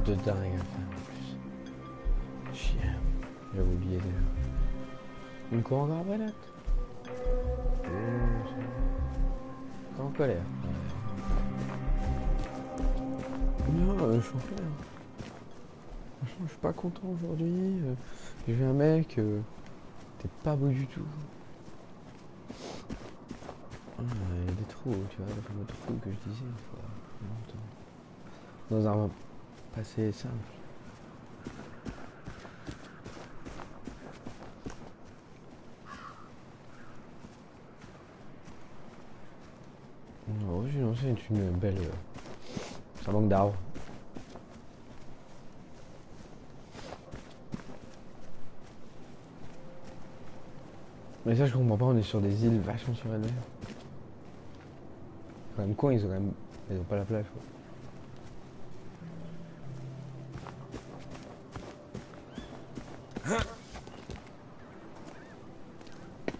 truc de dingue à faire en plus. Chien. J'avais oublié déjà. Une cour encore après là. Encore en colère. Non, je suis en colère. Franchement, je suis pas content aujourd'hui. J'ai vu un mec, t'es pas beau du tout. Il y a des trous, tu vois, le fameux trou que je disais une fois, longtemps. Dans un passé simple. Non, j'ai lancé une belle. Ça manque d'arbres. Mais ça, je comprends pas, on est sur des îles vachement surélevées. Quand même con, ils ont pas la plage quoi.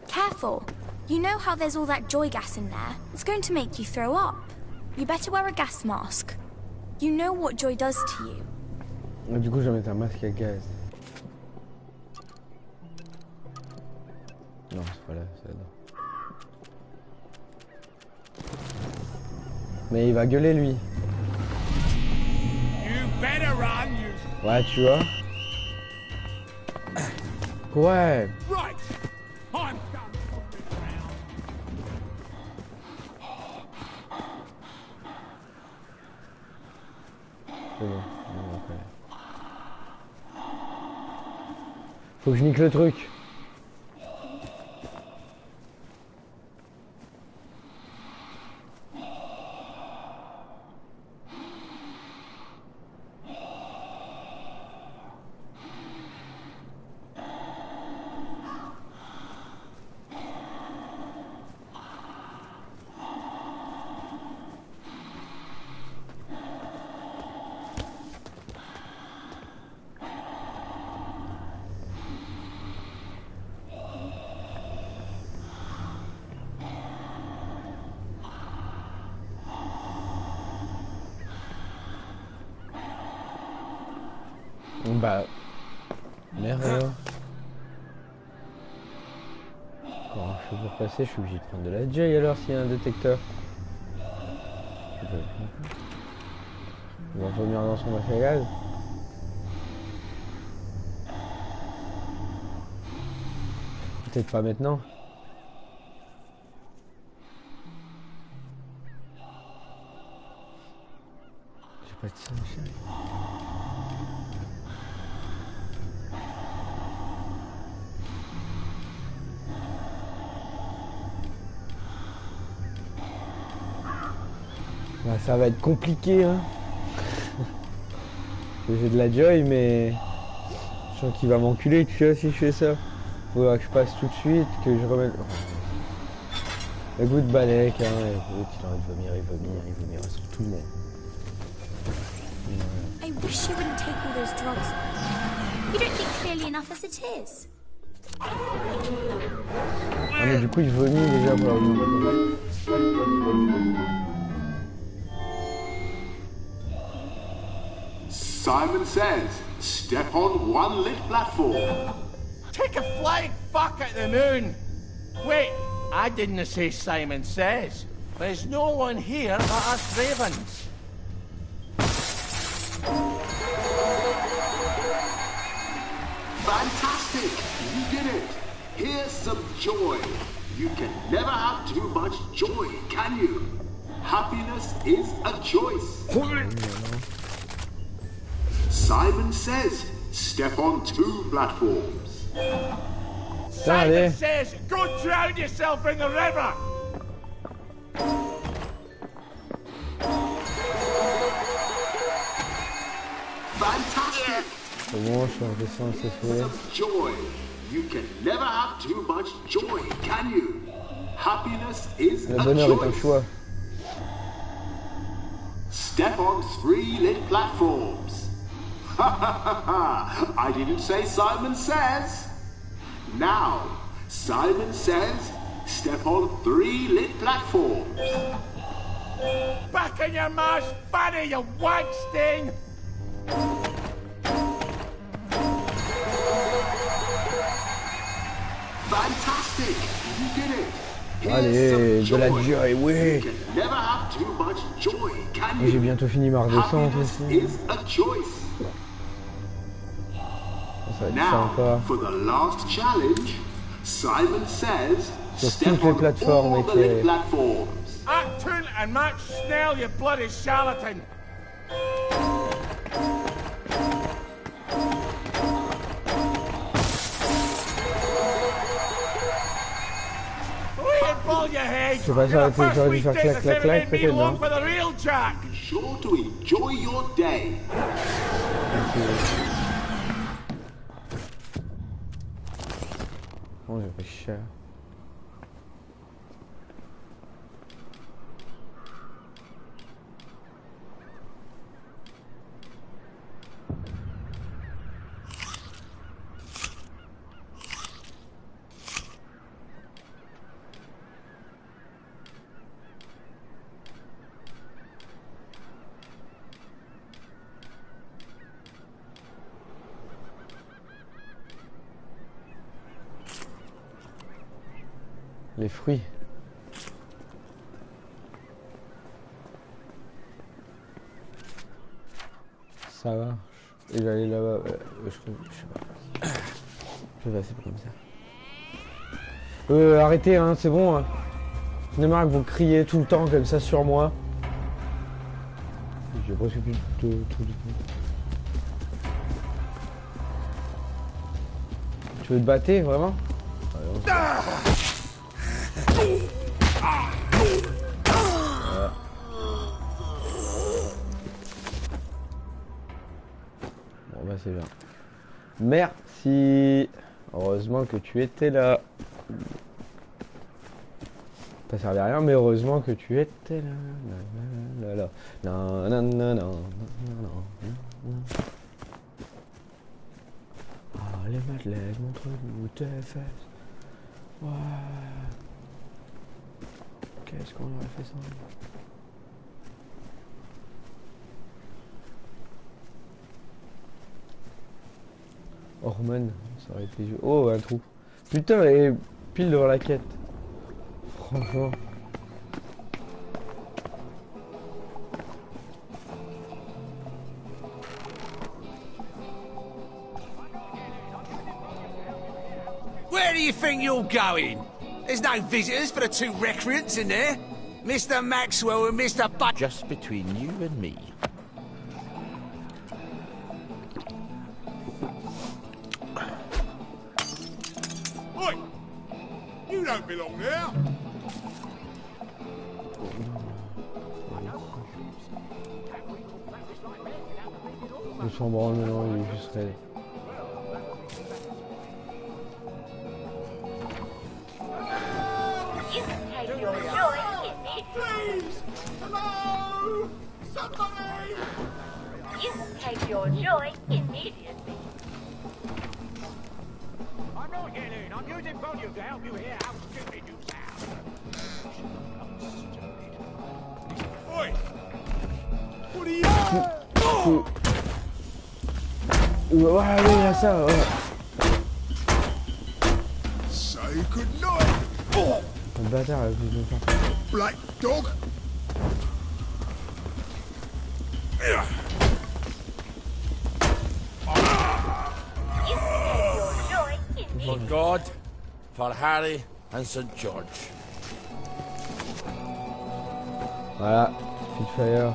Careful. You know how there's all that joy gas in there? It's going to make you throw up. You better wear a gas mask. You know what joy does to you. Du coup, je vais mettre un masque à gaz. Non, c'est pas là, c'est là-dedans. Mais il va gueuler lui. Ouais, tu vois. Ouais. C'est bon, faut que je nique le truc. Bah... Merde alors. Quand je suis pour passer, je suis obligé de prendre de la joy alors s'il y a un détecteur. Il va vomir dans son masque à gaz. Peut-être pas maintenant. J'ai pas de sunshine. Bah, ça va être compliqué hein. J'ai de la joy mais je sens qu'il va m'enculer tu vois si je fais ça. Faudra que je passe tout de suite, que je remette... Le goût de balèque hein, écoute, il a envie de vomir, il vomira sur tout le monde. I wish you wouldn't take all those drugs. You don't think clearly enough as it is. Ah mais du coup il vomit déjà pour la vie. Simon says, step on one lit platform. Take a flying fuck at the moon! Wait, I didn't say Simon says. There's no one here but us ravens. Fantastic! You did it! Here's some joy. You can never have too much joy, can you? Happiness is a choice. Simon says, step on 2 platforms. Simon says, go drown yourself in the river! Fantastic! Bon, je suis redescends assez fouet. Joy. You can never have too much joy, can you? Happiness is Le a bonheur est un choice. choix. Step on 3 lit platforms. I didn't say Simon says. Now, Simon says, step on 3 lit platforms. Back in your ma's fanny, you wank stain! Fantastic! You did it! Allez, de la joy, oui. You can never have too much joy, can J'ai you? bientôt fini ma redescente Happiness aussi. is a choice. Ça va être Now, sympa. for the last challenge, Simon says, Sur step toutes les on plateformes, all the ok. lit platforms. Act tune and match Snell, you bloody charlatan. C'est pas ça, j'aurais dû faire clac clac clac, peut-être non. Be sure to enjoy your day. Oh, j'ai fait cher. Les fruits. Ça va. Et j'allais là-bas. Je sais pas. Je vais passer comme ça. Arrêtez, hein, c'est bon. Hein. J'en ai marre que vous criez tout le temps comme ça sur moi. J'ai presque plus de tout du coup. Tu veux te battre, vraiment? Voilà. Bon bah c'est bien. Merci. Heureusement que tu étais là. Ça servait à rien, mais heureusement que tu étais là. Ah, les madeleines, montre-nous tes fesses. Ouais. Qu'est-ce qu'on aurait fait sans? Hormone, ça aurait été... Oh, un trou. Putain, et pile devant la quête. Franchement. Where do you think you're going? There's no visitors for the two recreants in there. Mr. Maxwell and Mr. Butt. Just between you and me. Oi! You don't belong there. Le son branle maintenant, il est juste raide. Please! Hello! Somebody! You will take your joy immediately. I'm not yelling. I'm using volume to help you hear how stupid you sound. Oi! What are you... Ouais, oui, il y a ça, ouais. Say goodnight! Oh! Le bâtard, là, je vais faire. Black dog! For God, for Harry and St. George. Voilà, Fire.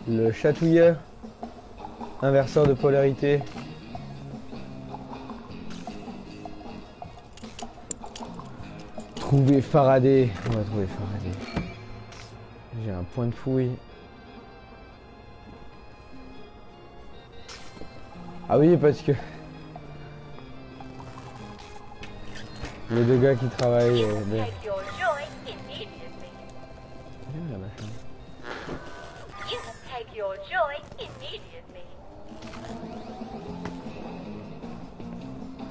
Le chatouilleur. Inverseur de polarité. Trouver Faraday. On va trouver Faraday. J'ai un point de fouille. Ah oui, parce que les deux gars qui travaillent. Ben... la machin.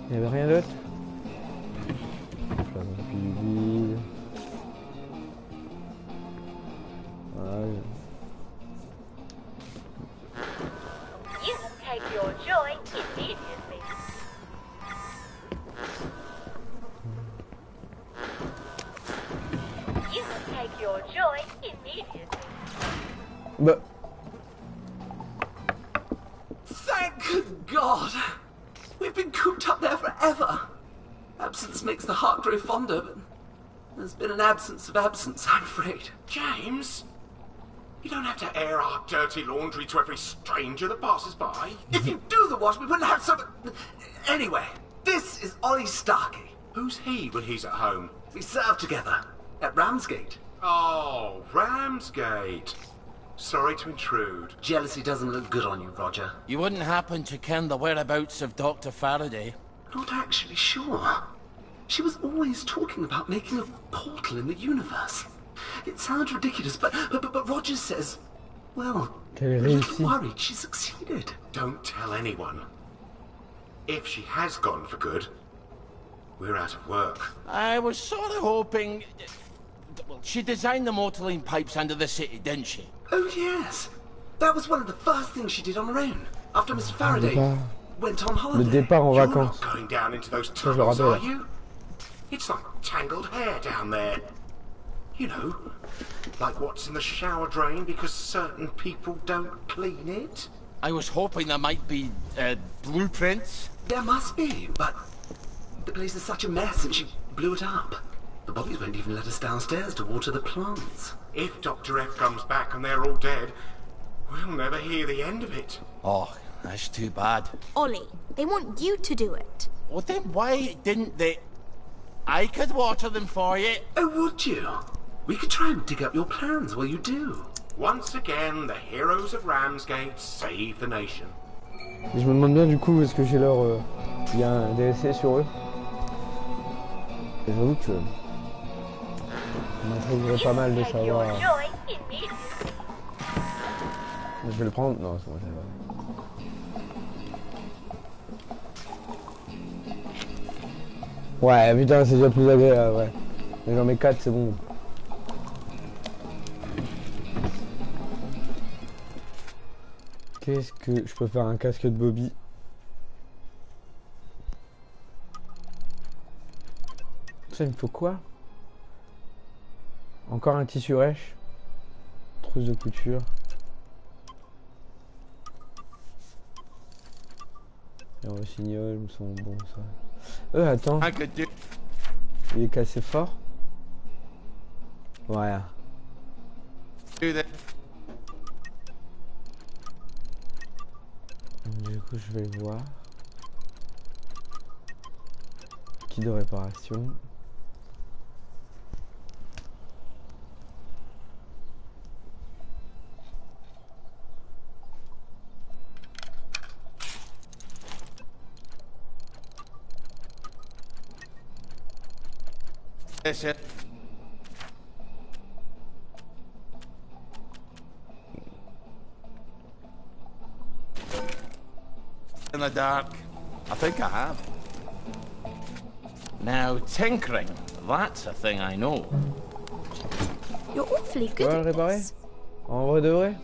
Il n'y avait rien d'autre? Bah. Thank God! We've been cooped up there forever. Absence makes the heart grow fonder, but there's been an absence of absence, I'm afraid. James, you don't have to air our dirty laundry to every stranger that passes by. If you do the wash, we wouldn't have so... Anyway, this is Ollie Starkey. Who's he when he's at home? We served together at Ramsgate. Oh, Ramsgate. Sorry to intrude. Jealousy doesn't look good on you, Roger. You wouldn't happen to ken the whereabouts of Dr. Faraday? Not actually sure. She was always talking about making a portal in the universe. It sounds ridiculous, but Roger says, well, a little worried she succeeded. Don't tell anyone. If she has gone for good, we're out of work. I was sort of hoping... Well, she designed the motorline pipes under the city, didn't she? Oh, yes. That was one of the first things she did on her own, after Mr. Faraday went on holiday. Le départ en You're vacances. not going down into those Ça, je le tunnels, are rappelle. you? It's like tangled hair down there. You know, like what's in the shower drain because certain people don't clean it. I was hoping there might be, blueprints. There must be, but the place is such a mess and she blew it up. The bobbies won't even let us downstairs to water the plants. If Dr. F comes back and they're all dead, we'll never hear the end of it. Oh, that's too bad. Ollie, they want you to do it. Well, then why didn't they... I could water them for you. Oh, would you? We could try and dig up your plans while you do. Once again, the heroes of Ramsgate save the nation. Et je me demande bien du coup, est-ce que j'ai leur... Il y a un DLC sur eux. Et j'avoue que... Ça m'intriguerait pas mal de savoir... Je vais le prendre? Non, c'est bon, ça va. Ouais, putain, c'est déjà plus agréable, ouais. Mais j'en mets 4, c'est bon. Qu'est-ce que... Je peux faire un casque de Bobby. Ça, il me faut quoi? Encore un tissu rêche. Trousse de couture. Les rossignols me sont bons, ça. Attends. Il est cassé fort. Voilà. Du coup, je vais voir. Kit de réparation. That's it. In the dark. I think I have. Now, tinkering. That's a thing I know. You're awfully good Ouais, at réparer? this. En vrai de vrai?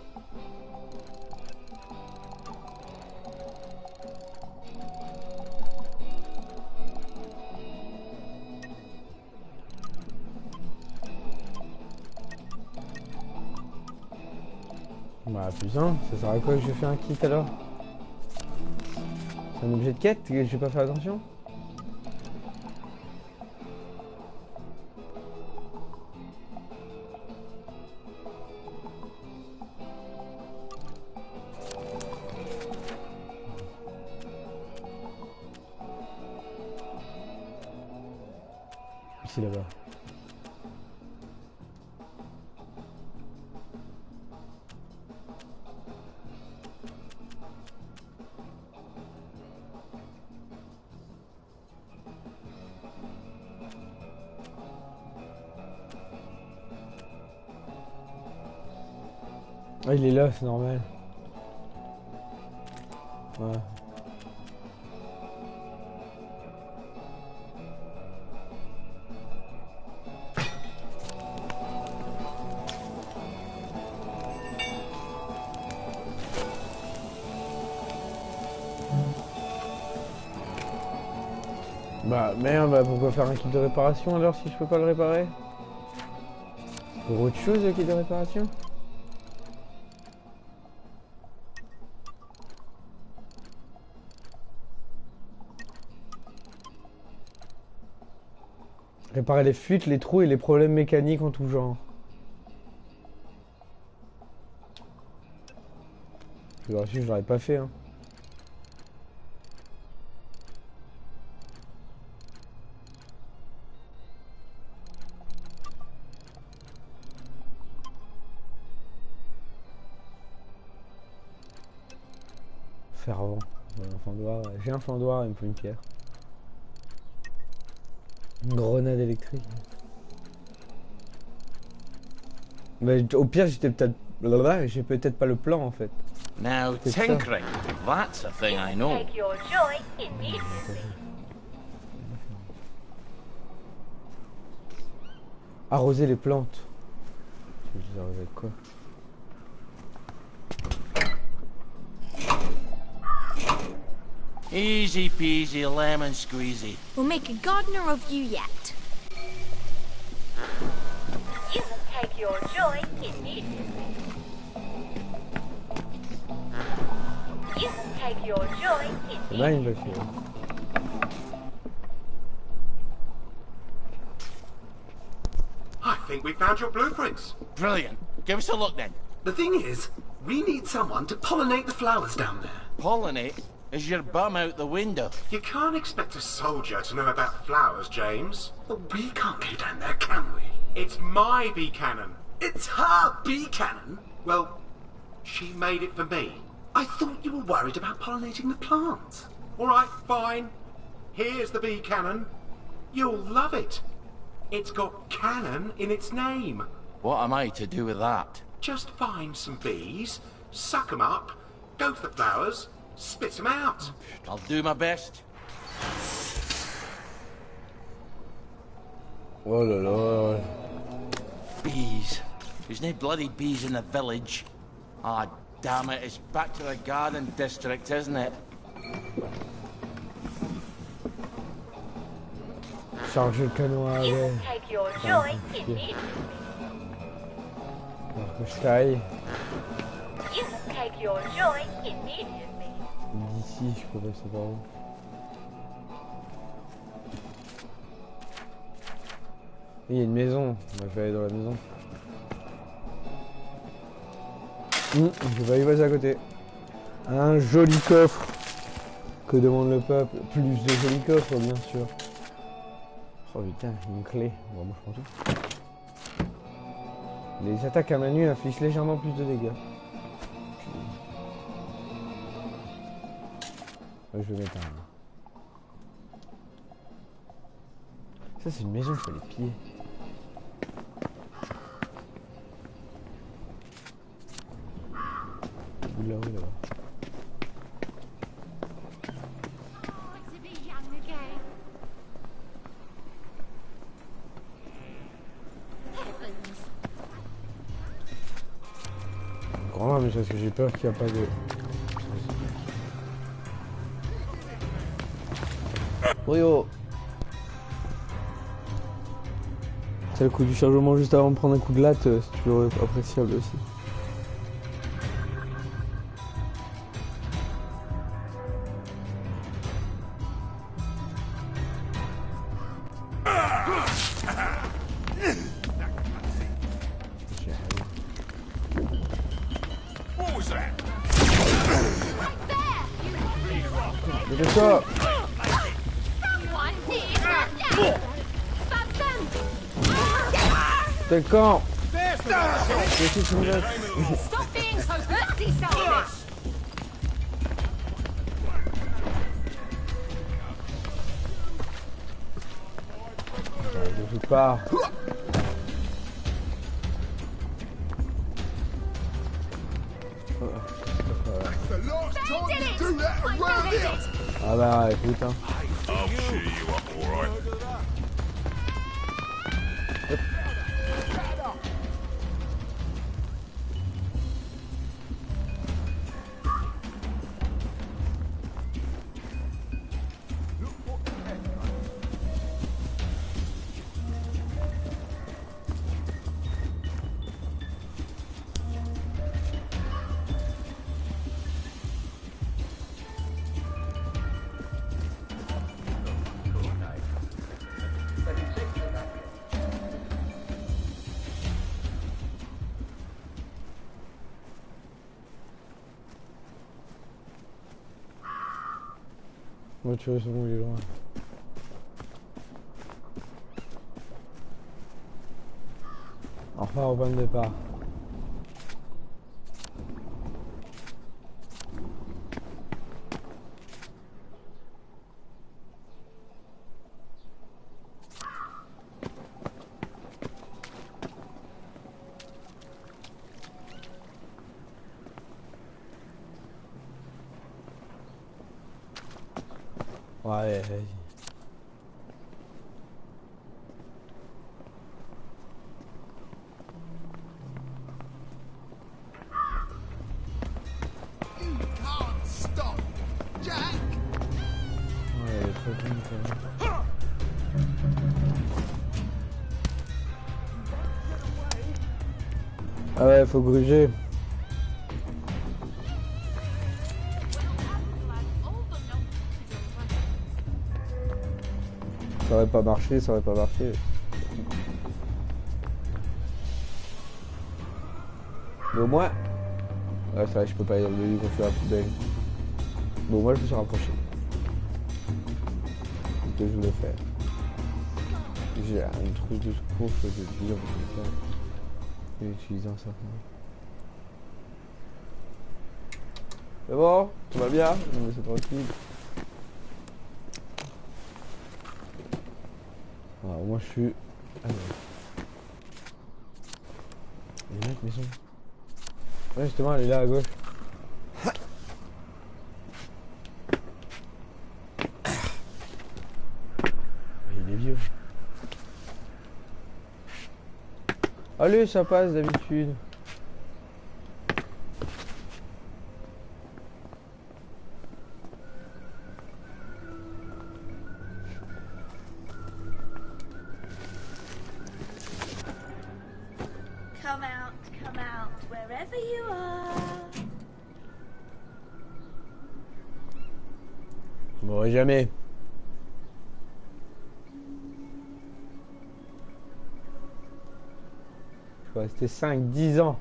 Bah putain, ça sert à quoi que j'ai fait un kit alors? C'est un objet de quête que j'ai pas fait attention? Ici là-bas. Ah, il est là, c'est normal. Ouais. Bah merde, bah pourquoi faire un kit de réparation alors si je peux pas le réparer? Pour autre chose le kit de réparation? Réparer les fuites, les trous et les problèmes mécaniques en tout genre. Je l'aurais pas fait, hein. Fer avant. J'ai un fendoir, il me faut une pierre. Une grenade électrique. Mais au pire, j'ai peut-être pas le plan en fait. Now, tinkering, that's a thing I know. Take your joy immediately. Arroser les plantes. Je les arrose avec quoi? Easy peasy lemon squeezy. We'll make a gardener of you yet. You must take your joy immediately. You must take your joy Là, il immediately. va faire. I think we found your blueprints. Brilliant. Give us a look then. The thing is, we need someone to pollinate the flowers down there. Pollinate? Is your bum out the window? You can't expect a soldier to know about flowers, James. But we can't go down there, can we? It's my bee cannon. It's her bee cannon. Well, she made it for me. I thought you were worried about pollinating the plants. All right, fine. Here's the bee cannon. You'll love it. It's got cannon in its name. What am I to do with that? Just find some bees, suck them up, go to the flowers, spit them out. I'll do my best. Oh là là. Bees. There's no bloody bees in the village. Ah, damn it, it's back to the garden district, isn't it? Charger le canon à You arrêt. must take your joy immediately. Alors que je taille. You must take your joy immediately. D'ici, je peux passer par où? Il y a une maison. On va aller dans la maison. Je vais aller passer à côté. Un joli coffre. Que demande le peuple? Plus de jolis coffres, bien sûr. Oh putain, une clé. Bon, moi je prends tout. Les attaques à main nue infligent légèrement plus de dégâts. Ouais, je vais mettre un. Ça, c'est une maison, il faut les piller. Là, oui, là-bas. Grand, mais c'est parce que j'ai peur qu'il n'y a pas de... Oui, oh. C'est le coup du chargement juste avant de prendre un coup de latte, c'est toujours appréciable aussi. Ça. T'es le camp. Je pars. Ah bah écoute hein. Moi, tu vois, c'est bon, il est loin. Enfin, au point de départ. Ouais, vas-y. Ah ouais, faut gruger. Ça aurait pas marché, ça aurait pas marché. Mais au moins... Ouais, c'est vrai, je peux pas y aller quand je suis à la poubelle. Mais au moins, je me suis rapproché. C'est ce que je voulais faire. J'ai une trousse de secours, je peux dire comme ça. Je vais utiliser un certain. C'est bon, tout va bien, on me laisse tranquille. Alors, moi je suis. Ah, il est là, maison. Ouais, justement, elle est là à gauche. Il est vieux. Allez, ça passe d'habitude. Come out, wherever you are. Bon, jamais. Je vais rester 5-10 ans.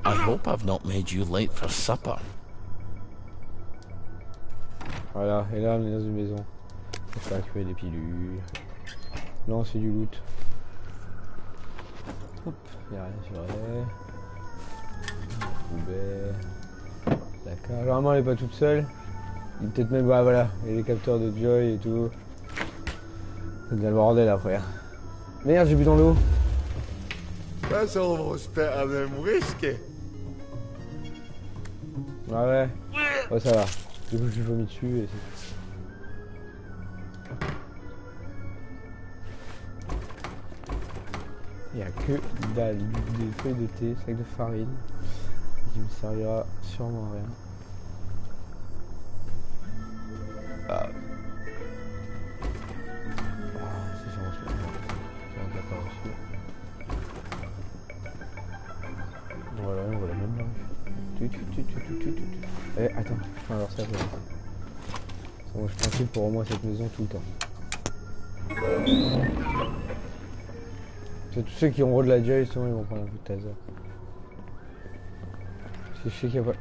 I hope I've not made you late for supper. Voilà, et là on est dans une maison. On va récupérer des pilules. Non, c'est du loot. Hop, y'a rien sur elle. Poubelle. D'accord, normalement elle est pas toute seule. Peut-être même, bah voilà, il y a les capteurs de Joy et tout. C'est bien le bordel après. Merde, j'ai bu dans l'eau. That's almost better than whiskey. Ah ouais. Ouais, ça va. Du coup, je vomis dessus et c'est... Il n'y a que des feuilles de thé, sac de farine, qui me servira sûrement à rien. Ah. C'est sûrement ce que c'est un placard dessus. Voilà, on voit la même branche. Eh, attends, je peux avoir ça. Moi, je suis tranquille pour au moins cette maison tout le temps. C'est tous ceux qui ont gros de la joy, sinon ils vont prendre un coup de taser. Parce que je sais qu'il y a pas...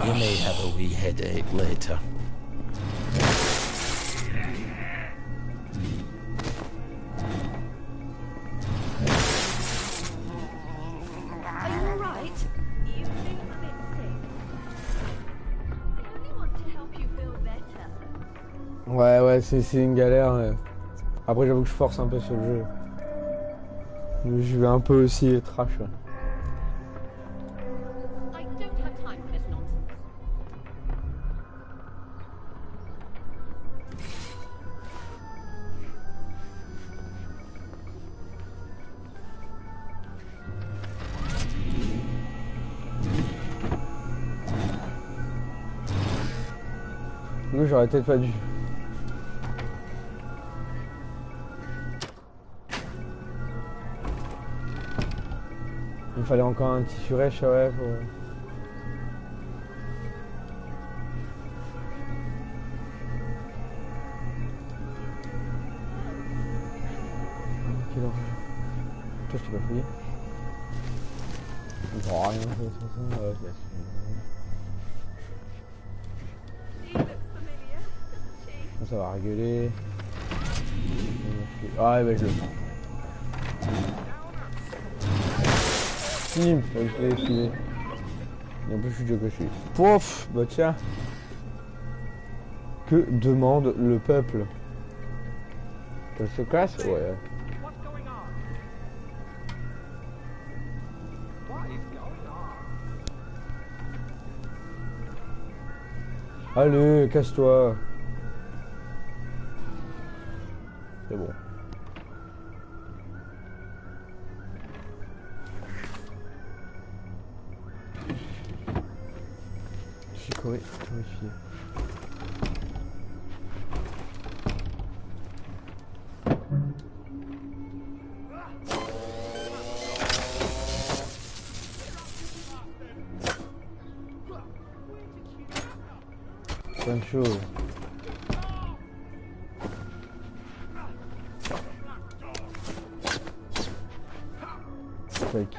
You may have a wee headache later. Are you alright? You seem a bit sick. I only want to help you feel better. Ouais, c'est une galère. Après, j'avoue que je force un peu sur le jeu. Je vais un peu aussi trash. Ouais. I don't have time for this nonsense. j'aurais peut-être pas dû. Il me fallait encore un tissu rêche, ouais, pour... Quelle horreur. Toi, je t'ai pas fouillé. Oh, rien, de toute façon, ça va rigoler. Ah, bah je le prends. Si, je l'ai esquivé. Et en plus, je suis déjà coché. Pouf, bah tiens. Que demande le peuple? Qu'elle se casse? Ouais. Allez, casse-toi. C'est bon. Je suis terrifié. Plein de choses.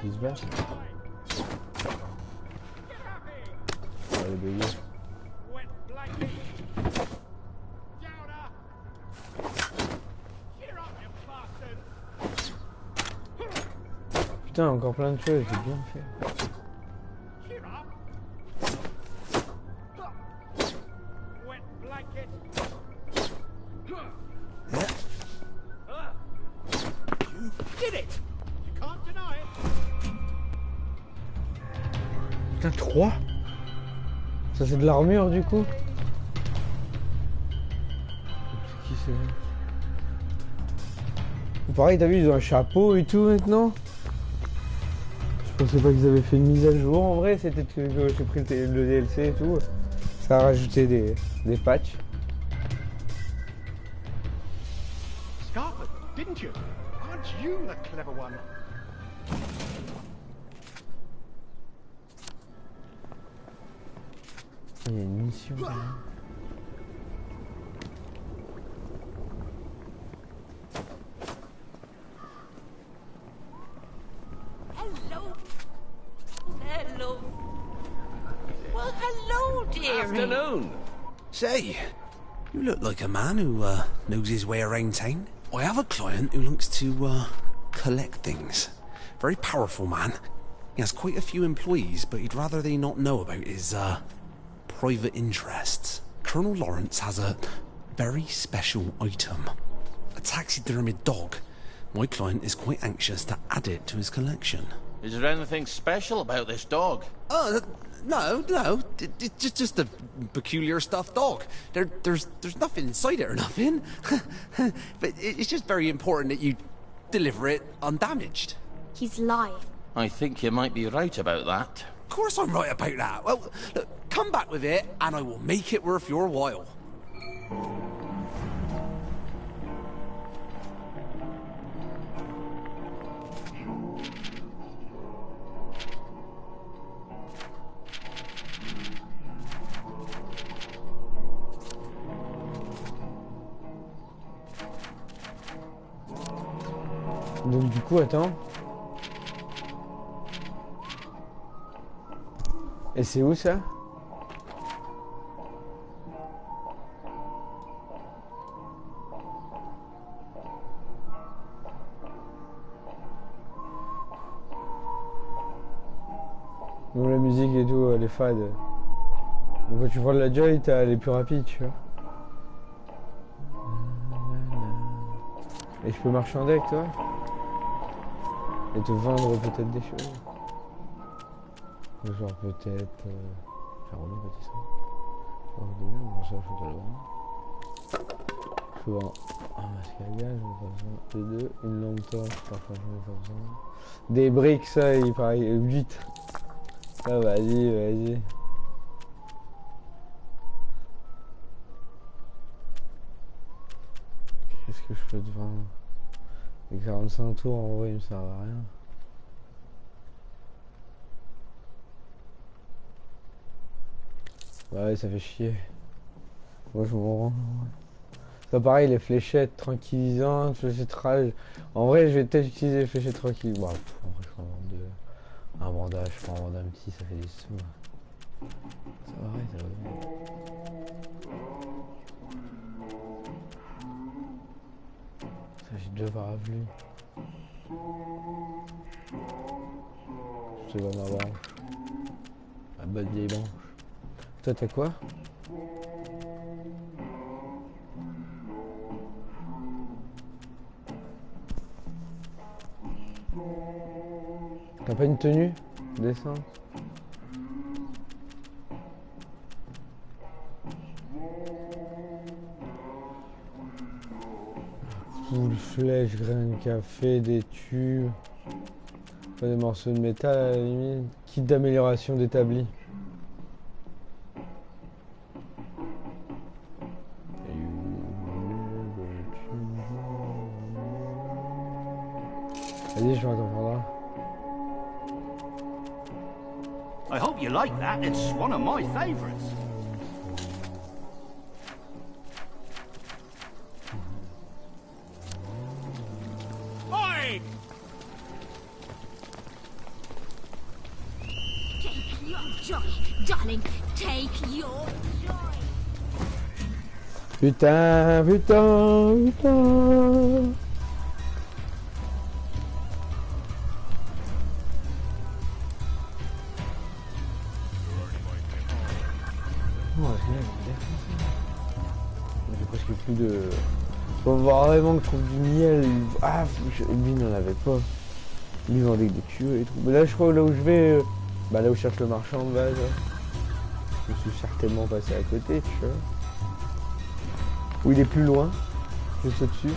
Qui se bat. Allez, bébé. Putain, encore plein de choses, j'ai bien fait. Putain, 3? Ça c'est de l'armure du coup? Qui c'est? Pareil, t'as vu, ils ont un chapeau et tout maintenant? Je pensais pas qu'ils avaient fait une mise à jour en vrai, c'était que j'ai pris le DLC et tout. Ça a rajouté des patchs. Scarlet, didn't you? Aren't you the clever one? Il y a une mission là. Hello. Hello. Well, hello, dearie. Afternoon. Say, you look like a man who knows his way around town. I have a client who likes to collect things. Very powerful man. He has quite a few employees, but he'd rather they not know about his private interests. Colonel Lawrence has a very special item. A taxidermied dog. My client is quite anxious to add it to his collection. Is there anything special about this dog? No. It's just a peculiar stuffed dog. There's nothing inside it or nothing. But it's just very important that you deliver it undamaged. He's lying. I think you might be right about that. Of course I'm right about that. Well, look, come back with it and I will make it worth your while. Donc du coup, attends. Et c'est où ça? Donc la musique et tout, elle est fade. Donc quand tu prends de la Joy, elle est plus rapide, tu vois. Et je peux marchander avec toi? Et te vendre peut-être des choses. Genre peut-être... Faire rouler petit ça. Genre de bien, bon ça je peux le vendre. Je peux vendre un masque à gaz, j'en ai pas besoin. De 2, une lampe torche, parfois j'en ai pas besoin. Des briques, ça il paraît 8. Ah vas-y. que je peux te vendre? Les 45 tours en vrai ils me servent à rien. Ouais, ça fait chier. Moi je m'en rends. Ça pareil, les fléchettes tranquillisantes, fléchettes rage. En vrai, je vais peut-être utiliser les fléchettes tranquilles. Bon, en vrai, je prends un bandage, je prends un bandage petit, ça fait des sous. Ça va, ouais, ça va. Ça, j'ai deux parapluies. Je te vois ma branche. Ma bonne vieille branche. Toi, t'as quoi? T'as pas une tenue? Descends. Poule, flèche, grain de café, des tubes. Pas des morceaux de métal à la limite. Kit d'amélioration d'établi. Vas-y, je vais attendre là. I hope you like that. It's one of my favorites. Oi! Take your joy, darling. Take your joy. Putain, putain, putain. J'ai presque plus de... Faut voir vraiment que je trouve du miel. Ah, lui n'en avait pas. Lui vendait que des tuyaux et tout. Mais là je crois là où je vais, bah là où je cherche le marchand de base, je me suis certainement passé à côté, tu vois. Où il est plus loin, juste au-dessus.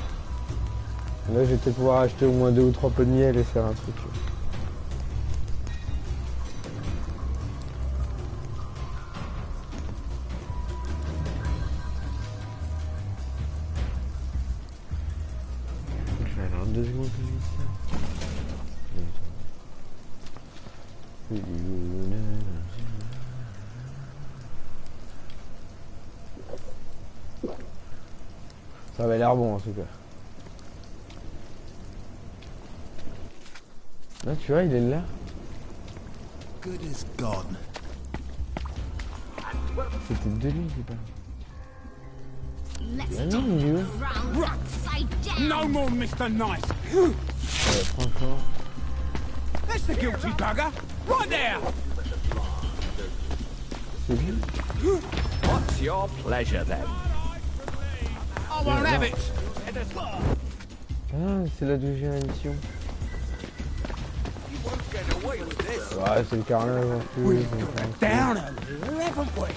Là je vais peut-être pouvoir acheter au moins 2 ou 3 pots de miel et faire un truc. Je vais avoir 2 secondes plus vite. Ça avait l'air bon en tout cas. Là tu vois il est là. Good as gone. C'était de lui qui parle. Let's Ah non, il est où? round upside down. No more Mr. Nice. Franchement. That's the guilty bugger. Right there. C'est lui? What's your pleasure then? I won't have it. Ah, c'est là d'où j'ai la mission. Ouais, c'est le carnage en plus. Down a little, haven't we?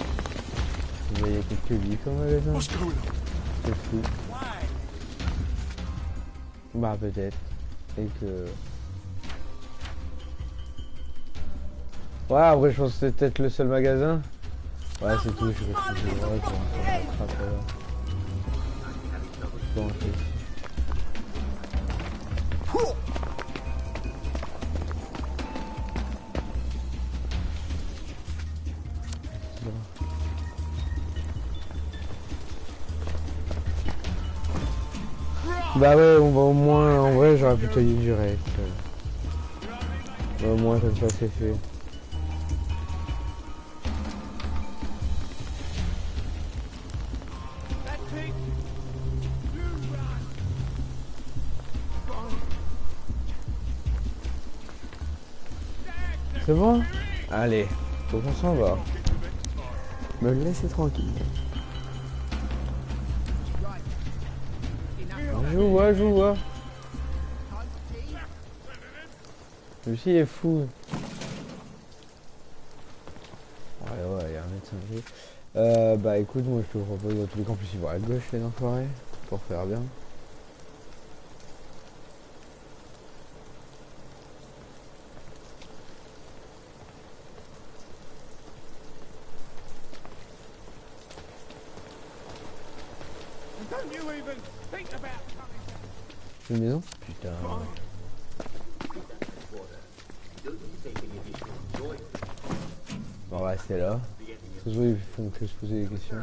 Il y a quelques vies comme magasin. C'est fou. Bah peut-être. Et que... Ouais, après je pense que c'est peut-être le seul magasin. Ouais, c'est tout, je vais trouver le vrai pour l'instant. Bon, c'est ici. Bah ouais, on va au moins, en vrai j'aurais pu tailler direct. Au moins comme ça c'est fait. C'est bon? Allez, faut qu'on s'en va. Me laisser tranquille. Je vous vois. Lui-ci est fou. Ouais, il y a un médecin vieux. Bah écoute, moi je te propose dans tous les cas, en plus ils vont à gauche les enfoirés, pour faire bien. Don't you even think about coming. Une maison? Putain. On va rester là. Ces oiseaux ils font que se poser des questions.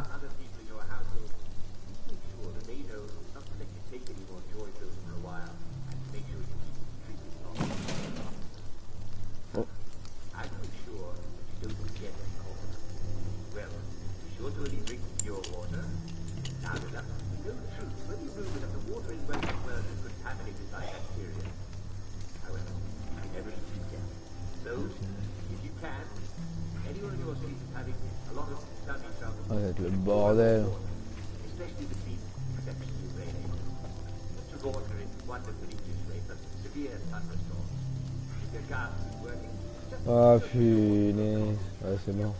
Oh. Ça va être le bordel. Ah punaise. Ouais, c'est bon.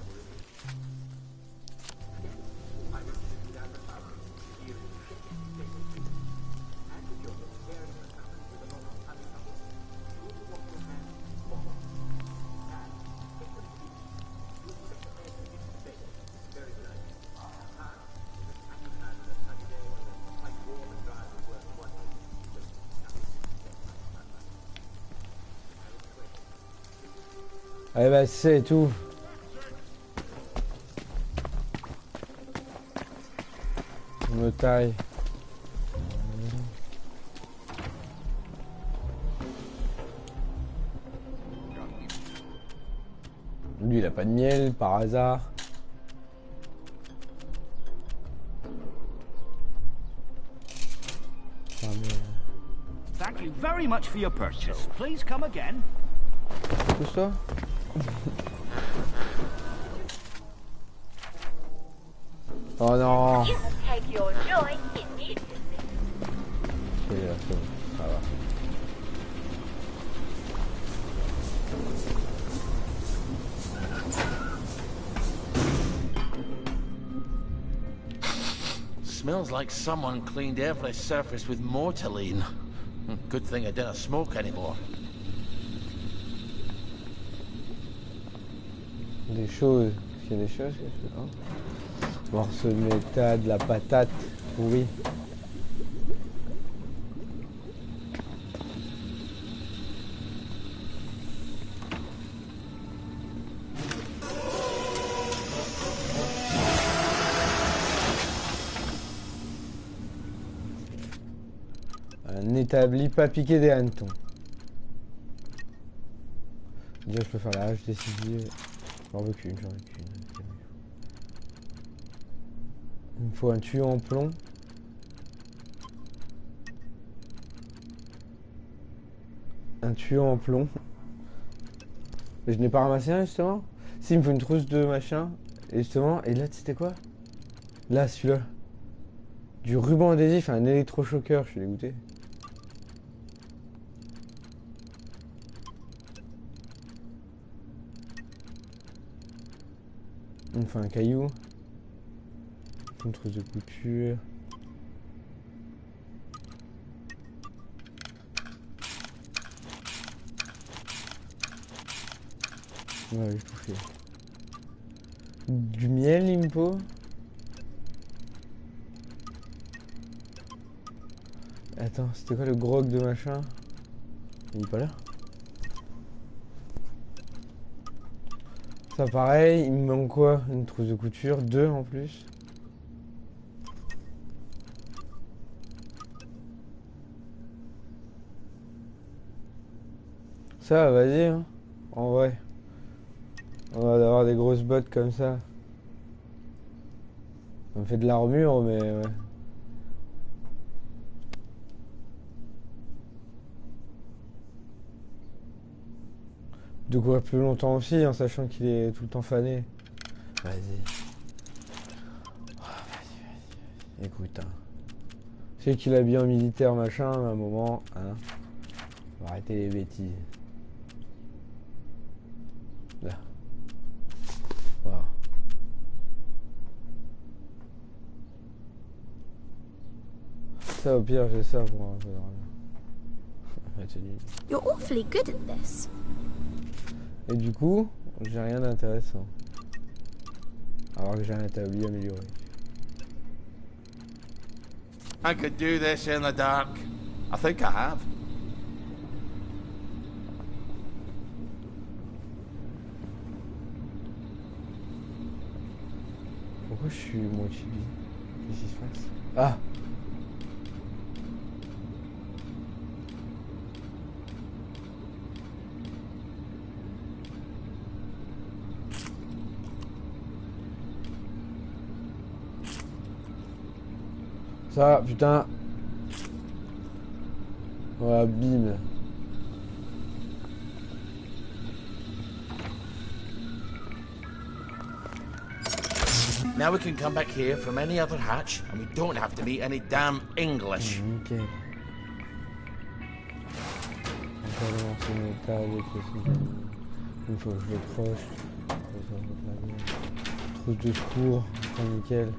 Allez bah c'est tout. On me taille. Lui il a pas de miel par hasard. Thank you very much for your purchase. Please come again. Tout ça. Oh non. C'est bon, ça va. Smells like someone cleaned every surface with mortaline. Good thing I didn't smoke anymore. Des choses. Est-ce qu'il y a des choses? Oh. Morceau de métal, de la patate pourrie. Un établi pas piqué des hannetons. Déjà je peux faire la hache décisive. J'en veux qu'une, j'en veux qu'une. Il me faut un tuyau en plomb. Un tuyau en plomb. Mais je n'ai pas ramassé un justement. Si, il me faut une trousse de machin. Et justement, et là c'était quoi? Là, celui-là. Du ruban adhésif, un électrochoqueur, je suis dégoûté. Il me faut un caillou. Une trousse de couture. Ouais, j'ai tout fait. Du miel, il me faut. Attends, c'était quoi le grog de machin? Il est pas là? Ça pareil, il me manque quoi? Une trousse de couture, 2 en plus. Ça, vas-y, hein. En vrai. On va avoir des grosses bottes comme ça. Ça me fait de l'armure, mais ouais. De quoi plus longtemps aussi, en sachant qu'il est tout le temps fané. Vas-y. Oh, vas-y. Écoute, hein. Je sais qu'il a bien militaire, machin, mais à un moment, hein. On va arrêter les bêtises. Là. Voilà. Ça, au pire, j'ai ça pour un peu de tenue. You're awfully good at this. Et du coup, j'ai rien d'intéressant. Alors que j'ai un établi amélioré. I could do this in the dark. I think I have. Pourquoi je suis moitié vie? Qu'est-ce qui se passe? Ah! Ça, putain. Voilà, bim. Now we can come back here from any other hatch, and we don't have to meet any damn English. Nickel. On va lancer mes tables et tout ça. Une fois que je le proche. Trousse de secours. Enfin, nickel.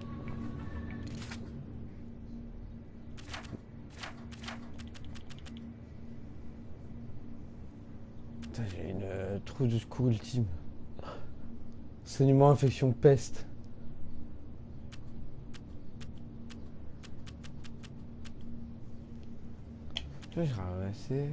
J'ai une trousse de secours ultime. Saignement, infection, peste. Tu vois, j'ai ramassé.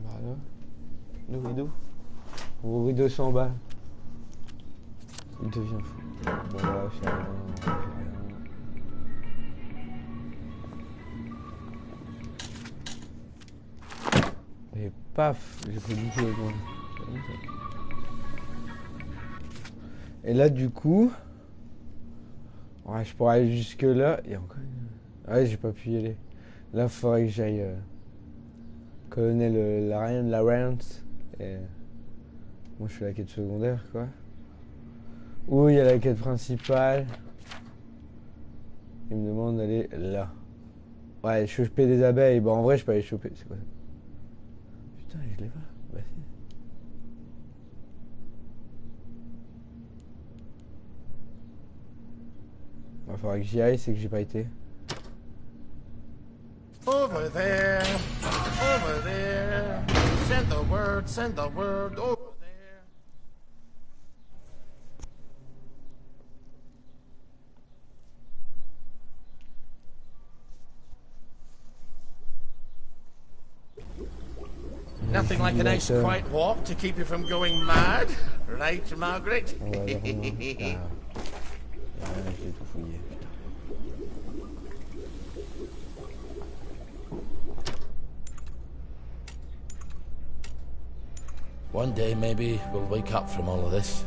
Voilà. Le rideau. Au rideau 200 balles. Il devient fou. Bon là, c'est rien, c'est rien. Et paf, j'ai pris du coup avec moi. Et là du coup, ouais, je pourrais aller jusque là. Et encore une... Ouais, j'ai pas pu y aller. Là, il faudrait que j'aille colonel Lawrence. Et moi, je fais la quête secondaire, quoi. Où il y a la quête principale. Il me demande d'aller là. Ouais, choper des abeilles. Bon, en vrai, je peux aller choper. C'est quoi ça? Putain, je l'ai pas. Bah si. Il va falloir que j'y aille, c'est que j'ai pas été. Over there, send the word, over there. Nothing like a nice quiet walk to keep you from going mad, right, Margaret? J'ai tout fouillé. One day, maybe, we'll wake up from all of this.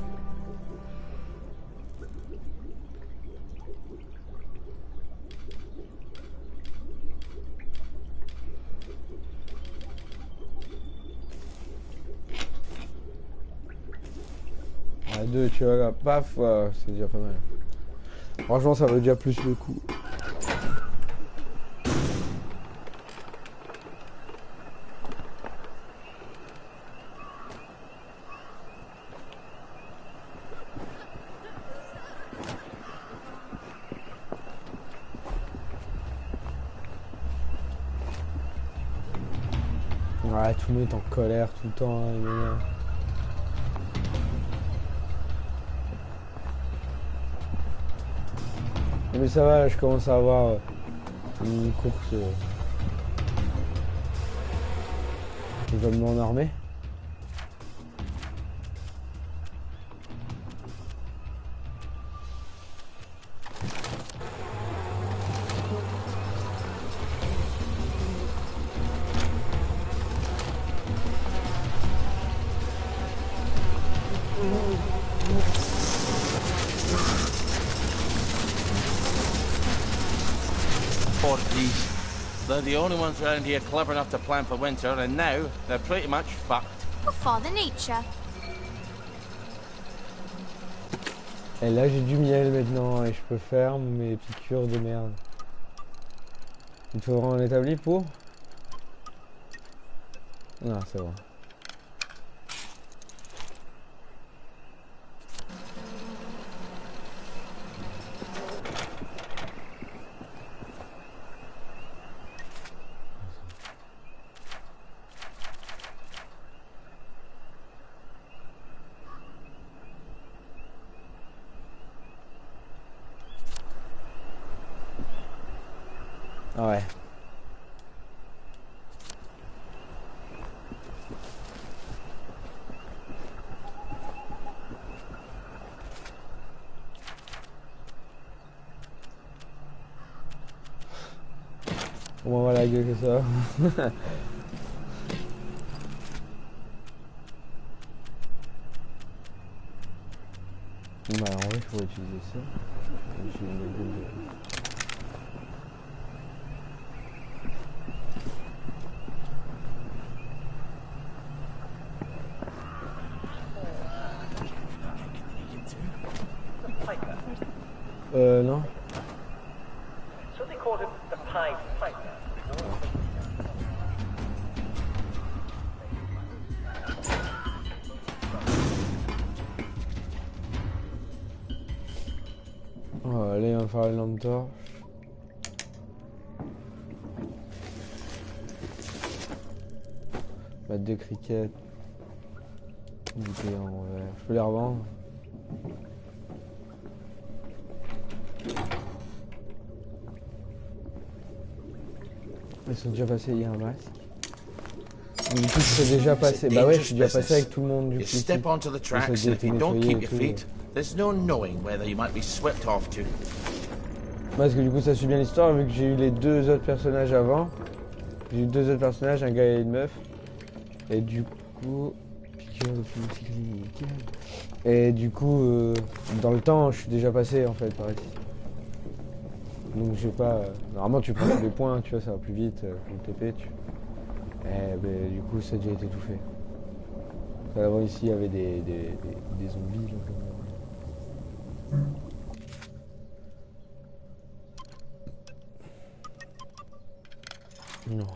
À deux, tu vois là, paf, c'est déjà pas mal. Franchement, ça vaut déjà plus le coup. Ouais, tout le monde est en colère tout le temps, hein, il m'énerve. Mais ça va, je commence à avoir une course. Je vais m'en armer. They're the only ones around here clever enough to plan for winter, and now they're pretty much fucked. Oh, Father Nature. Et là, j'ai du miel maintenant et je peux faire mes piqûres de merde. Il faut rendre l'établi pour... Non, c'est bon. Ouais. On va voir la gueule que ça. Bah en vrai, il faut utiliser ça. J'ai une gueule de... non. So they called him the Pied Piper. Oh, allez, on va faire les lampes torches. Battre des criquettes. Bouteilles en verre. Je peux les revendre. Ils sont déjà passés, il y a un masque. Du coup, je suis déjà passé. Bah ouais, je suis déjà passé avec tout le monde du coup. You step onto the tracks and if you don't keep your feet, there's no knowing whether you might be swept off to. Parce que du coup, ça suit bien l'histoire vu que j'ai eu les deux autres personnages avant. J'ai eu deux autres personnages, un gars et une meuf. Et du coup... Et du coup, dans le temps, je suis déjà passé en fait par ici. Donc je sais pas... Normalement tu prends tous les points, tu vois, ça va plus vite, le TP, tu... Et ben, du coup ça a déjà été tout fait. Avant ici il y avait des zombies. Non.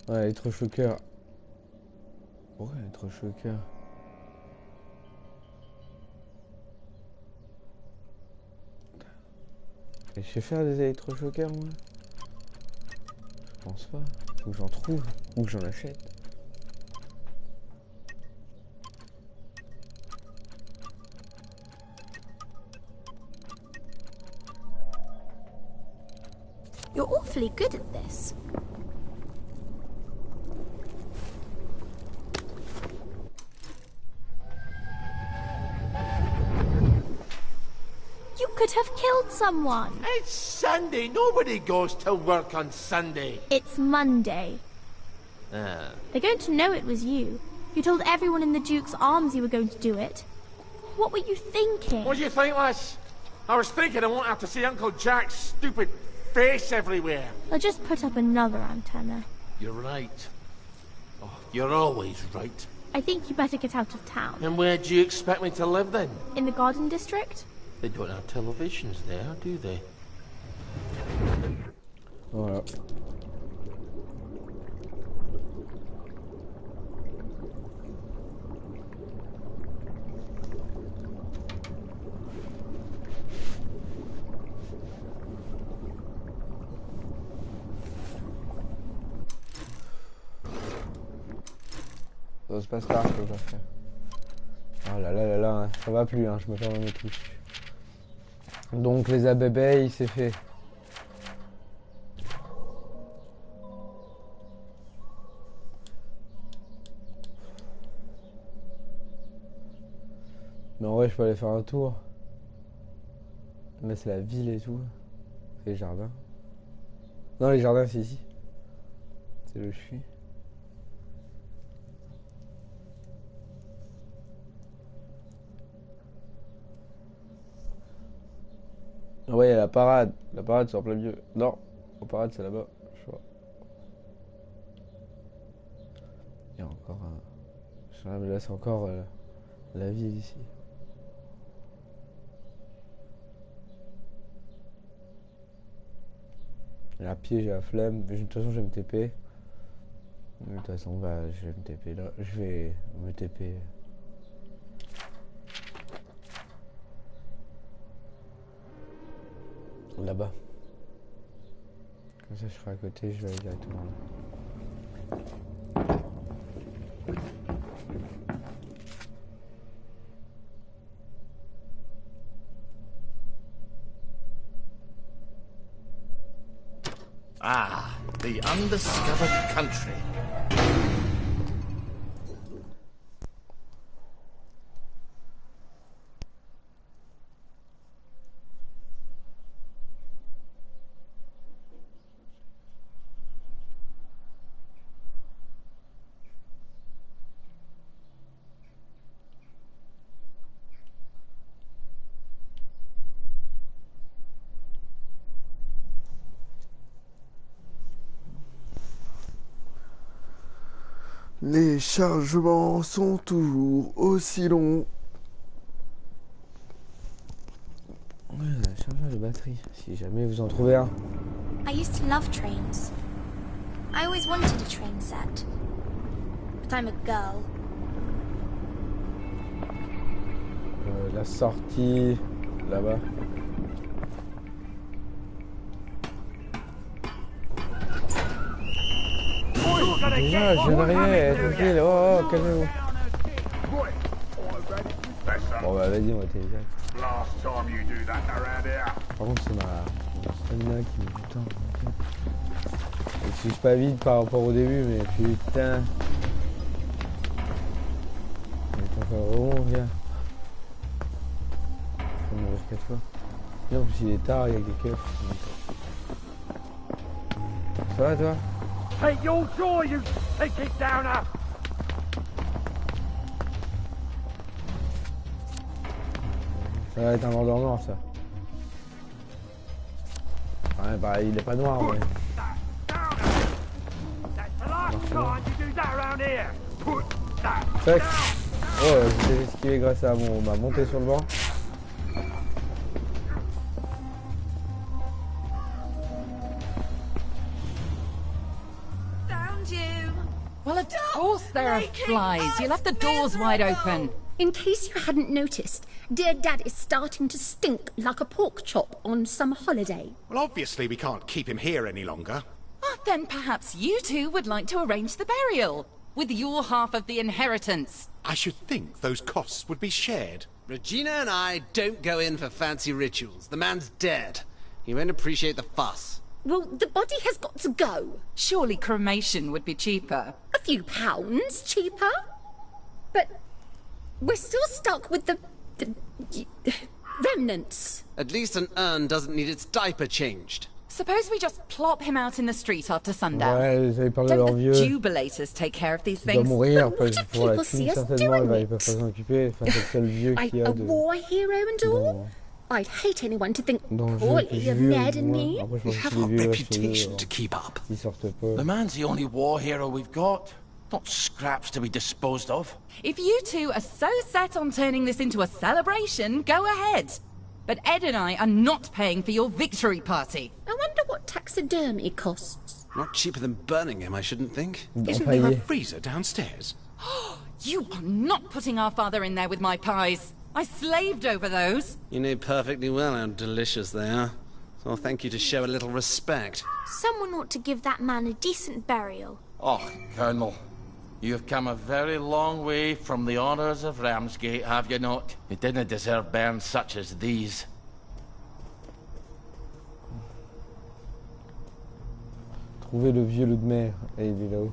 Ouais, électrochoqueur. Ouais, électrochoqueur. Et je sais faire des électrochoqueurs, moi? Je pense pas. Faut que j'en trouve. Ou que j'en achète. You're awfully good at this. You could have killed someone. It's Sunday. Nobody goes to work on Sunday. It's Monday. Ah. They're going to know it was you. You told everyone in the Duke's Arms you were going to do it. What were you thinking? What do you think, lass? I was thinking I won't have to see Uncle Jack's stupid face everywhere. I'll just put up another antenna. You're right. Oh, you're always right. I think you better get out of town. And where do you expect me to live then? In the Garden District? They don't have televisions there, do they? Voilà. Ça se passe tard, je peux pas faire. Oh là là là là, ça va plus, hein, je me fais vraiment tout. Donc les abébés, c'est fait. Mais en vrai, je peux aller faire un tour. Mais c'est la ville et tout. C'est les jardins. Non, les jardins, c'est ici. C'est là où je suis. Ouais, il y a la parade. La parade, c'est en plein milieu. Non, la parade, c'est là-bas. Je vois. Il y a encore un... Mais là, c'est encore la ville ici. Et à pied, j'ai la flemme. Mais de toute façon, je vais me TP. De toute façon, bah, je vais me TP là. Je vais me TP. Là-bas. Comme ça, je serai à côté, je vais aller directement là. Ah, the undiscovered country. Les chargements sont toujours aussi longs. Ouais, chargeur de batterie, si jamais vous en trouvez un. I used to love trains. I always wanted a train set. But I'm a girl. La sortie, là-bas. Déjà, je viens d'arriver, tranquille, oh, calmez-vous. Bon bah vas-y, on va télécharger. Par contre, c'est ma stamina qui met du temps. Elle s'use pas vite par rapport au début, mais putain. Il est encore vraiment bien. Je vais mourir 4 fois. Et en plus, il est tard, il y a des keufs. Ça va toi? Take your jaw, you ticket downer! Ça va être un vendeur noir, ça. Ouais, bah, il est pas noir, mais... Tac. Oh, j'ai esquivé grâce à ma montée sur le banc. Well, of course there are flies. You'll have the doors wide open. In case you hadn't noticed, dear Dad is starting to stink like a pork chop on some holiday. Well, obviously we can't keep him here any longer. Oh, then perhaps you two would like to arrange the burial, with your half of the inheritance. I should think those costs would be shared. Regina and I don't go in for fancy rituals. The man's dead. He won't appreciate the fuss. Well, the body has got to go. Surely cremation would be cheaper. A few pounds cheaper? But we're still stuck with the remnants. At least an urn doesn't need its diaper changed. Suppose we just plop him out in the street after sundown. Ouais, vous avez parlé de Don't leur the vieux. jubilators take care of these Il doit things? mourir, But what parce if que pour la people thune, see us certainement, doing ils peuvent pas it? s'en occuper. Enfin, c'est le seul vieux qu'il y a A de... war hero and all? I'd hate anyone to think dans le jeu que poorly j'ai of vu, Ned and moi. me. Après, je We pense have que les our vieux, reputation to keep up. ils sortent pas. The man's the only war hero we've got. Not scraps to be disposed of. If you two are so set on turning this into a celebration, go ahead. But Ed and I are not paying for your victory party. I wonder what taxidermy costs. Not cheaper than burning him, I shouldn't think. Isn't there a freezer downstairs? You are not putting our father in there with my pies. I slaved over those. You know perfectly well how delicious they are. So I'll thank you to show a little respect. Someone ought to give that man a decent burial. Oh, Colonel. You have come a very long way from the honours of Ramsgate, have you not? You didn't deserve bairns such as these. Trouver le vieux loup de mer. Et il est là-haut.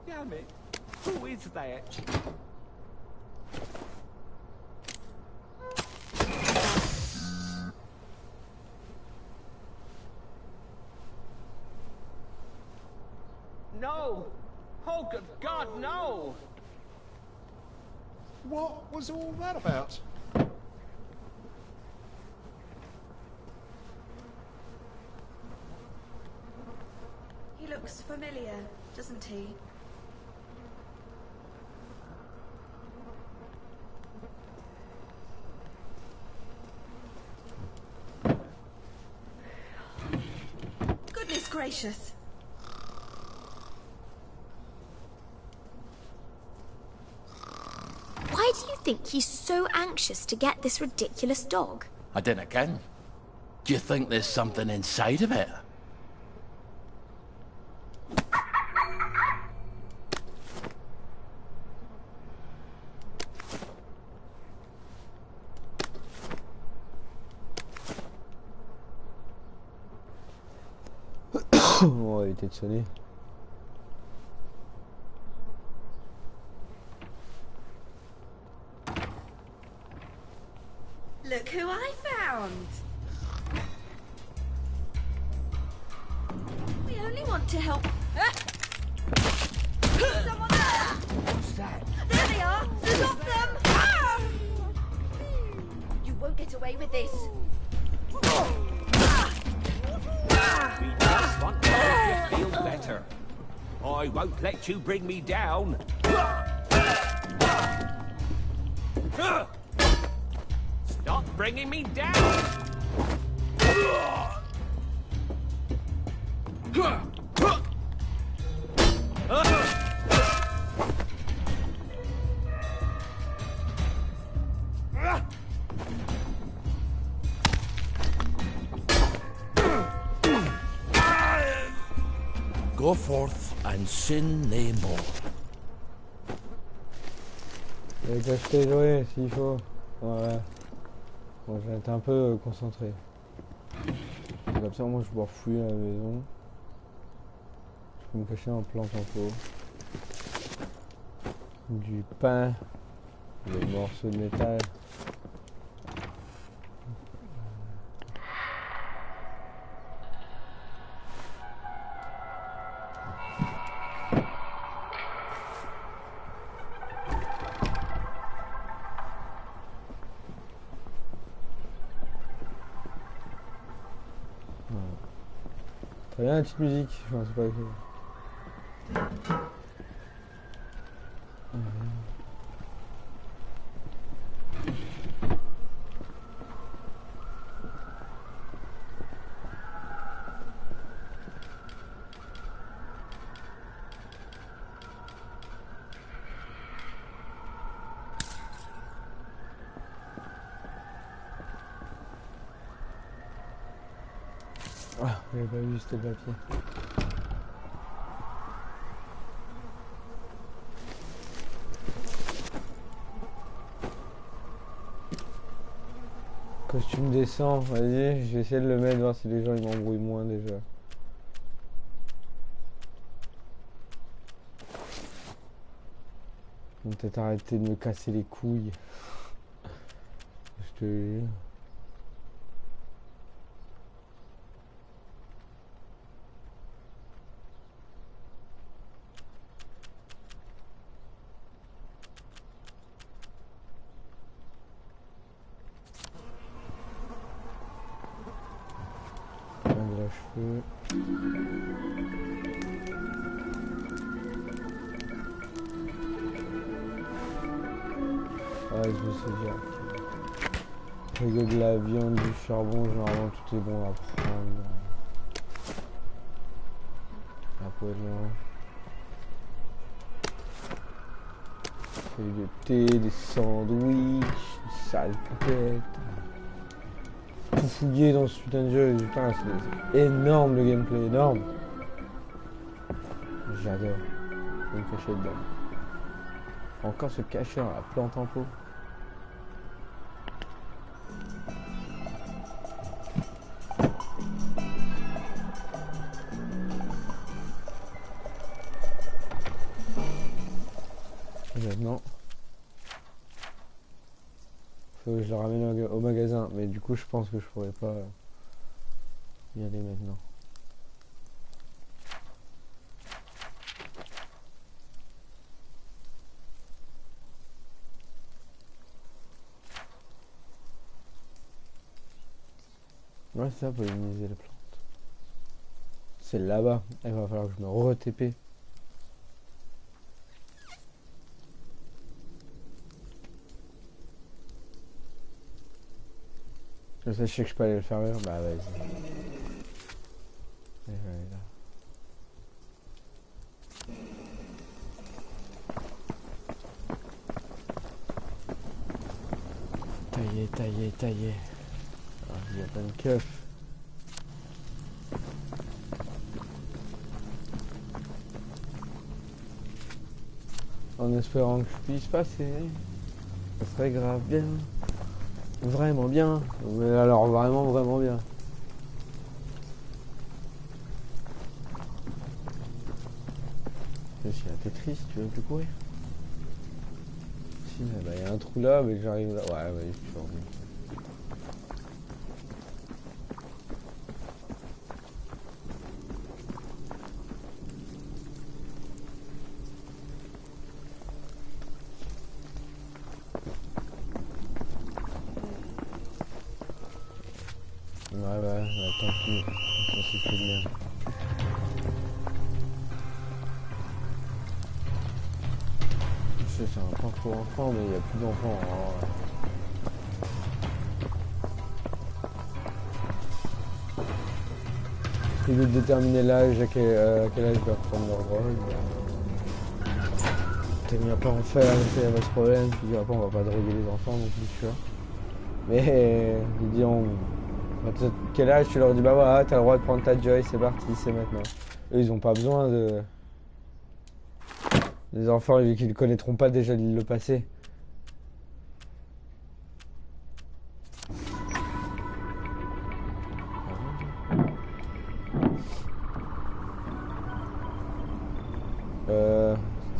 Damn it. Who is that? No! Oh, good God, no! What was all that about? He looks familiar, doesn't he? Goodness gracious! Why do you think he's so anxious to get this ridiculous dog? I dinna ken. Do you think there's something inside of it? Oh, il était sonné. Look who I found. We only want to help. Someone there. What's that? There they are. Stop them. Ah! You won't get away with this. We just want to make you feel better. I won't let you bring me down. Stop bringing me down! Go forth and sin no more. Je vais acheter jouer s'il faut. Ouais. Bon, je vais être un peu concentré. Comme ça, moi, je vais pouvoir fouiller à la maison. Je peux me cacher en plante en pot. Du pain. Des morceaux de métal. Très bien la petite musique, je sais pas écrire. Ah, j'avais pas vu, c'était le papier. Costume décent, vas-y, je vais essayer de le mettre, voir si les gens ils m'embrouillent moins déjà. Ils vont peut-être arrêter de me casser les couilles. Je te jure. Cheveux. Ouais, je me suis dit. Avec de la viande, du charbon, généralement tout est bon à prendre. Un peu de feuilles de thé, des sandwichs, des sales poupette. Tout fouillé dans ce putain de jeu, putain, c'est énorme le gameplay, énorme. J'adore. Je vais me cacher dedans. Encore ce cacheur, la plante en pot. Et maintenant, faut que je le ramène au magasin, mais du coup je pense que je pourrais pas y aller maintenant. Ouais, c'est ça, polliniser les plantes. C'est là-bas, il va falloir que je me re-TP. Je sais que je peux aller le faire rire, bah vas-y. Et je vais aller là. Tailler, tailler, tailler. Il y a pas de keuf. En espérant que je puisse passer. Ça serait grave bien. Vraiment bien. Mais alors vraiment bien. t'es triste, tu veux plus courir? Si, bah y a un trou là, mais j'arrive là. Ouais, je suis revenu. Ouais, tant pis. C'est plus de merde. C'est un parc pour enfants, mais il n'y a plus d'enfants. Alors... Ils veulent déterminer l'âge, à quel âge ils doivent prendre leur drogue. T'aimes bien pas en faire, il n'y a pas de problème. Tu dis, après, on va pas droguer les enfants non plus, tu vois. Mais ils diront, à quel âge tu leur dis, bah voilà, t'as le droit de prendre ta Joy, c'est parti, c'est maintenant. Eux, ils ont pas besoin de... Les enfants, vu qu'ils ne connaîtront pas déjà le passé.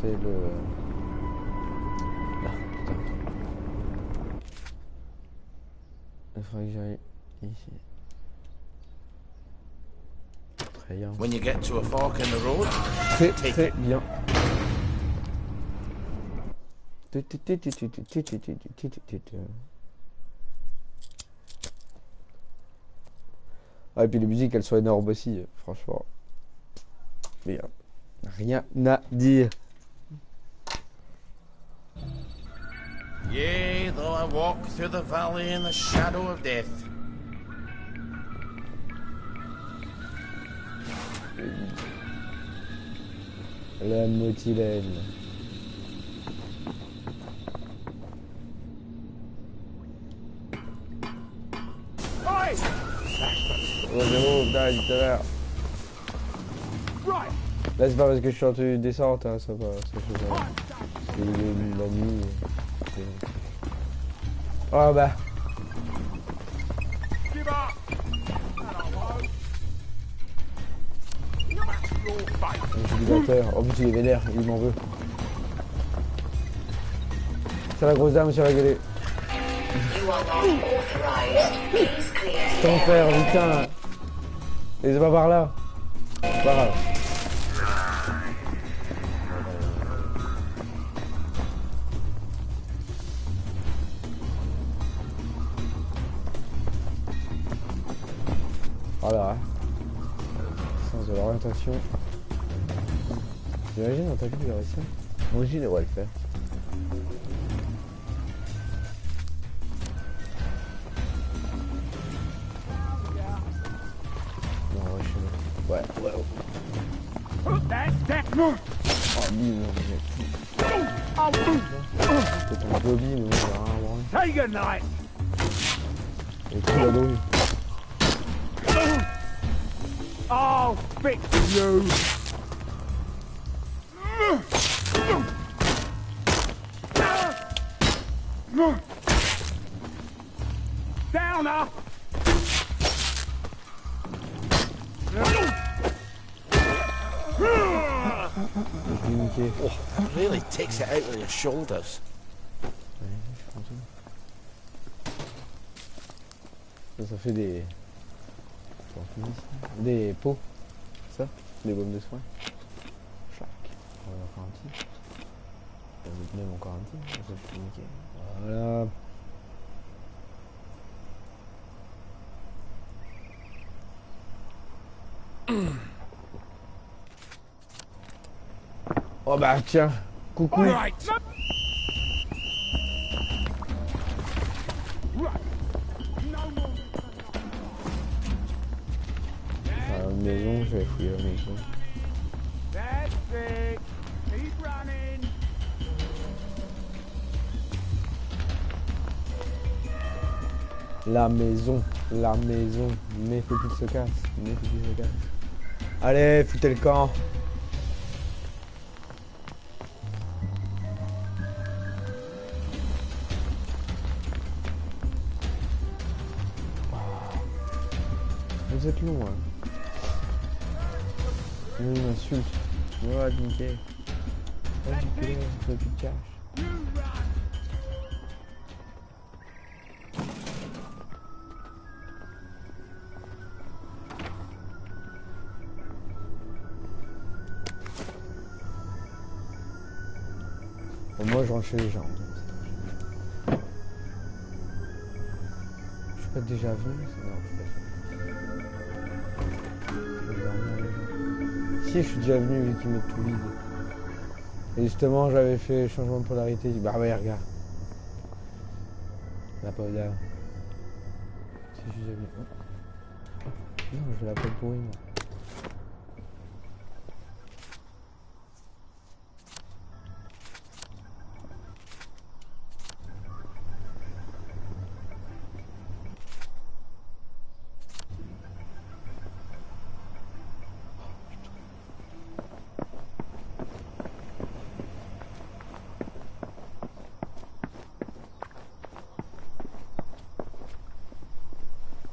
C'était le... Là, putain. Il faudrait que j'aille ici. Très bien. When you get to a fork in the road, très bien. Ah, et puis les musiques, elles sont énormes aussi, franchement. Mais rien à dire. Yea, though I walk through the valley in the shadow of death. La motilène. Oh zéro, putain, tout à l'heure. Là c'est pas parce que je suis en tenue de descente, hein, ça va, ça fait ça. C'est la nuit. Oh bah. Utilisateur, en plus il est vénère, il m'en veut. C'est la grosse dame sur la gueule. Ton frère, putain. Et c'est pas par là. C'est pas grave. Voilà. Sens de l'orientation. J'imagine dans ta vie il aurait ça. Moi aussi il devrait le faire. Ouais. Oh, bim, c'est ton bobby, mais on va rien voir. Take a night. Et tout la douille. I'll fix you. Downer. Oh, it really takes it out of your shoulders. Ça fait des pots, ça, des baumes de soin. Chac. On va encore un petit. On va même encore un petit. Ça fait nickel. Voilà. Oh bah tiens, coucou. La maison, je vais fouiller la maison. La maison, mais faut qu'il se casse, Allez, foutez le camp. Vous êtes long, hein. Il m'insulte. Ouais, nickel. Ouais, j'ai plus de cash. Bon, moi je rentre chez les gens. Je suis pas déjà venu? Non, je vais dormir les gens. Si, je suis déjà venu vu qu'ils mettent tout vide. Et justement, j'avais fait le changement de polarité. Bah ouais, regarde. La pomme là. Si, je suis déjà venu. Non, je vais la pomme pourrie, moi.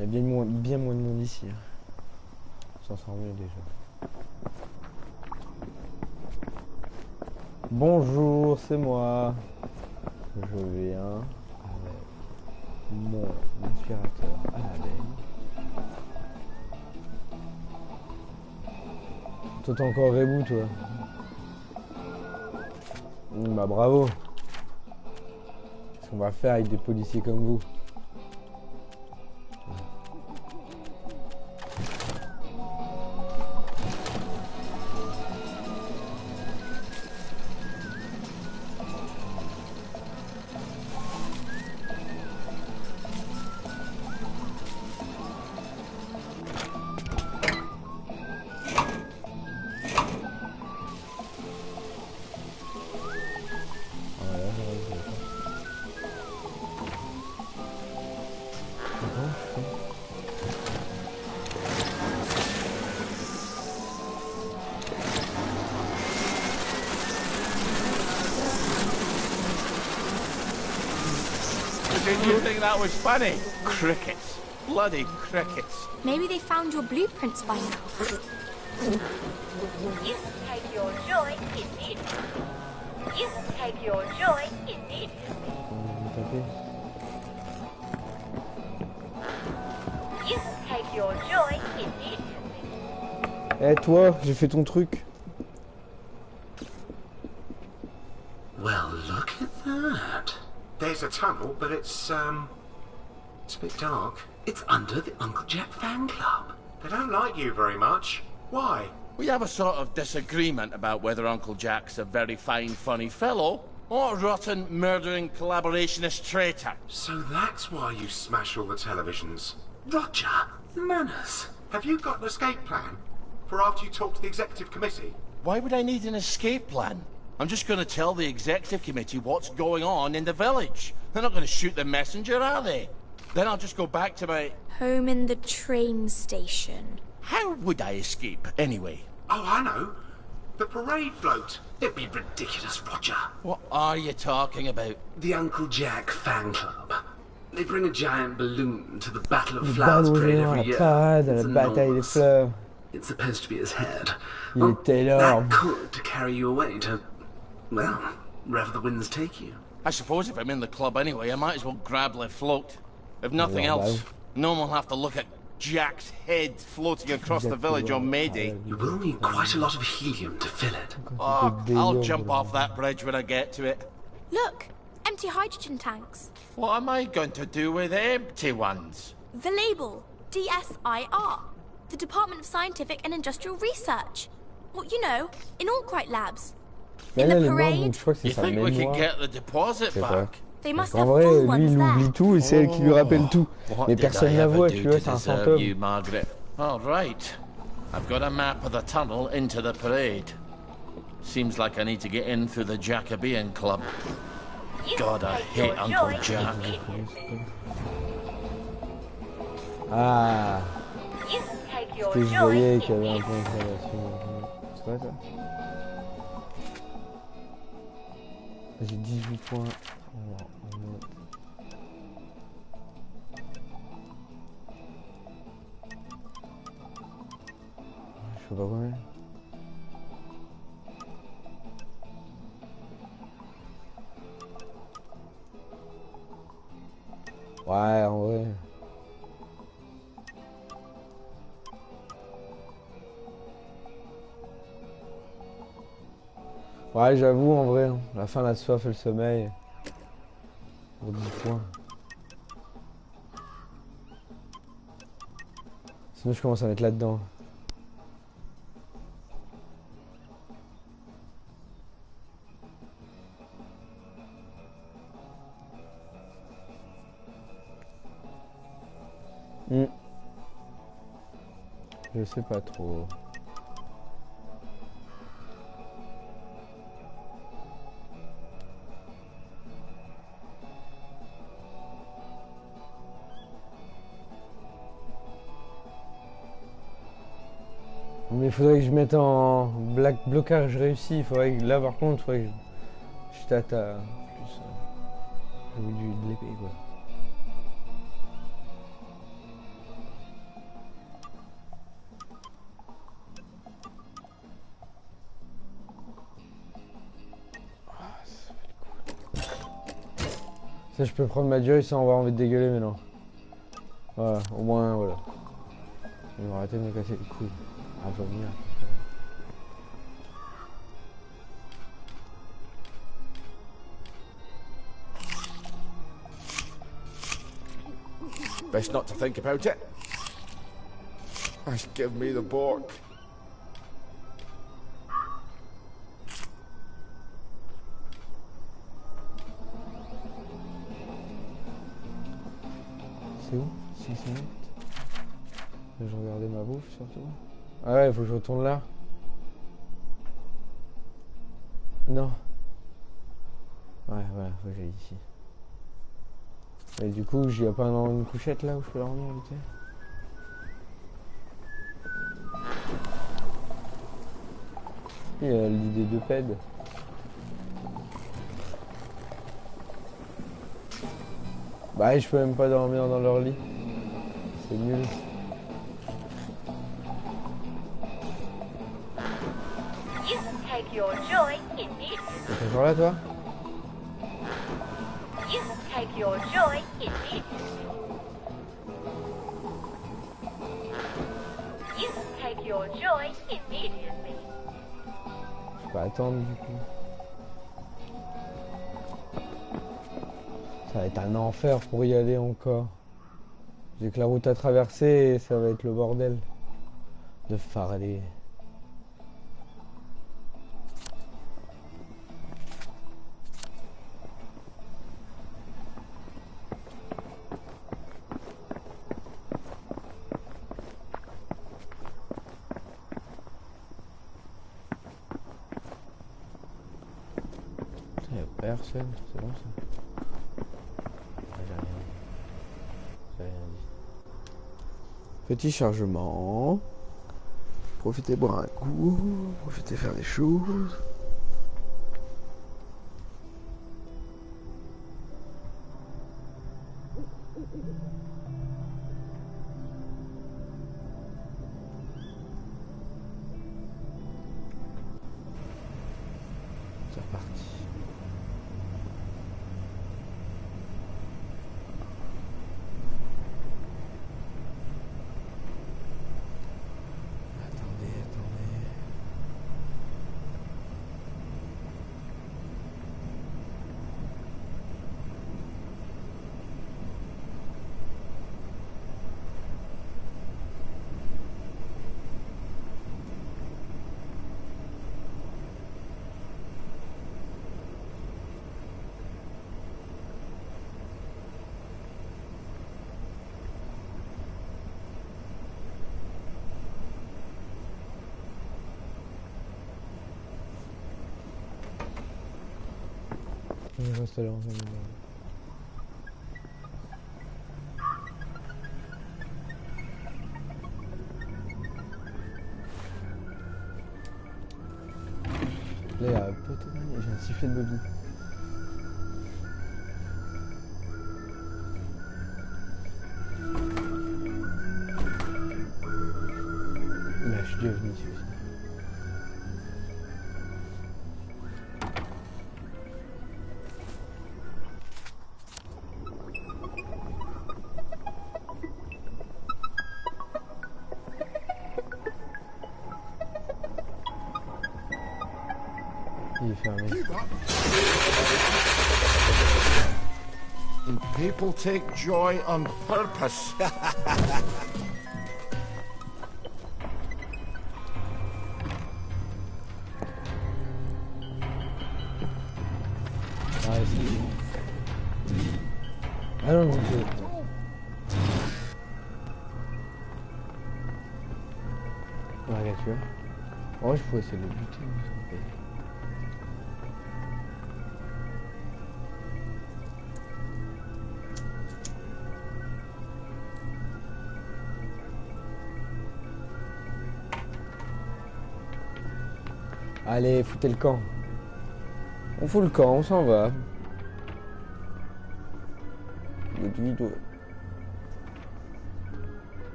Il y a bien moins de monde ici. Ça sent mieux déjà. Bonjour, c'est moi. Je viens avec mon aspirateur à l'abeille. Toi t'es encore rebou toi. Bah bravo. Qu'est-ce qu'on va faire avec des policiers comme vous? Did you think that was funny? Crickets. Bloody crickets. Maybe they found your blueprints by now. You take your joy in it. You take your joy in it. You take your joy in it. Eh toi, j'ai fait ton truc. Well, look at that. There's a tunnel, but it's a bit dark. It's under the Uncle Jack fan club. They don't like you very much. Why? We have a sort of disagreement about whether Uncle Jack's a very fine, funny fellow or a rotten, murdering, collaborationist traitor. So that's why you smash all the televisions. Roger, manners. Have you got an escape plan for after you talk to the executive committee? Why would I need an escape plan? I'm just going to tell the executive committee what's going on in the village. They're not going to shoot the messenger, are they? Then I'll just go back to my... Home in the train station. How would I escape, anyway? Oh, I know. The parade float. It'd be ridiculous, Roger. What are you talking about? The Uncle Jack fan club. They bring a giant balloon to the Battle of Flowers parade every year. It's enormous. It's supposed to be his head. Well, that could carry you away to, well, wherever the winds take you. I suppose if I'm in the club anyway, I might as well grab the float. If nothing else, no one will have to look at Jack's head floating across the village on May Day. You will need quite a lot of helium to fill it. Oh, I'll jump off that bridge when I get to it. Look, empty hydrogen tanks. What am I going to do with empty ones? The label, DSIR, the Department of Scientific and Industrial Research. Well, you know, in Arkwright Labs. In the parade. You think we could get the deposit back? They must En have vrai, full lui, ones il there. oublie tout et c'est elle qui lui rappelle tout. Mais personne la voit, tu vois, c'est un fantôme. You, Margaret. All right. I've got a map of the tunnel into the parade. Seems like I need to get in through the Jacobean Club. God, I hate Uncle Jack. Ah. Parce que je voyais qu'il y avait un point d'exclamation. C'est vrai ça? J'ai 18 points en note. Je sais pas combien. Ouais, en vrai. Ouais, j'avoue, en vrai, hein, la faim, la soif et le sommeil. Au 10 points. Sinon, je commence à mettre là-dedans. Je sais pas trop. Mais il faudrait que je mette en blocage réussi. Il faudrait que, là par contre, il faudrait que je tâte à plus. Jouer de l'épée quoi. Ça, je peux prendre ma joy sans avoir envie de dégueuler maintenant. Voilà, au moins, voilà. Ils vont arrêter de me casser les couilles. À vomir. Best not to think about it. Just give me the book. C'est où 6 minutes. Je regardais ma bouffe surtout. Ah ouais, il faut que je retourne là. Non. Ouais, voilà, faut que j'aille ici. Et du coup, il n'y a pas une couchette là où je peux dormir vite fait. Il y a l'idée de ped. Bah, je peux même pas dormir dans leur lit. C'est nul. T'es toujours là, toi? Je peux attendre du coup. Ça va être un enfer pour y aller encore. J'ai que la route à traverser et ça va être le bordel de farder. Il n'y a personne, c'est bon ça. J'ai rien dit. Petit chargement. Profitez boire un coup. Profitez faire des choses. C'est reparti. Je reste là en fait. Là, il y a un poteau, j'ai un sifflet de Bobby. Là, je suis déjà venu ici aussi. Il est fermé. And people take joy on purpose. Ah, ah non, non, regarde, tu vois. Oh, je pourrais essayer de le buter. Allez, foutez le camp. On fout le camp, on s'en va. Notre vidéo.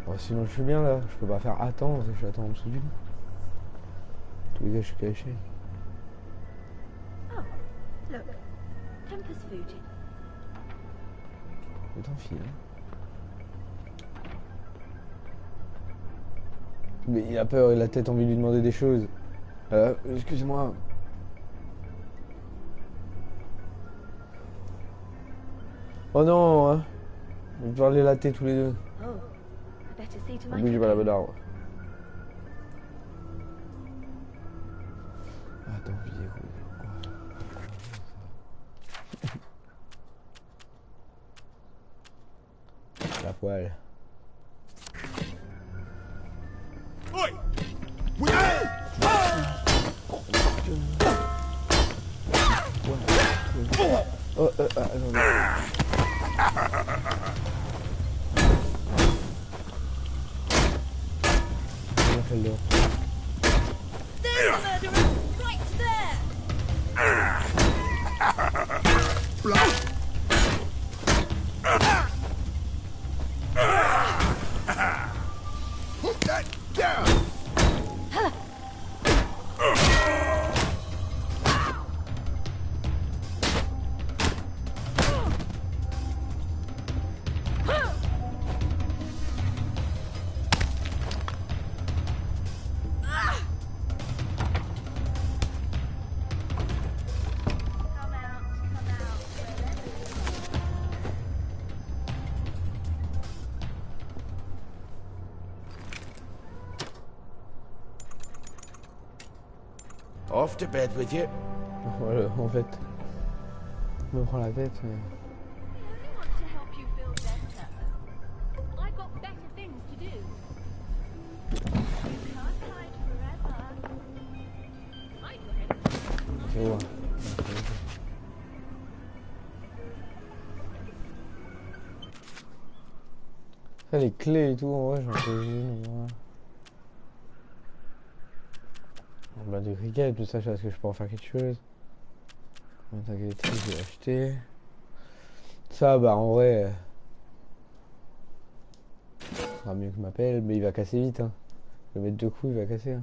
Oh, sinon je suis bien là, je peux pas faire attendre, je attends en dessous du lit. Tous les gars, je suis caché. Oh, look. Tempest food. Je t'en file. Mais il a peur, il a peut-être envie de lui demander des choses. Excusez-moi. Oh non, hein. On va devoir les latter tous les deux. Oh, I better see to my Bougez pas la bonne arbre. Attends, vidéo. La poêle. Oh, attendez. On a fait le dos. There's a murderer right there! Put that down! Off to bed with you. Voilà, en fait. Je me prends la tête, mais... C'est bon. Ça, les clés et tout, en vrai, j'en peux une. Bah, des criquets, tout ça, je sais que je peux en faire quelque chose. T'inquiète, je vais acheter. Ça, bah, en vrai. Ce sera mieux que ma pelle, mais il va casser vite, hein. Je vais mettre 2 coups, il va casser, hein.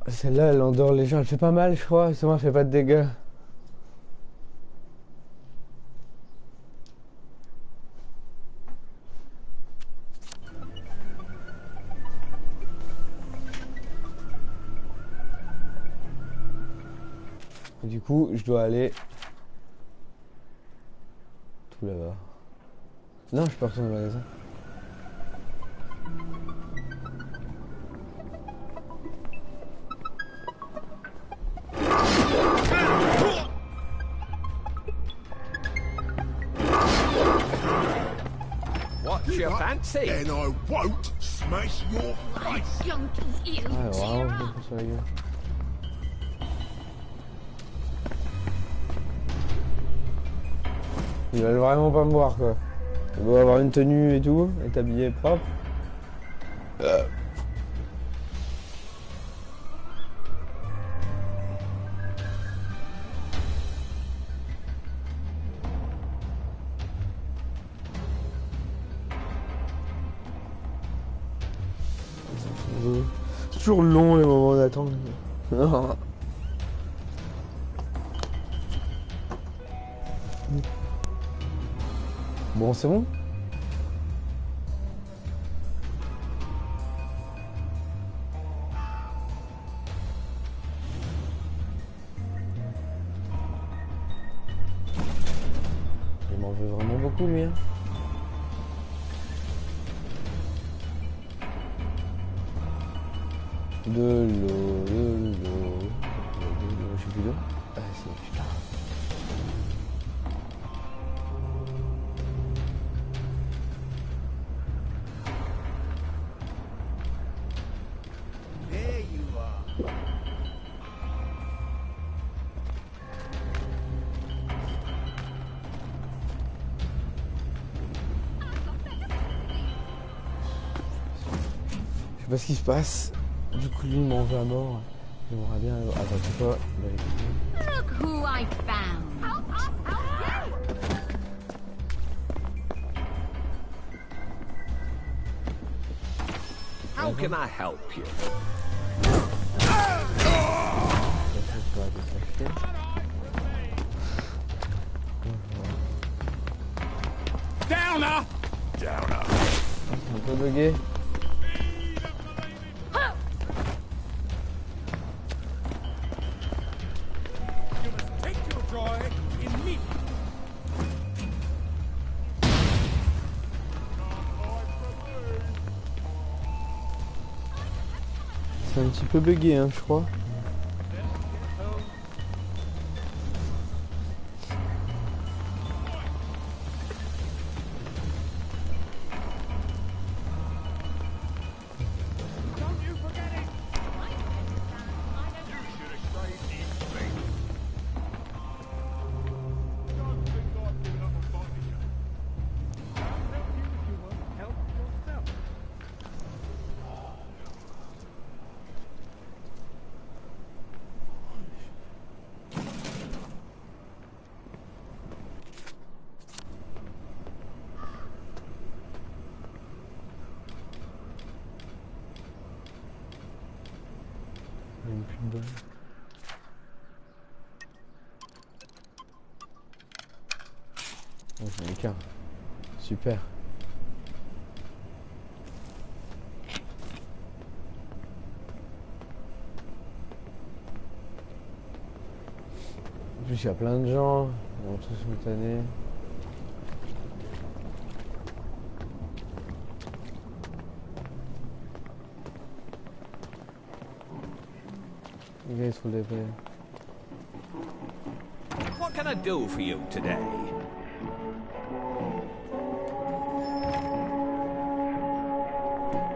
Celle-là, elle endort les gens, elle fait pas mal, je crois. Justement, elle fait pas de dégâts. Et du coup, je dois aller tout là-bas. Non, je peux retourner au magasin. What's your fancy? And I won't smash your face. Ah, vraiment, je me prends sur la gueule. Ils veulent vraiment pas me voir, quoi. Il doit avoir une tenue et tout, être habillé propre. C'est toujours long les moments d'attente. Bon, c'est bon? veut vraiment beaucoup lui. Hein. De l'eau, je sais plus d'eau. Ah si, putain. There you are. Je sais pas ce qui se passe. Du coup, lui, il m'en veut à mort. J'aimerais bien... Attends, tu sais quoi? Look who I found. How can I help you? Downer! Downer. C'est un peu bugué. C'est un petit peu bugué, hein, je crois. Même plus de balles. Oh, j'en ai qu'un. Super. En plus, il y a plein de gens. Ils vont tous me tanner. Les gars, ils sont des vrais. What can I do for you today?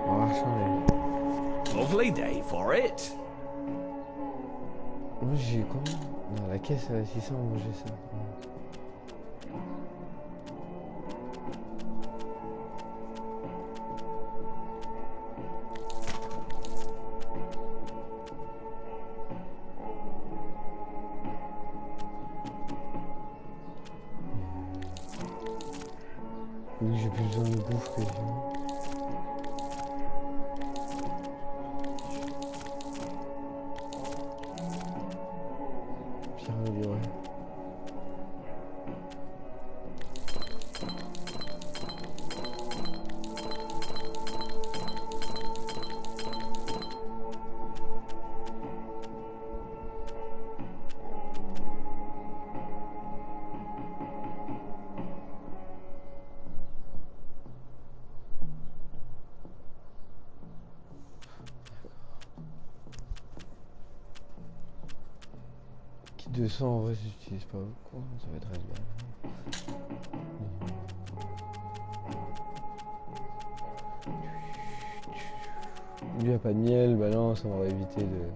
On va changer. Lovely day for it. Moi, j'ai combien? Non, la caisse à 600, moi j'ai ça. Oui, j'ai plus besoin de bouffe que Pierre amélioré. Kit 200 en vrai j'utilise pas beaucoup, ça va être réglable. Lui a pas de miel, bah non ça m'aurait évité de...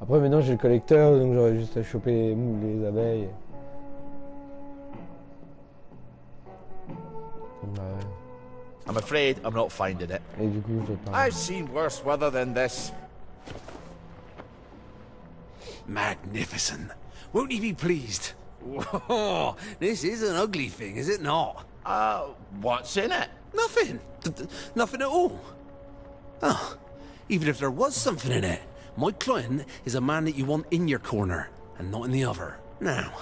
Après maintenant j'ai le collecteur donc j'aurais juste à choper les abeilles. Bah ouais. I'm afraid I'm not finding it. Et du coup je pas... I've seen worse weather than this. Magnificent. Won't he be pleased? Whoa, this is an ugly thing, is it not? What's in it? Nothing. Nothing at all. Oh, even if there was something in it, my client is a man that you want in your corner, and not in the other. Now,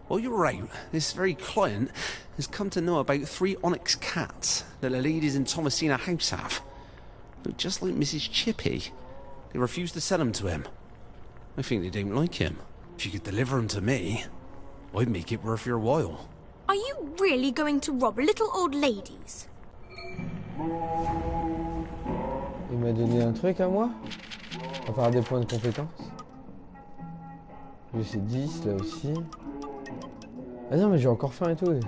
while you're out, this very client has come to know about 3 onyx cats that the ladies in Thomasina House have. Look just like Mrs. Chippy. They refuse to sell them to him. I think they don't like him. If you could deliver him to me, I'd make it worth your while. Are you really going to rob little old ladies? Il m'a donné un truc à moi? À part des points de compétence. J'ai 10 là aussi. Ah non mais j'ai encore faim et tout.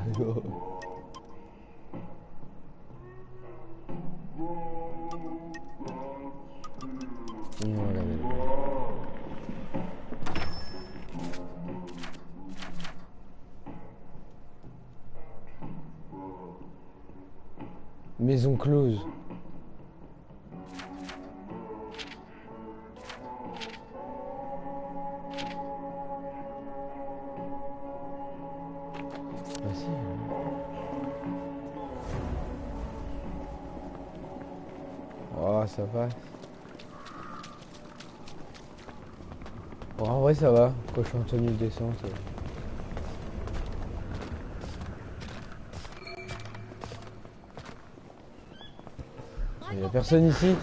Voilà. Maison close. Ah si. Oh ça va. Bon, en vrai ça va, quand je suis en tenue décente. Il n'y a personne ici.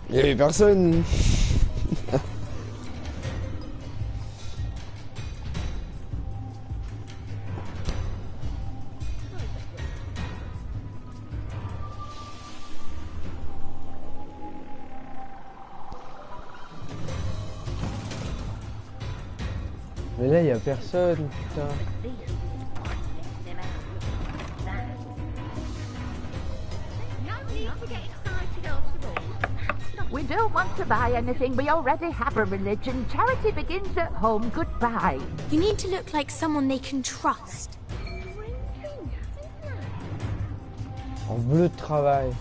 Il n'y avait personne. Mais là, il n'y a personne, putain. We don't want to buy anything. We already have a religion. Charity begins at home. Goodbye. You need to look like someone they can trust. En bleu de travail.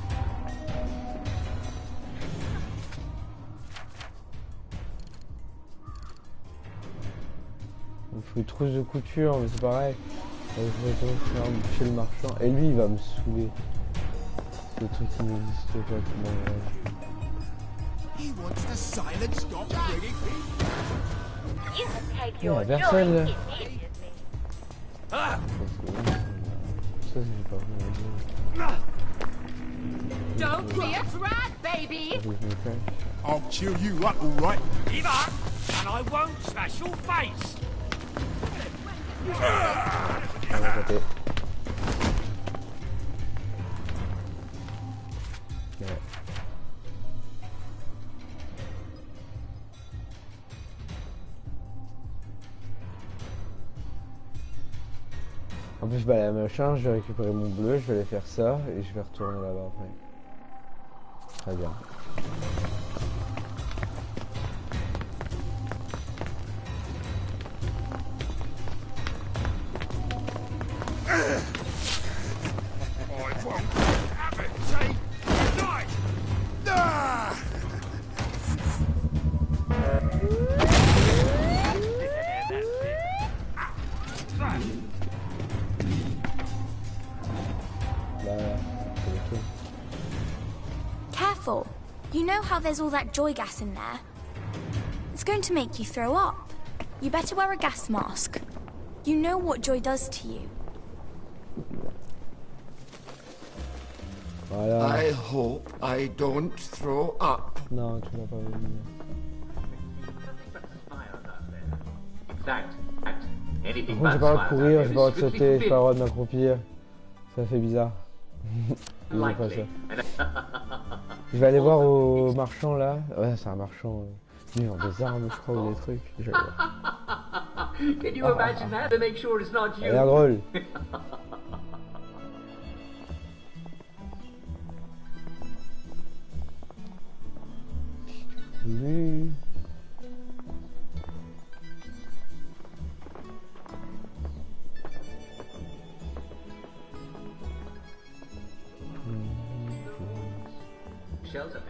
Il faut une trousse de couture, mais c'est pareil. Je vais faire chez le marchand. Et lui, il va me saouler. C'est le truc qui n'existe pas, qui m'enrage. Il y a personne là. Ça, c'est pas bon. Don't be a brat, baby. I'll cheer you up, all right. Give up, and I won't smash your face. En plus, bah, la machin, je vais récupérer mon bleu, je vais aller faire ça et je vais retourner là-bas après. Très bien. Careful. You know how there's all that joy gas in there? It's going to make you throw up. You better wear a gas mask. You know what joy does to you. Voilà. I hope I don't throw up. Non, tu vas pas venir. Par contre, j'ai pas le droit de courir, j'ai pas le droit de sauter, j'ai pas le droit de m'accroupir. Ça fait bizarre. Je vais pas ça. Je vais aller voir au marchand là. Ouais, c'est un marchand. Ils ont des armes, je crois, ou des trucs. Je vais voir. Can you imagine that to make sure it's not Ça a l'air drôle. Oui. Shells up.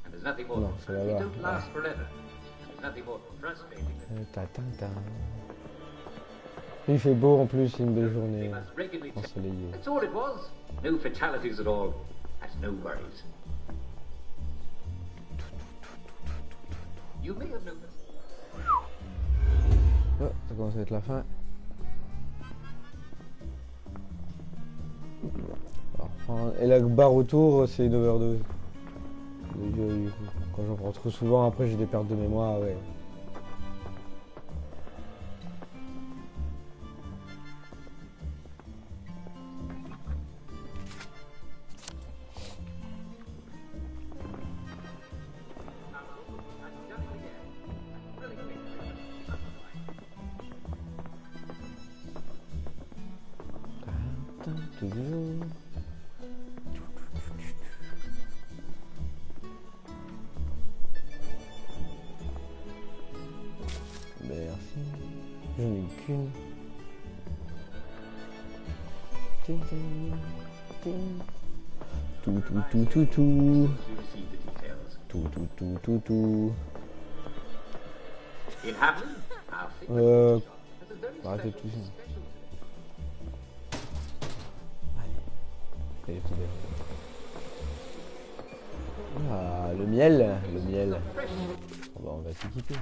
And there's nothing more. Non, c'est They là-bas. don't last forever. There's nothing more frustrating than Il fait beau en plus, c'est une belle journée ensoleillée. That's all it was. No fatalities at all. And no worries. You may have noticed. Oh, ça commence à être la fin. Alors, et la barre autour, c'est une overdose. Quand j'en prends trop souvent, après j'ai des pertes de mémoire, ouais. Merci. J'en ai qu'une. Tout. Tout. Arrêtez tout ça. Allez, ah, le miel. On va s'équiper.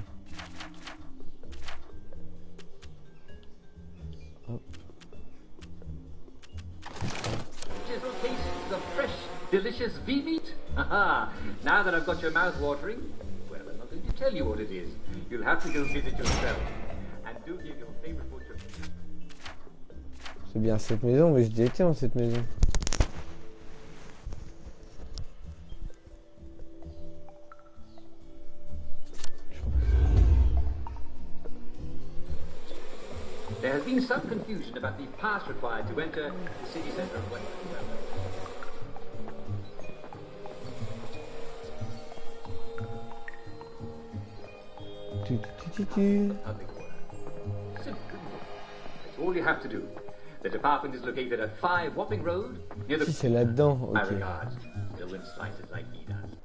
Hop. Little tastes of fresh, delicious bee meat? Haha! Now that I've got your mouth watering, well, I'm not going to tell you what it is. You'll have to go visit yourself. And do give your favorite butcher. C'est bien cette maison, mais je détiens cette maison. There has been some confusion about the pass required to enter the city centre of Wellington. That's all you have to do. The department is located at 5 Wapping Road, near the... Si, c'est là-dedans, ok. My regards. No one slices like he does.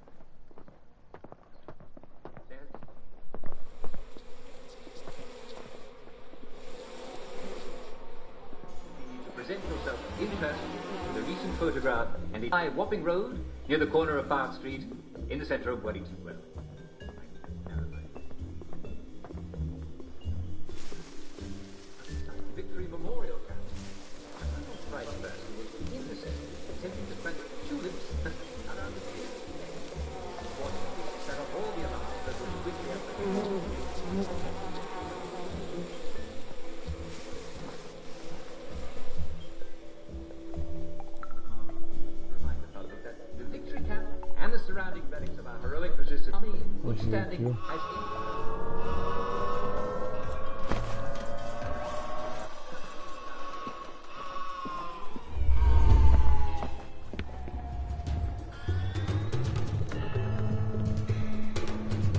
Present yourself in person with a recent photograph and the 5 Wapping Road, near the corner of Park Street, in the centre of Wellington. Well, Victory Memorial Camp. I'm not right person who was in the centre, attempting to plant tulips around the field. What set off all the alarms that was quickly the Victory Camp and the surrounding relics of our heroic resistance army in good standing high school.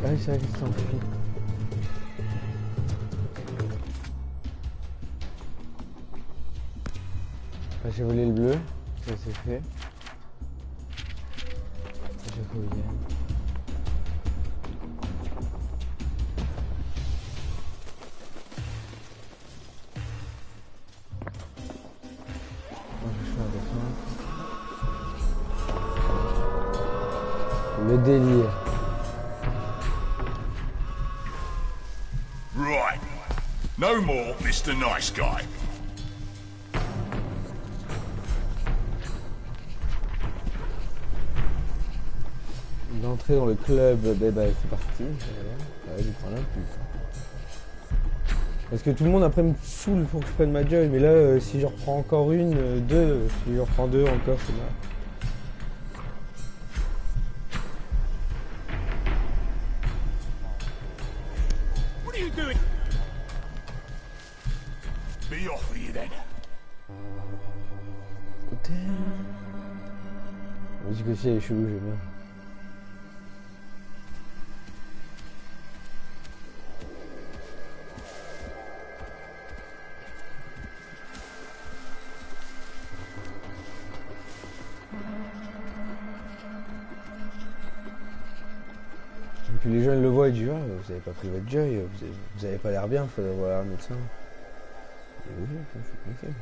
Ah, c'est vrai qu'il s'enfuit. J'ai volé le bleu, ça c'est fait. J'ai volé. Le délire. Right. No more Mr. Nice Guy. L'entrée dans le club, bah, c'est parti. Voilà. Ouais, je prends un plus. Parce que tout le monde après me saoule pour que je prenne ma joy, mais là, si je reprends encore une, deux, si je reprends deux encore, c'est mal. What are you doing? Be off with you then. La musique aussi elle est chelou, j'aime bien. Et puis les gens ils le voient et disent ah, vous avez pas pris votre joy, vous avez pas l'air bien, faut aller voir un médecin. Et oui, je suis tranquille.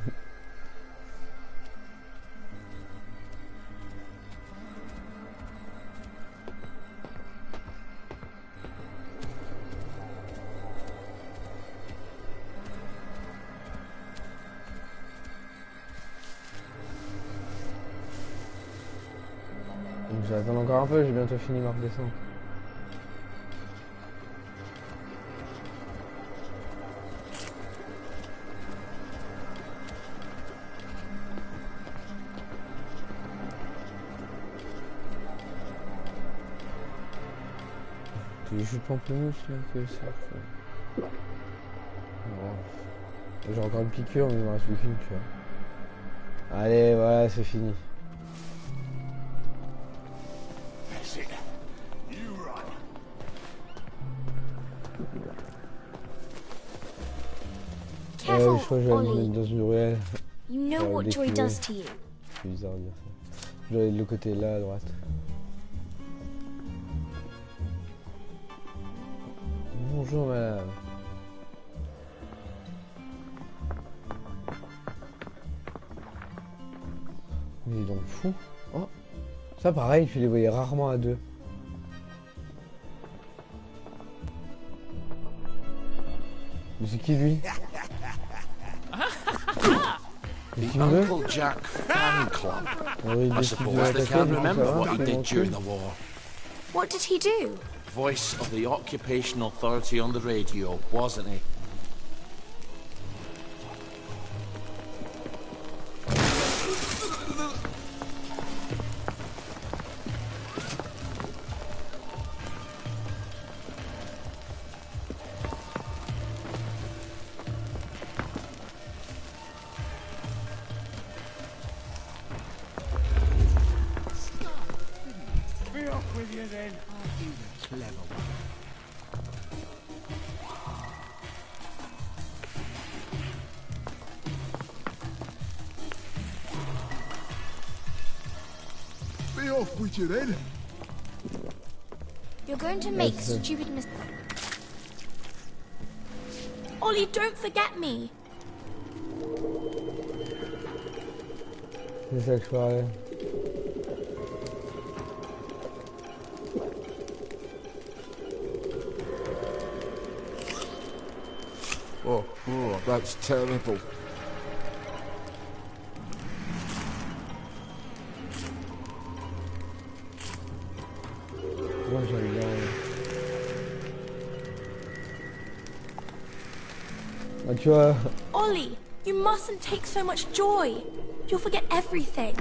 je vais attendre encore un peu, j'ai bientôt fini ma redescente. Des jus de pamplemousse là, que ça fait. Bon. J'ai encore une piqûre, mais il me reste plus qu'une, tu vois. Allez, voilà, c'est fini. Careful, je crois que je vais aller me Ollie. mettre dans une ruelle. You know what Joy does to you. C'est bizarre de dire ça. Je dois aller de l'autre côté, là, à droite. Bonjour, madame. Mais il est donc fou. Oh. Ça, pareil, tu les voyais rarement à deux. Mais c'est qui, lui? The Uncle Jack Fan Club. I suppose they can't remember what he did during the war. What did he do? Voice of the Occupation Authority on the radio, wasn't he? Be off with you then. I'll do the clever one. Be off with you then. You're going to make stupid mistakes. Ollie, don't forget me. C'est ça que je parlais. Oh, that's terrible. Moi j'aime bien. Ah, tu vois. Ollie, you mustn't take so much joy. You'll forget everything.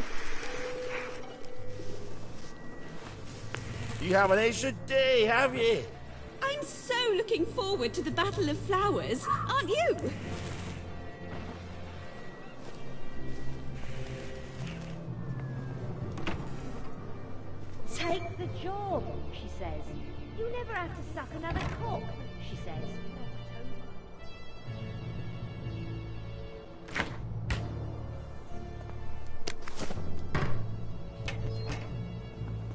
You have an extra day, have you? I'm so looking forward to the Battle of Flowers, aren't you? Take the job, she says. You never have to suck another cock, she says.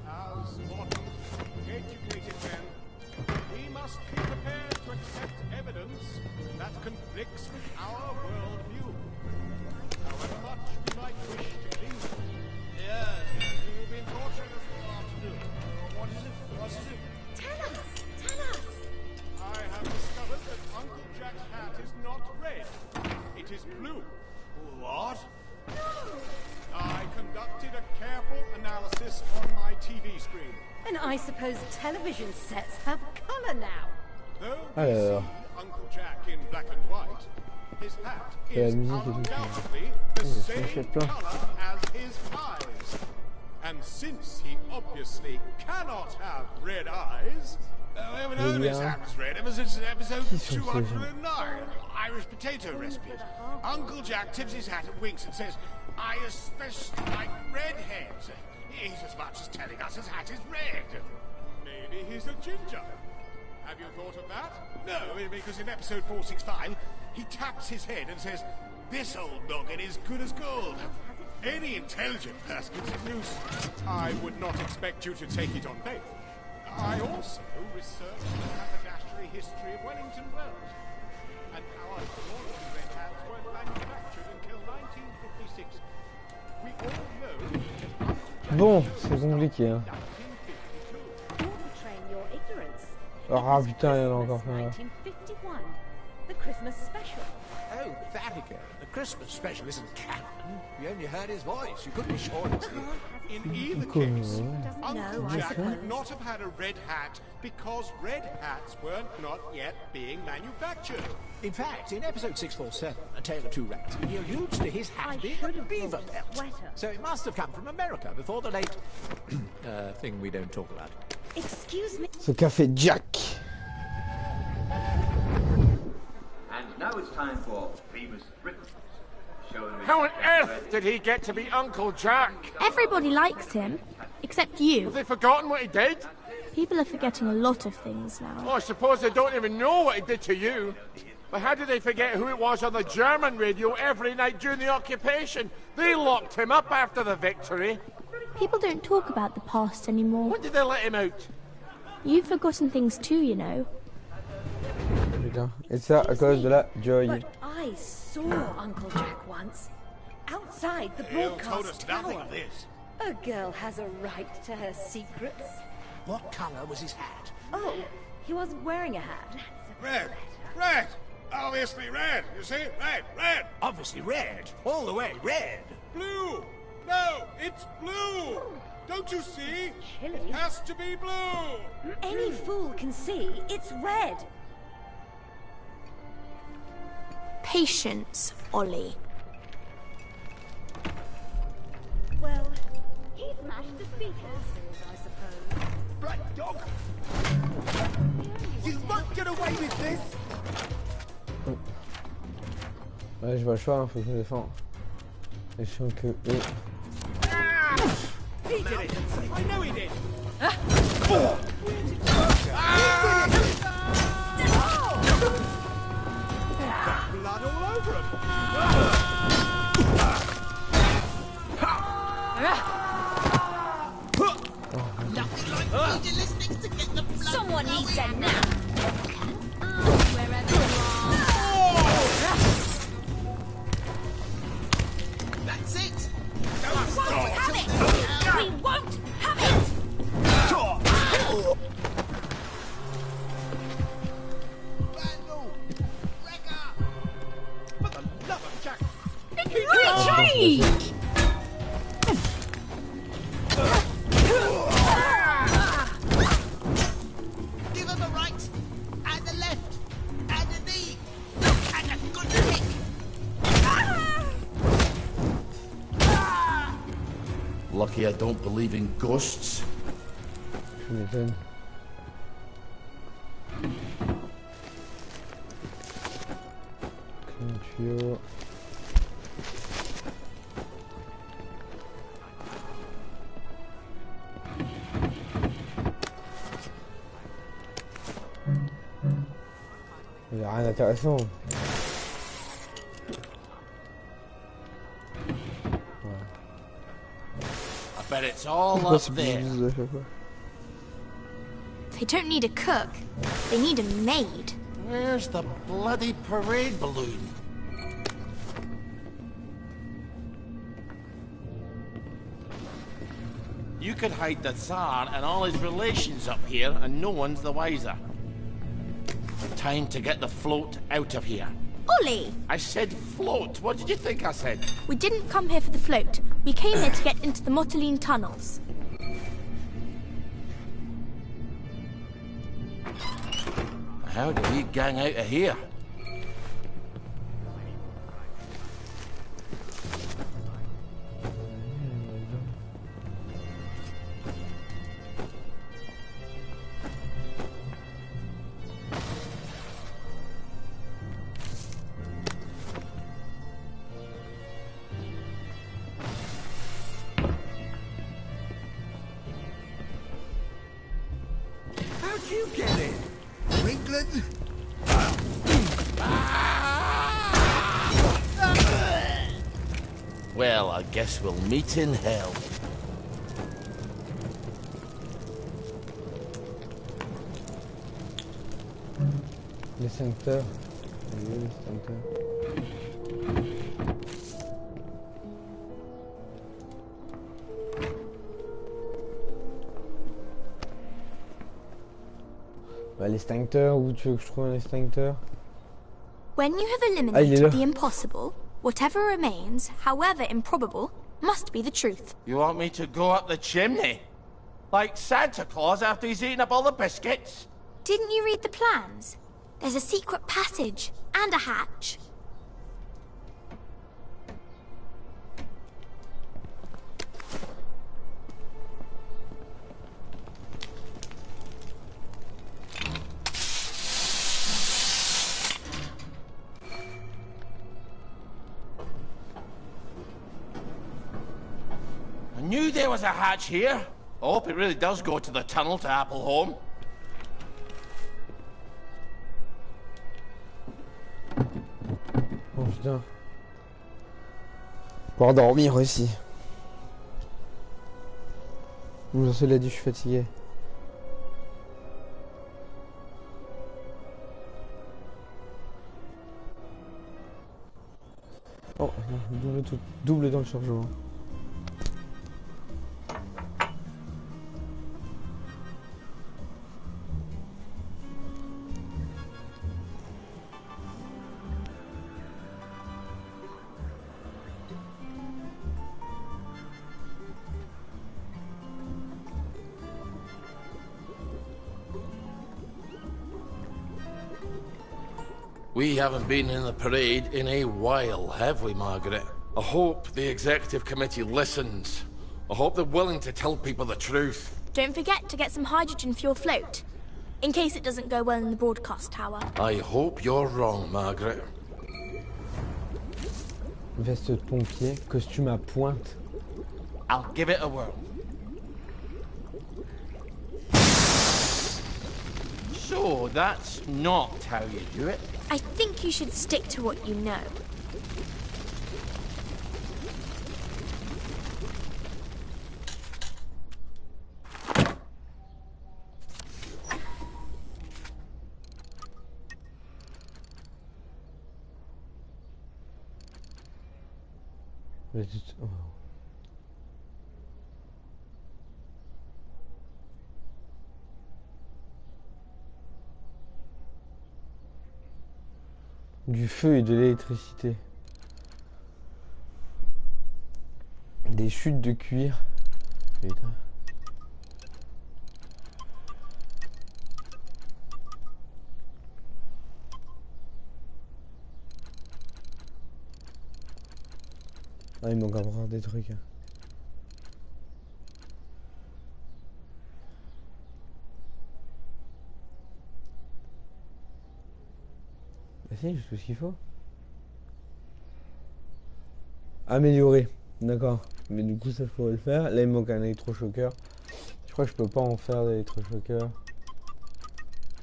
As modern, educated men, we must be prepared to accept evidence that conflicts with our worldview. However much we might wish to cling to. Yes, you've been tortured us all afternoon. What is it? What is it? Tell us! Tell us! I have discovered that Uncle Jack's hat is not red. It is blue. What? I conducted a careful analysis on my TV screen. And I suppose television sets have colour now. Though we see Uncle Jack in black and white, his hat is undoubtedly the same colour as his eyes. And since he obviously cannot have red eyes, we haven't known his hat was red ever since episode 209, Irish potato recipes. Uncle Jack tips his hat and winks and says, I especially like redheads. He's as much as telling us his hat is red. Maybe he's a ginger. Have you thought of that? No, because in episode 465, he taps his head and says, this old noggin is good as gold. Any intelligent person knows. I would not expect you to take it on faith. I also researched the haberdashery history of Wellington Wells, and our glorious red hats weren't manufactured until 1956. We all know that Bon, c'est compliqué. Hein. Ah putain, il y en a encore plein là. 1951, the Christmas special. Oh, that again. The Christmas special isn't canon. You only heard his voice. You couldn't be sure it was him. In either case, Uncle Jack would not have had a red hat because red hats were not yet being manufactured. In fact, in episode 647, A Tale of Two Rats, he alludes to his hat being a beaver pelt. So it must have come from America before the late thing we don't talk about. Excuse me. Ce qu'a fait Jack. And now it's time for famous Britain. How on earth did he get to be Uncle Jack? Everybody likes him, except you. Have they forgotten what he did? People are forgetting a lot of things now. Oh, I suppose they don't even know what he did to you. But how did they forget who it was on the German radio every night during the occupation? They locked him up after the victory. People don't talk about the past anymore. When did they let him out? You've forgotten things too, you know. Putain. Et ça à cause de la Joy. But I saw Uncle Jack once. Outside the Told broadcast us nothing tower. of this. A girl has a right to her secrets. What colour was his hat? Oh, he wasn't wearing a hat. Red. Red. Obviously red. You see? Red. Red. Obviously red. All the way red. Blue. No, it's blue. Don't you see? Chilly. It has to be blue. Any fool can see it's red. Patience, Ollie. Well, he smashed the speakers, I suppose. Black dog! You won't get away with this! Ouais, je vois le choix, hein, faut que je me défende. Et je sens que eux. He did it! I know he did! Blood all over him. Someone needs a nap. Wherever you are. That's it! We won't have it! We won't have it! For the love of Jack! Retreat! Give her the right, and the left, and the knee, and a good kick! Lucky I don't believe in ghosts. Tu m'étonnes. Tuyau. Il n'y a rien d'intéressant. I bet it's all Pourquoi up c'est there. bizarre à chaque fois? They don't need a cook. They need a maid. Where's the bloody parade balloon? You could hide the Tsar and all his relations up here, and no one's the wiser. Time to get the float out of here. Ollie! I said float. What did you think I said? We didn't come here for the float. We came here to get into the Motoline tunnels. How did he gang out of here? How'd you get in? England? Well, I guess we'll meet in hell. L'extincteur. Il est où l'extincteur? Bah, l'extincteur, où tu veux que je trouve un extincteur? When you have Ah, il est là. eliminated the impossible, Whatever remains, however improbable, must be the truth. You want me to go up the chimney? Like Santa Claus after he's eaten up all the biscuits? Didn't you read the plans? There's a secret passage and a hatch. I knew there was a hatch here. I hope it really does go to the tunnel to Appleholme. Oh putain. Pouvoir dormir aussi. Cela dit, je suis fatigué. Oh, double dans le chargement. We haven't been in the parade in a while, have we, Margaret? I hope the executive committee listens. I hope they're willing to tell people the truth. Don't forget to get some hydrogen for your float, in case it doesn't go well in the broadcast tower. I hope you're wrong, Margaret. Veste de pompier, costume à pointe. I'll give it a whirl. So, that's not how you do it. I think you should stick to what you know. Oh. Du feu et de l'électricité. Des chutes de cuir. Putain. Ah, il manque encore des trucs. Bah si, j'ai tout ce qu'il faut. Améliorer, d'accord. Mais du coup, ça je pourrais le faire. Là, il me manque un électrochoqueur. Je crois que je peux pas en faire d'électrochoqueur.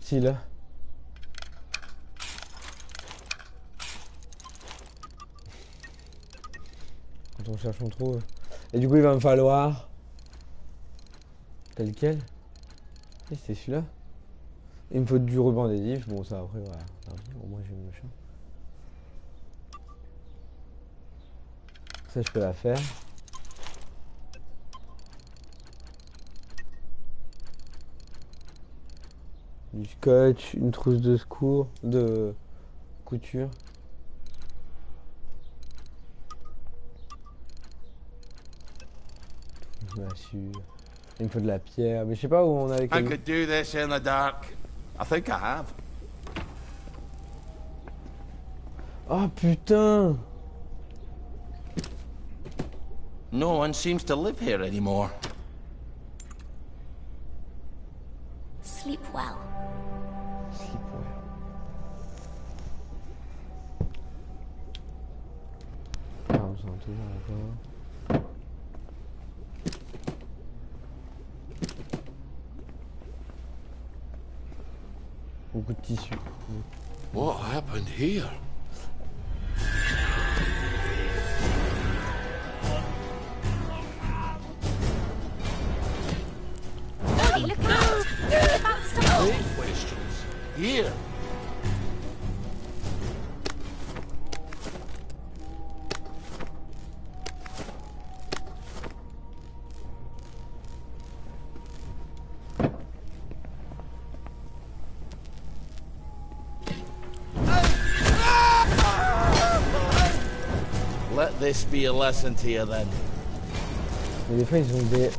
Si, là. Quand on cherche, on trouve. Et du coup, il va me falloir... Tel quel. Et c'est celui-là. Il me faut du ruban adhésif. Bon, ça après, voilà. Au moins, j'ai le machin. Ça, je peux la faire. Du scotch, une trousse de secours, de couture. Il me faut de la pierre, mais je sais pas où on a avec. I could do this in the dark. I think I have. Oh putain! No one seems to live here anymore. Sleep well. Sleep well. Ah, on s'en toujours encore. Beaucoup de tissu. What happened here? Ollie, look out! It's about to stop. Great questions. Here. this be a lesson to you then. Mais des fois ils ont des...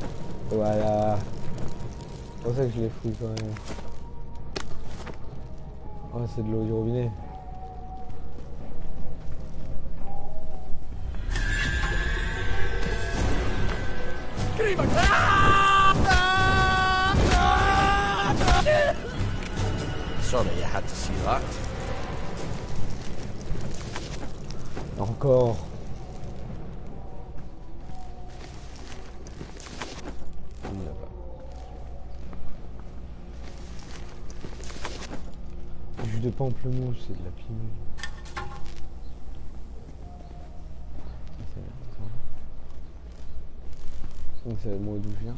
Voilà. C'est pour ça que je les fouille quand même. Oh, c'est de l'eau du robinet. Sorry you had to see that. Encore. Jus de pamplemousse, c'est de la pimouille. Donc c'est moi d'où je viens.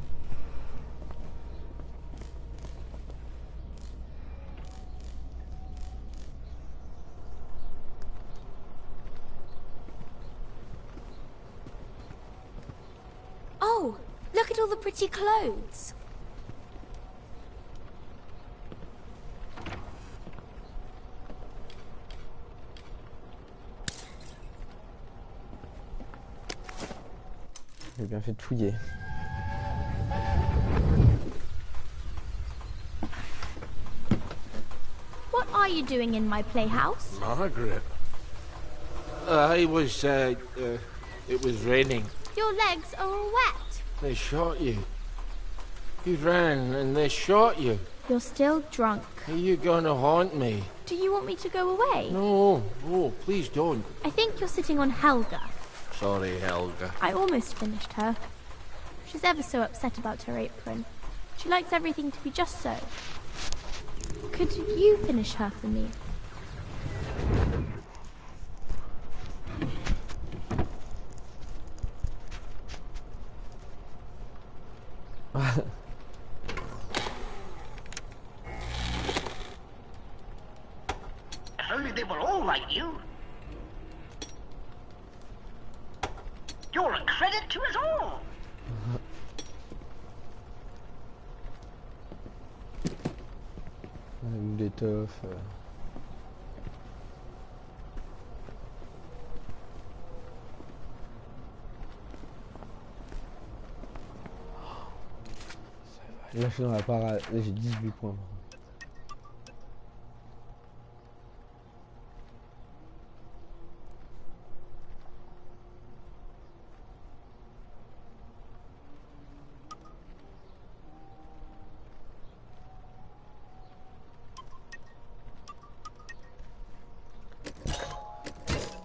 Oh, look at all the pretty clothes. J'ai bien fait de fouiller. What are you doing in my playhouse? Margaret. It was raining. Your legs are all wet. They shot you. You ran and they shot you. You're still drunk. Are you gonna haunt me? Do you want me to go away? No, please don't. I think you're sitting on Helga. Sorry, Helga. I almost finished her. She's ever so upset about her apron. She likes everything to be just so. Could you finish her for me? If only they were all like you. You're a credit to us all. Une d'étoffe. Là je suis dans la parade. Là j'ai 18 points.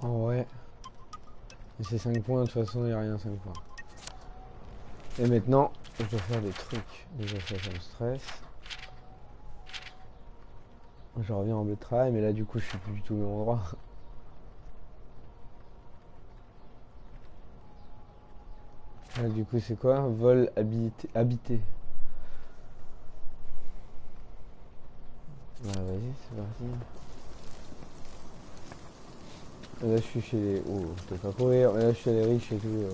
Oh ouais. Et c'est 5 points, de toute façon il n'y a rien 5 points. Et maintenant, je dois faire des trucs. Déjà ça me stresse. Je reviens en bleu de travail, mais là du coup je suis plus du tout au même endroit. Là du coup c'est quoi? Vol habité. Bah vas-y, c'est parti. Là je suis chez les... Oh, je peux pas courir. Là je suis chez les riches et tout.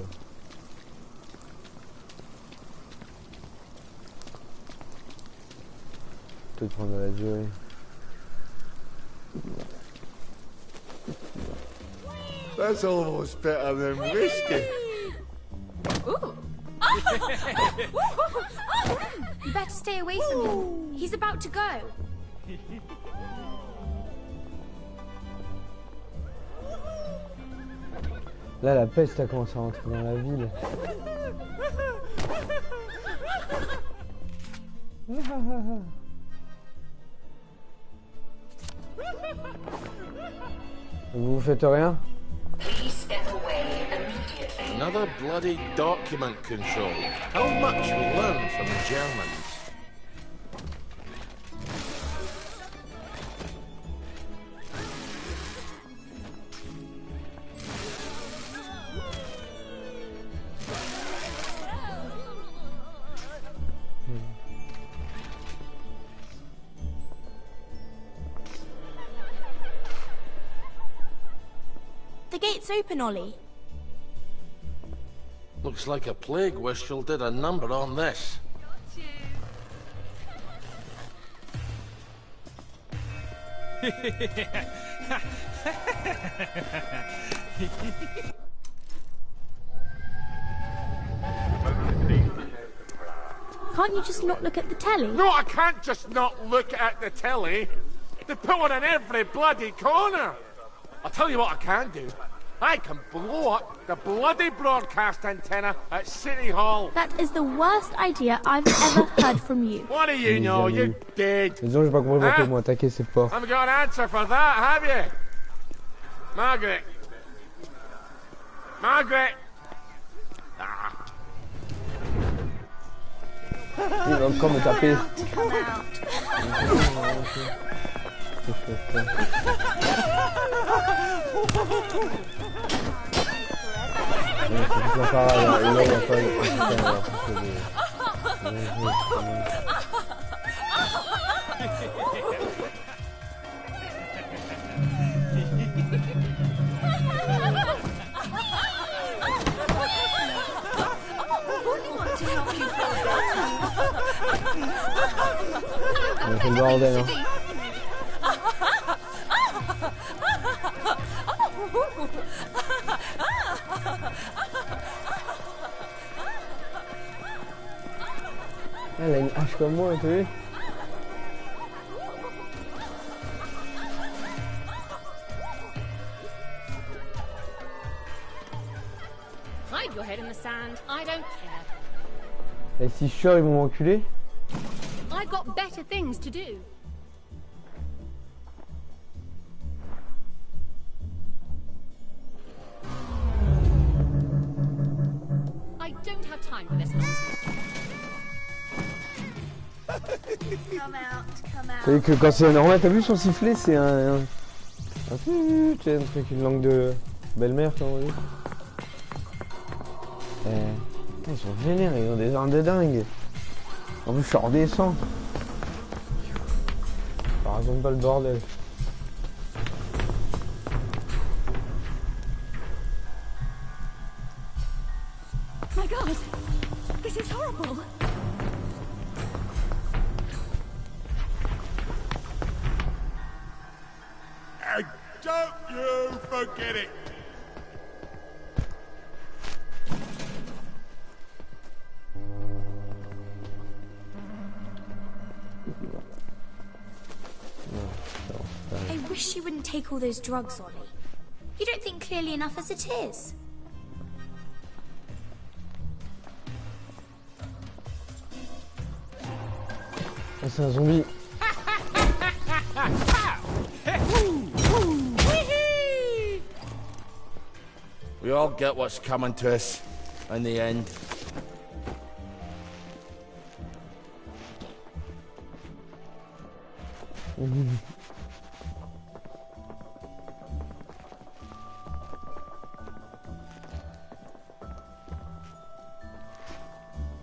Je peux prendre de la durée. That's almost better than whiskey. You better stay away from him. He's about to go. Là la peste a commencé à rentrer dans la ville. Vous faites rien? Another bloody document control. How much we learn from the Germans. The gate's open, Ollie. Looks like a plague whistle did a number on this. Can't you just not look at the telly? No, I can't just not look at the telly. They put one in every bloody corner. I'll tell you what I can do. I can blow up the bloody broadcast antenna at City Hall. That is the worst idea I've ever heard from you. What do you know? You're dead. Disons, j'ai pas compris pourquoi ils m'ont attaqué, c'est fort. Haven't got an answer for that, have you? Margaret. Margaret. Ah. Il va encore me taper. C'est le bordel, hein. Elle a une hache comme moi, t'as vu? Hide your head in the sand. I don't care. Et si je sors, ils vont m'enculer? I've got better things to do. I don't have time for this nonsense. Come out. T'as vu que quand c'est normal, t'as vu son sifflet, c'est un truc, une langue de belle-mère, comme on dit. Putain, ils sont vénères, ils ont des armes de dingue. En plus, je redescends. Ça raconte pas le bordel. My God, this is horrible. And don't you forget it. I wish you wouldn't take all those drugs, Ollie. You don't think clearly enough as it is. Oh, c'est un zombie. We all get what's coming to us in the end.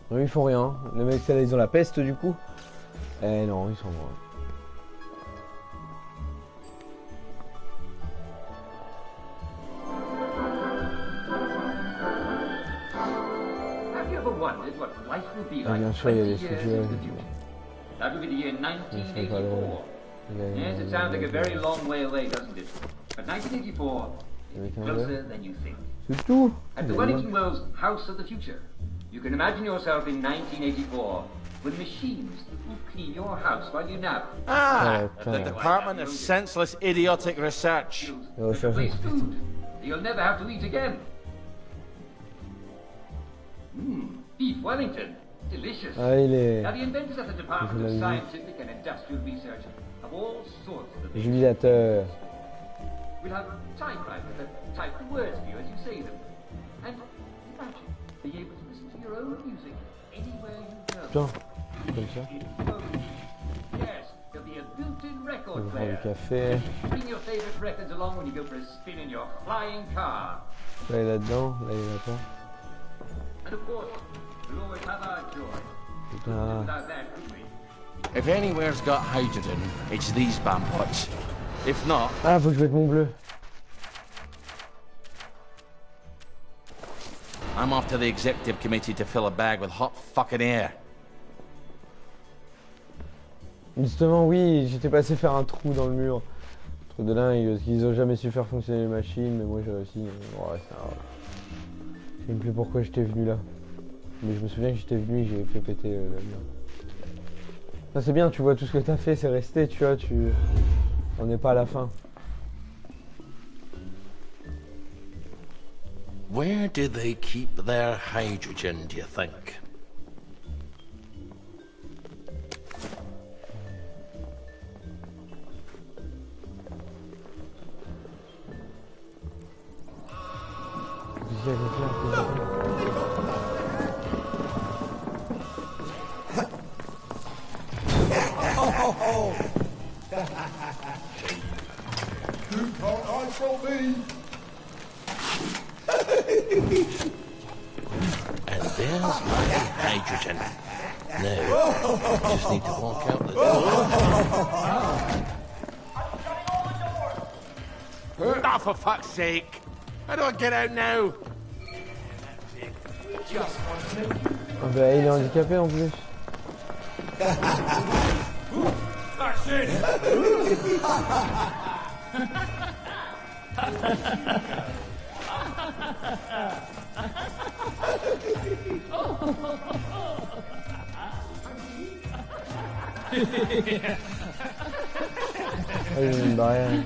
Non, ils font rien. Les mecs, là, ils ont la peste du coup. Eh non, ils sont morts. Have you ever wondered what life will be like Bien sûr, il y a 20 des years sculptures. in the future? That will be the year 1984. Yes, it sounds like a very long way away, doesn't it? But 1984 is closer than you think. C'est tout. At the Wellington Wells House of the Future, you can imagine yourself in 1984 with machines that will clean your house while you nap. Ah, the Department of Senseless Idiotic Research. Replace food that you'll never have to eat again. Beef Wellington. Delicious. Ah, il est... Now, the inventors at the Department of Scientific and Industrial Research have all sorts of things. Jubilateur. We'll have typewriters that type the words for you as you say them. And imagine being able to listen to your own music anywhere you go. Putain, comme ça. Yes, there'll be a built-in On record prend du player. café. Bring your favorite records along when you go for a spin in your flying car. Là, il est là-dedans. Là, il est là-dedans. And of course, we'll always have our joy. Ah. Without that, could we? If anywhere's got hydrogen, it's these bambots. If not... Ah, faut que je mette mon bleu. I'm off to the executive committee to fill a bag with hot fucking air. Justement, oui, j'étais passé faire un trou dans le mur. Truc de dingue, parce qu'ils ont jamais su faire fonctionner les machines, mais moi j'ai réussi. Ouais, c'est un... Je sais même plus pourquoi j'étais venu là. Mais je me souviens que j'étais venu et j'ai fait péter la mur. Ça c'est bien, tu vois tout ce que t'as fait, c'est resté, tu vois, on n'est pas à la fin. Where do they keep their hydrogen, do you think? And there's my hydrogen. Now, I just need to walk out the door. Ah, for fuck's sake! How do I get out now? Ah bah il est handicapé en plus. That's it! Mine bij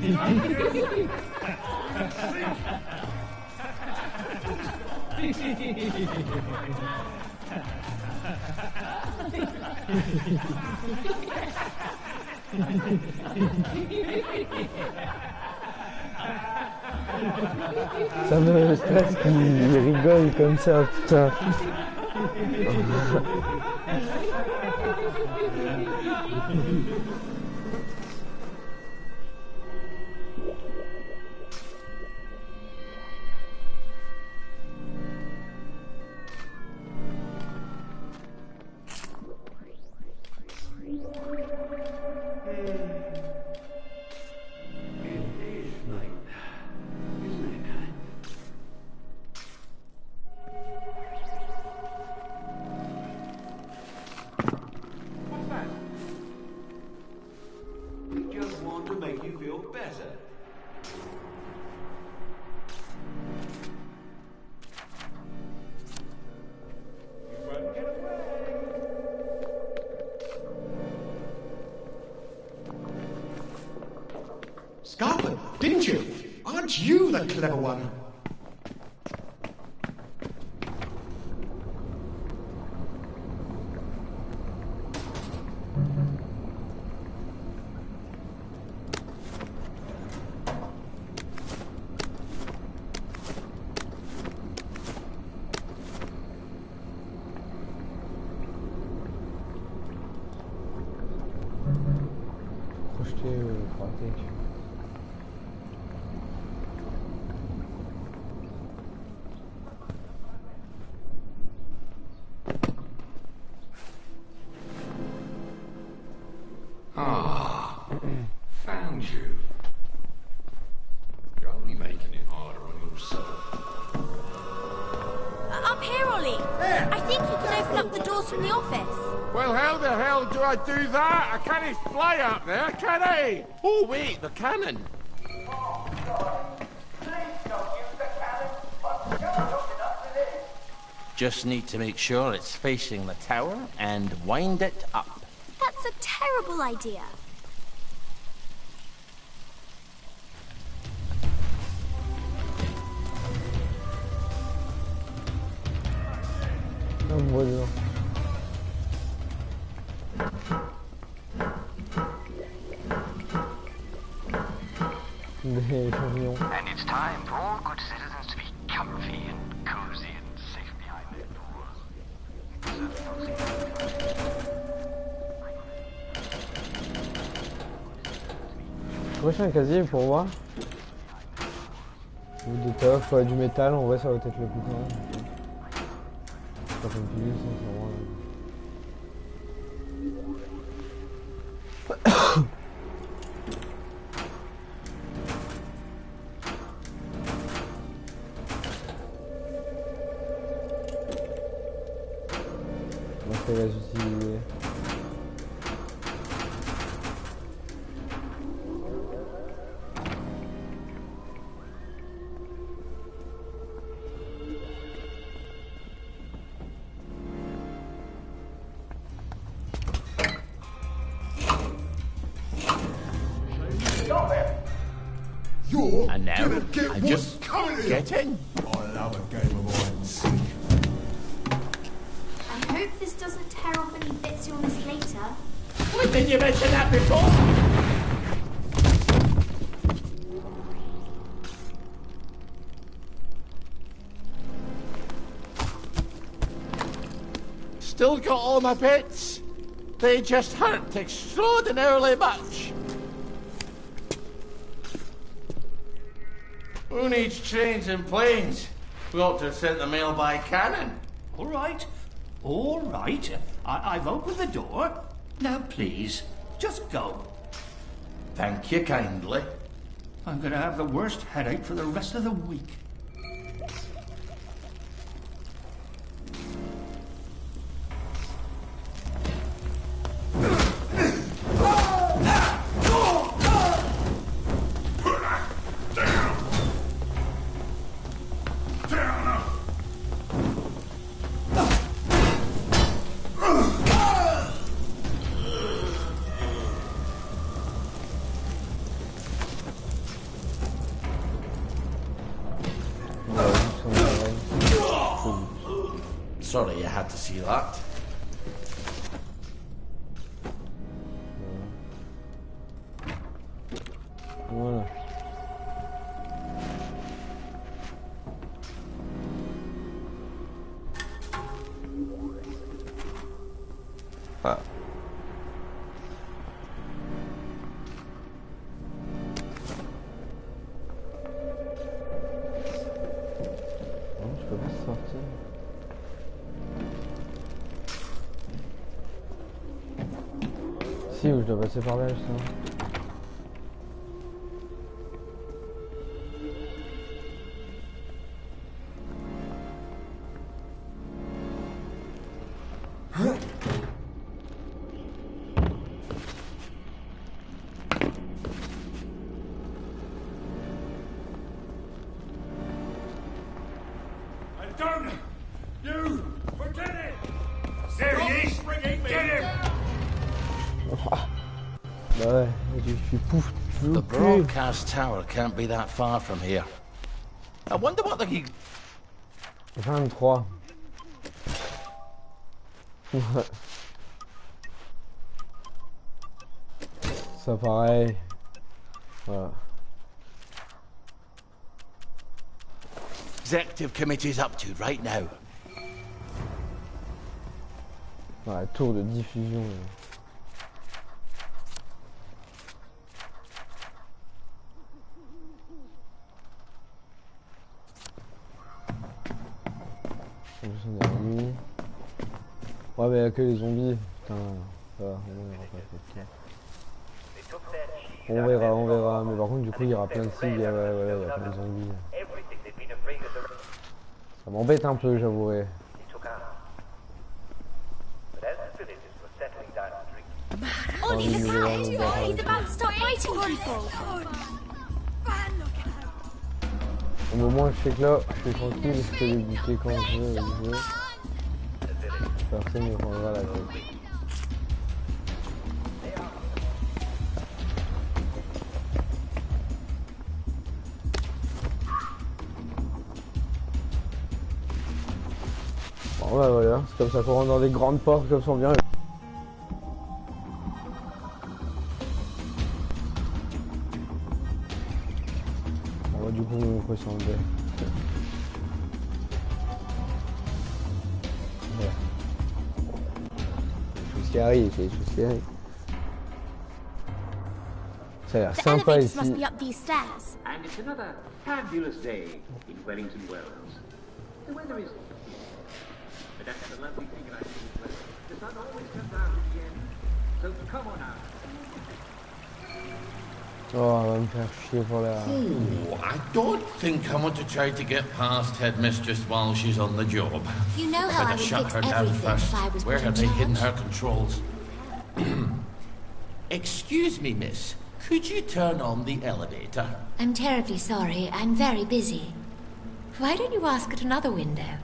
Ça me stresse qu'il rigole comme ça, putain. Scarlet, didn't you? Aren't you the clever one? Ah, found you. You're only making it harder on yourself. Up here, Ollie. I think you can open up the doors from the office. Well, how the hell do I do that? I can't fly up there, can I? Oh, wait, the cannon. Just need to make sure it's facing the tower and wind it up. That's a terrible idea. Bueno. And it's time for all good citizens to be comfy and cozy and safe behind their Prochain casier pour voir. Ou des toffes, du métal, en vrai ça va être le plus tard. Pas comme plus, sincèrement. On va les utiliser. You're And now, gonna get I'm what's just coming to you. getting. I love a game of hide and seek. I hope this doesn't tear off any bits you'll miss later. Why didn't you mention that before? Still got all my bits. They just hurt extraordinarily much. Who needs trains and planes? We ought to have sent the mail by cannon. All right. All right. I've opened the door. Now, please, just go. Thank you kindly. I'm going to have the worst headache for the rest of the week. Sorry you had to see that. Voilà. Ah. Non, je peux pas sortir. Si, où je dois passer par là, justement. Don't you forget it! There he is! Get him! Bah ouais, je suis pouf. The broadcast tower can't be that far from here. I wonder what the... 23. Ça pareil. Voilà. Executive committee's up to right now. Ouais, tour de diffusion. Ouais, mais y'a que les zombies. Putain, ça va, on verra pas. On verra. Mais par contre, du coup, il y aura plein de cibles. Ouais, il y a plein de zombies. Ça m'embête un peu, j'avouerai. On his side! He's about to start fighting people! Au moment, je sais que là, je suis tranquille, je peux les buter quand je veux, Personne ne me prendra la tête. Bon bah voilà, c'est comme ça qu'on rentre dans des grandes portes comme ça bien. Bon bah du coup on peut s'enlever. Voilà. Des choses qui arrivent, c'est des choses qui arrivent. Ça a l'air sympa ici. And it's another fabulous day in Wellington Wells. The weather is... But that's the lovely thing about this weather. The sun always comes out at the end. So come on out. Oh, elle va me faire chier pour la... Oh, I don't think I want to try to get past Headmistress while she's on the job. You know how I Better would shut fix her down everything first. if I was Where put have in they charge. hidden her controls? Excuse me, miss. Could you turn on the elevator? I'm terribly sorry. I'm very busy. Why don't you ask at another window?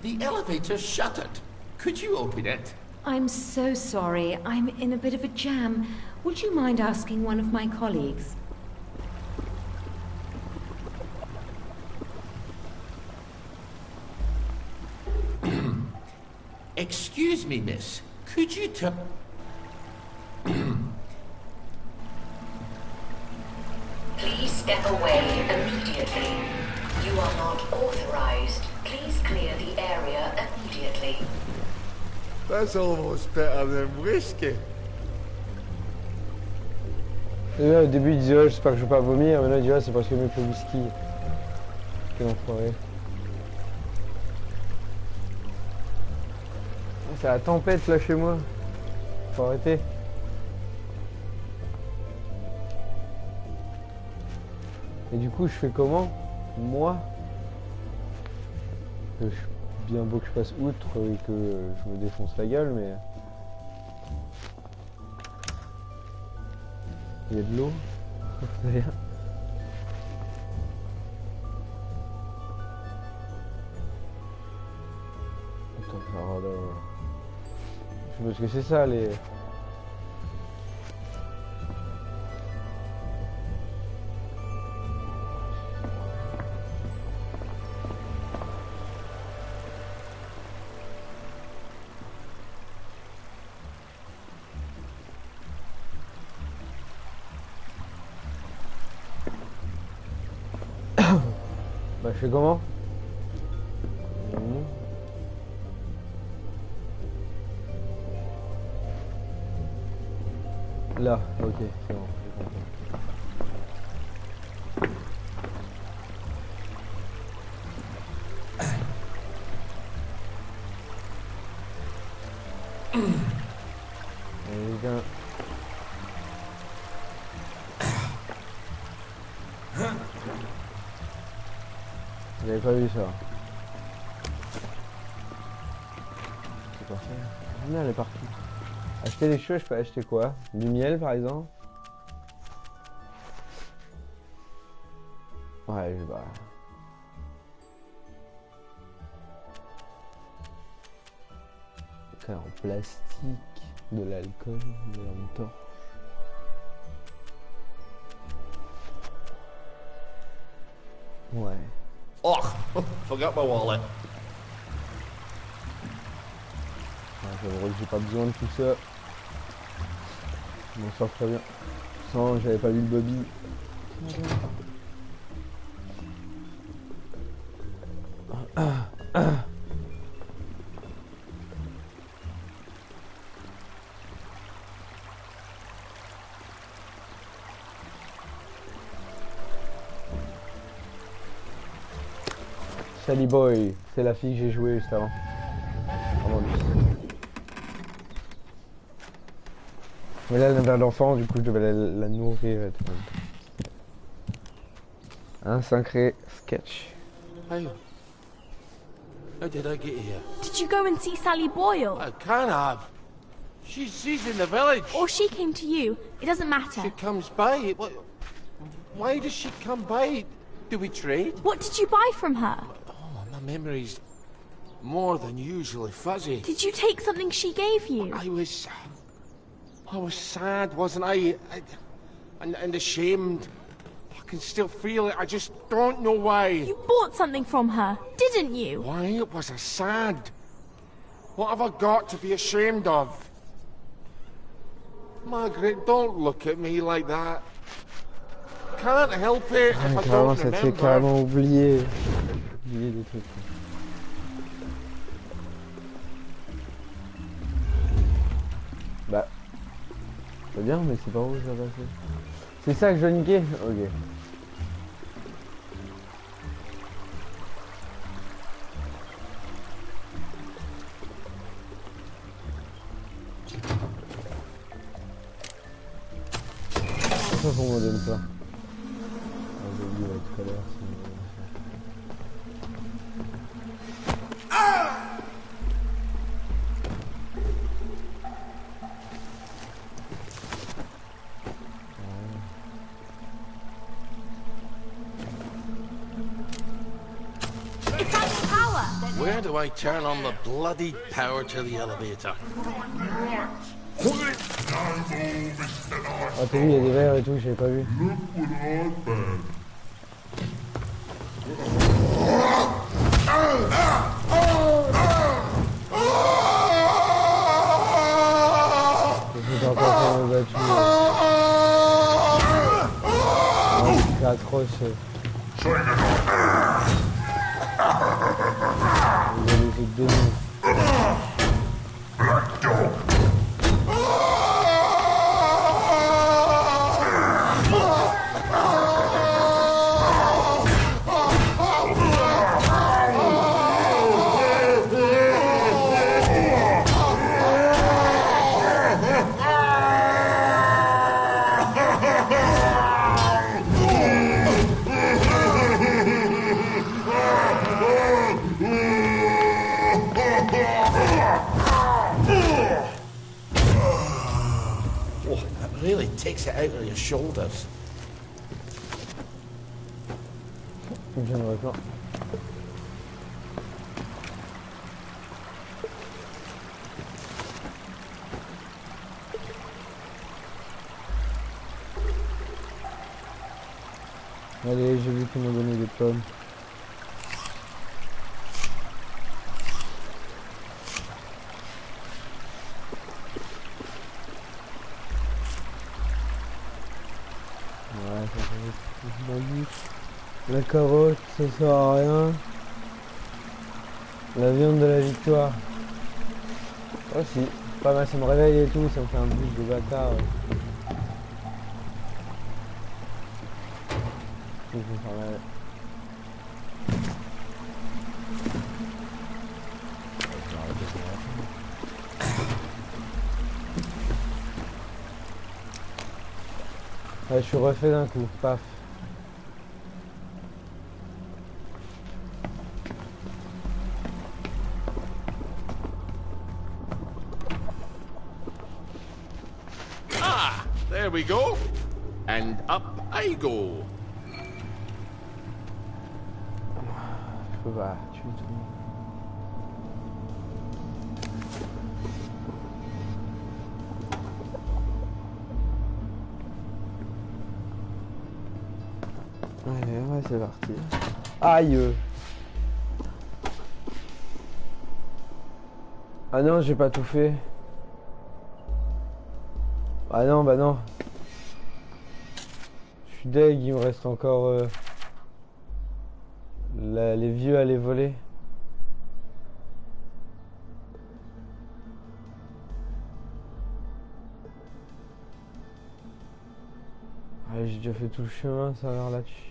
The elevator's shuttered. Could you open it? I'm so sorry. I'm in a bit of a jam. Would you mind asking one of my colleagues? Excuse me, miss. Could you tell... Please step away immediately. You are not authorized. Please clear the area immediately. That's almost better than whiskey. Et là, au début, il disait, oh, j'espère que je vais pas vomir, mais là, il dit, ah, c'est parce que mieux que le whisky. Quel enfoiré. C'est la tempête là chez moi. Faut arrêter. Et du coup, je fais comment? Moi, je suis bien beau que je passe outre et que je me défonce la gueule, mais il y a de l'eau. Rien. Attends, alors là, je pense que c'est ça les. Bah, je fais comment? Là, ok, c'est bon, j'ai compris. Allez, viens. J'avais pas vu ça. C'est parfait. Ah, elle est partie. Acheter des choses, je peux acheter quoi? Du miel par exemple? Ouais, bah. Ok, en plastique, de l'alcool, de la torche. Ouais. Oh, forgot my wallet. J'avoue que j'ai pas besoin de tout ça. Je m'en sors très bien. Sans, j'avais pas vu le Bobby. Sally Boy, c'est la fille que j'ai jouée juste avant. Avant lui. Mais là, elle avait un enfant, du coup, je devais la nourrir. Un sacré sketch. Hey, how did I get here? Did you go and see Sally Boyle? I can't have. She's in the village. Or she came to you. It doesn't matter. She comes by. Why does she come by? Do we trade? What did you buy from her? Oh, my memory's more than usually fuzzy. Did you take something she gave you? I was sad, wasn't I? And ashamed. I can still feel it. I just don't know why. You bought something from her, didn't you? Why was I sad? What have I got to be ashamed of? Margaret, don't look at me like that. Can't help it if I don't Ça te fait remember. carrément oublier des trucs. Bah, c'est bien, mais c'est pas où ça va passer. C'est ça que je dois niquer? Ok. Pourquoi on me donne ça? J'ai oublié tout à l'heure. Where do do I turn on the bloody power to the elevator? Ah, t'as vu, il y a des verres et tout, j'avais pas vu. J'ai encore fait me battu. C'est atroce. Vous avez fait deux noms. Black Dog. Really takes it out of your shoulders. J'aimerais pas. Allez, j'ai vu qu'ils m'ont donné des pommes. La carotte, ça sert à rien. La viande de la victoire. Oh si, pas mal, ça me réveille et tout, ça me fait un boost de bâtard. Ça me fait mal. Ouais, je suis refait d'un coup, paf. There we go. And up I go. Je peux pas tuer tout le monde. Ouais, c'est parti. Aïe. Ah non, j'ai pas tout fait. Ah non, bah non. Je suis deg, il me reste encore les vieux à les voler. Ah, j'ai déjà fait tout le chemin, ça a l'air là-dessus.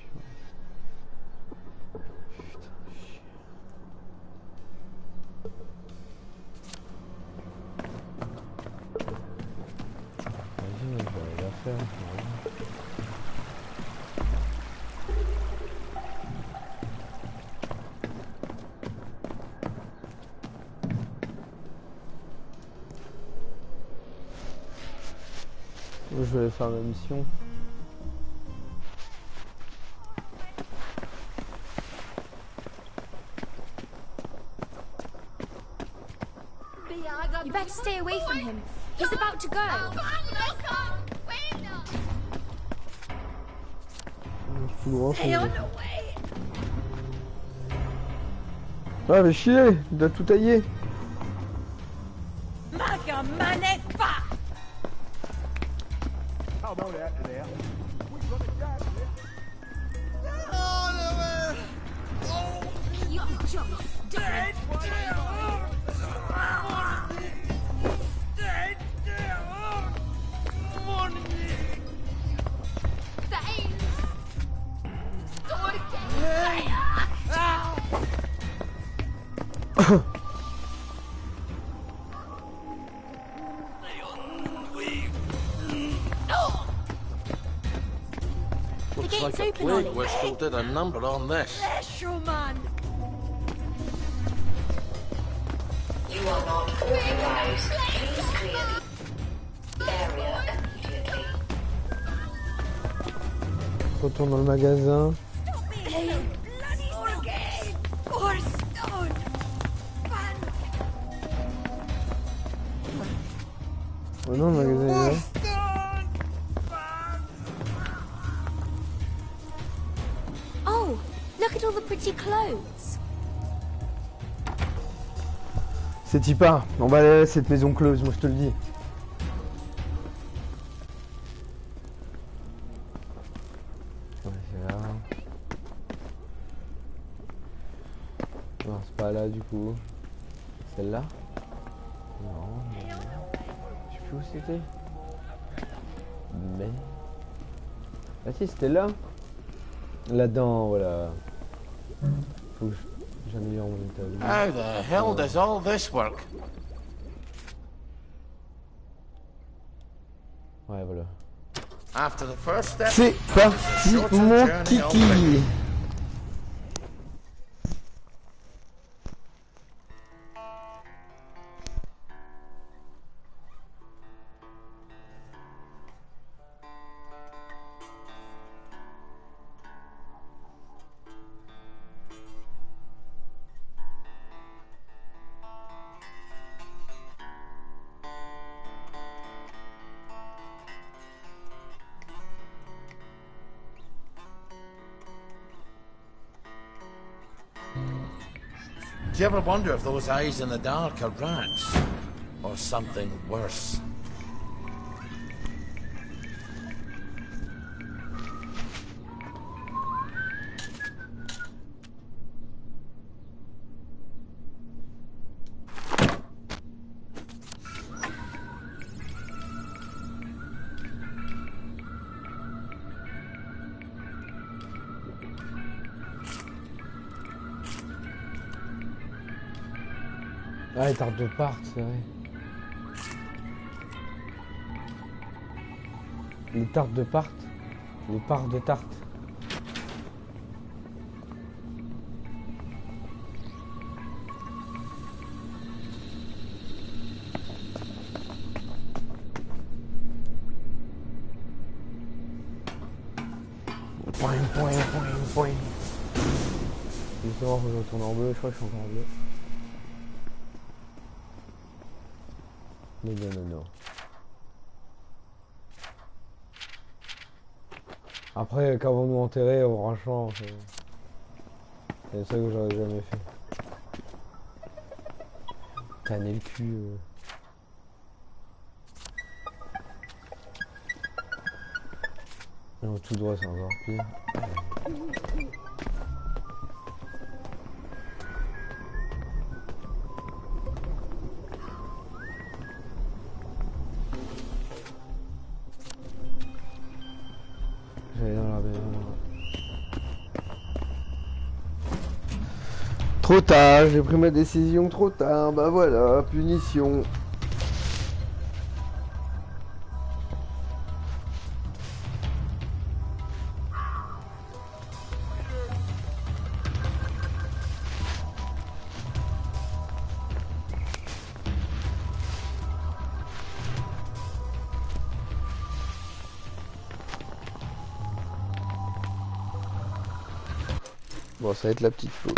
Je vais faire ma mission. You better stay away from him. He's about to go. Stay on the way. Ah mais chier, il doit tout tailler. Looks like a plague whistle did a number on this. You are not authorized. Please clear the area immediately. Retourne dans le magasin. Oh non, le magasin est là. Oh, look at all the pretty clothes. C'est Tipa, on va aller à cette maison close, moi je te le dis. Ouais, c'est là. Non, c'est pas là du coup. Celle-là? Non. Je sais plus où c'était. Mais... Ah si, c'était là. Là-dedans, voilà. Faut que j'améliore mon interview. How the hell does all this work? Ouais, voilà. After the first step, C'est parti, mon kiki. Do you ever wonder if those eyes in the dark are rats? Or something worse? Ah, les tartes de part, c'est vrai. Les tartes de part. Les parts de tarte. Point, point, point, point. Justement, faut que je retourne en bleu, je crois que je suis encore en bleu. Mais non, non, non. Après, quand on nous enterrer, franchement, c'est ça que j'aurais jamais fait. Tanner le cul. Non, tout droit, c'est encore pire. J'allais dans la maison. Trop tard, j'ai pris ma décision trop tard. Bah voilà, punition. Bon, ça va être la petite pause.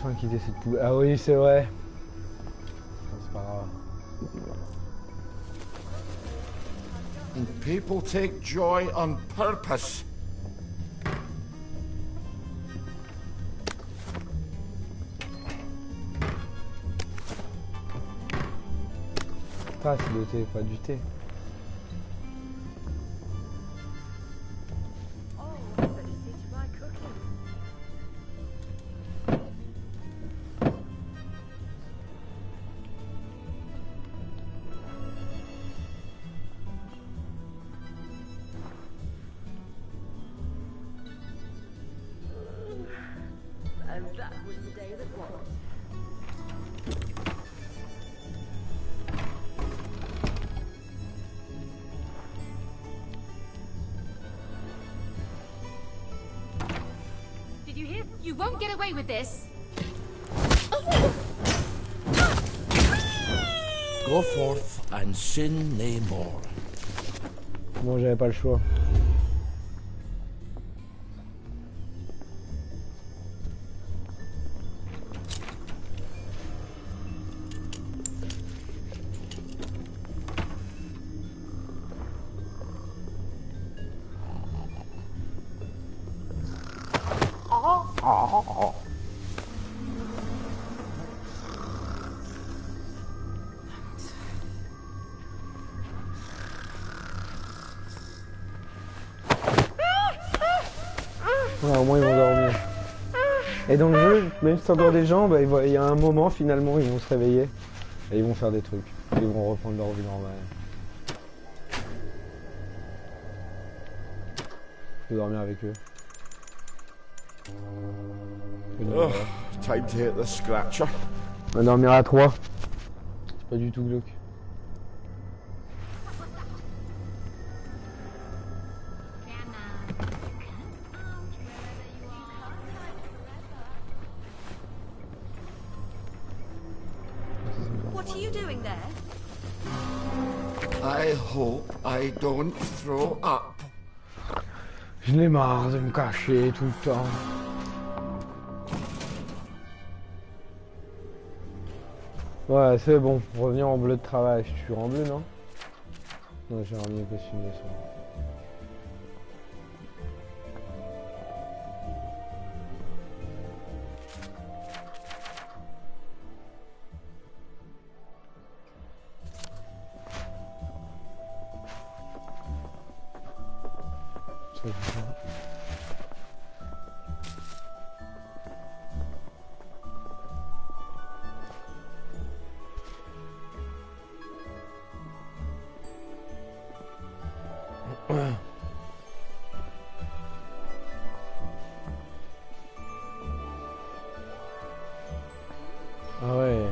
enfin quitter cette poule. Ah oui, c'est vrai. C'est pas grave. And people take joy on purpose. Pas c'est le thé, pas du thé. And that was the day that was. Did you hear? You won't get away with this. Go forth and sin nae more. Bon, j'avais pas le choix. Ouais, au moins ils vont dormir. Et dans le jeu, même si t'entends des gens, bah, il y a un moment finalement ils vont se réveiller et ils vont faire des trucs. Ils vont reprendre leur vie normale. Je peux dormir avec eux. Oh, time to hit the scratcher. On va dormir à 3. C'est pas du tout glauque. What are you doing there? I hope I don't throw up. Je l'ai marre de me cacher tout le temps. Ouais, c'est bon. Revenir en bleu de travail. Je suis toujours en bleu, non? Non, j'ai remis le costume de soir. Ah ouais.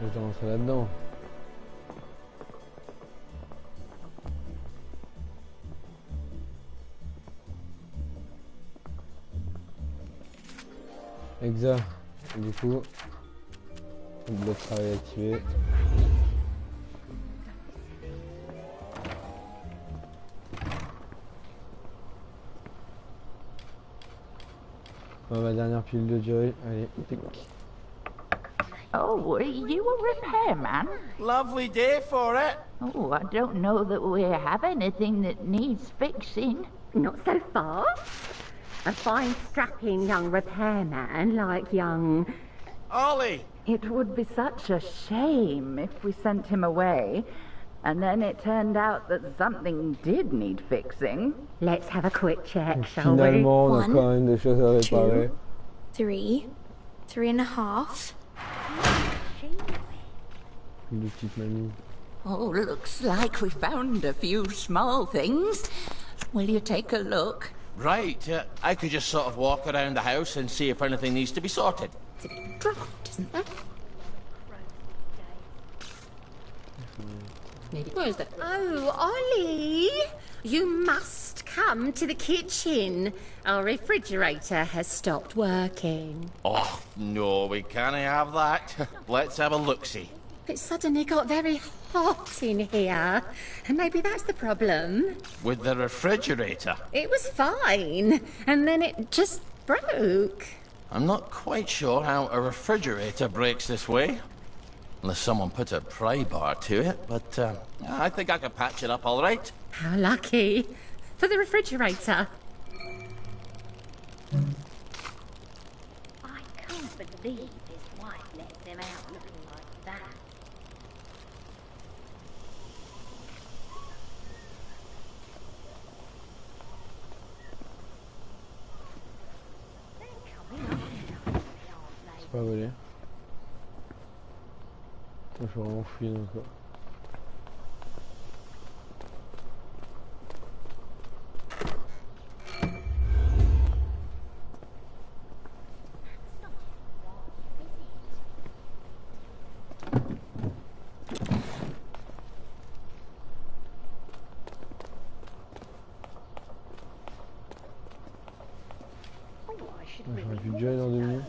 Je dois rentrer là-dedans. Exact. Du coup, le bloc de travail activé. Ma dernière pile de joy. Allez, tic. Oh, are you a repairman? Lovely day for it. Oh, I don't know that we have anything that needs fixing. Not so fast. A fine, strapping young repairman like young... Ollie! It would be such a shame if we sent him away, and then it turned out that something did need fixing. Let's have a quick check, shall we? Finalement, on a quand même des choses à réparer. 3, 3.5. Une petite mamie. Oh, looks like we found a few small things. Will you take a look? Right, I could just sort of walk around the house and see if anything needs to be sorted. It's a bit dropped, isn't it? Maybe. Where is that? Oh, Ollie! You must come to the kitchen. Our refrigerator has stopped working. Oh, no, we can't have that. Let's have a look-see. It suddenly got very hot in here. And maybe that's the problem. With the refrigerator? It was fine. And then it just broke. I'm not quite sure how a refrigerator breaks this way. Unless someone put a pry bar to it, but I think I can patch it up all right. How lucky. For the refrigerator. I can't believe his wife lets him out looking like that. C'est pas volé. Il faut vraiment fouiller donc quoi. J'aurais pu déjà aller dans 2 minutes.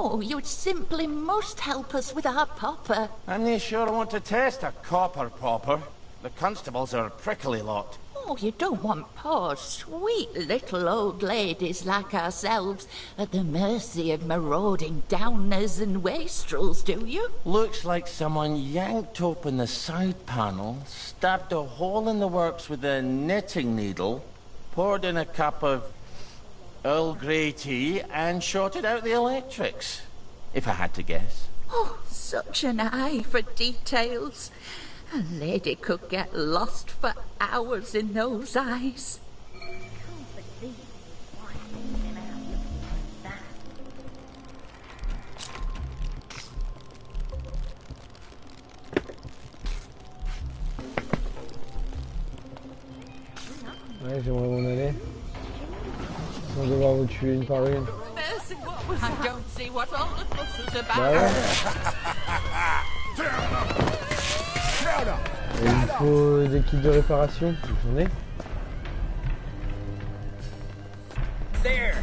Oh, you simply must help us with our popper. I'm not sure I want to test a copper popper. The constables are a prickly lot. Oh, you don't want poor, sweet little old ladies like ourselves at the mercy of marauding downers and wastrels, do you? Looks like someone yanked open the side panel, stabbed a hole in the works with a knitting needle, poured in a cup of Earl Grey tea, and shorted out the electrics, if I had to guess. Oh, such an eye for details. A lady could get lost for hours in those eyes. Ouais, j'aimerais m'en aller. Sans devoir vous tuer une par une. I don't see what all the fuss is about. Bah ouais. Et il me faut des kits de réparation. J'en ai. There,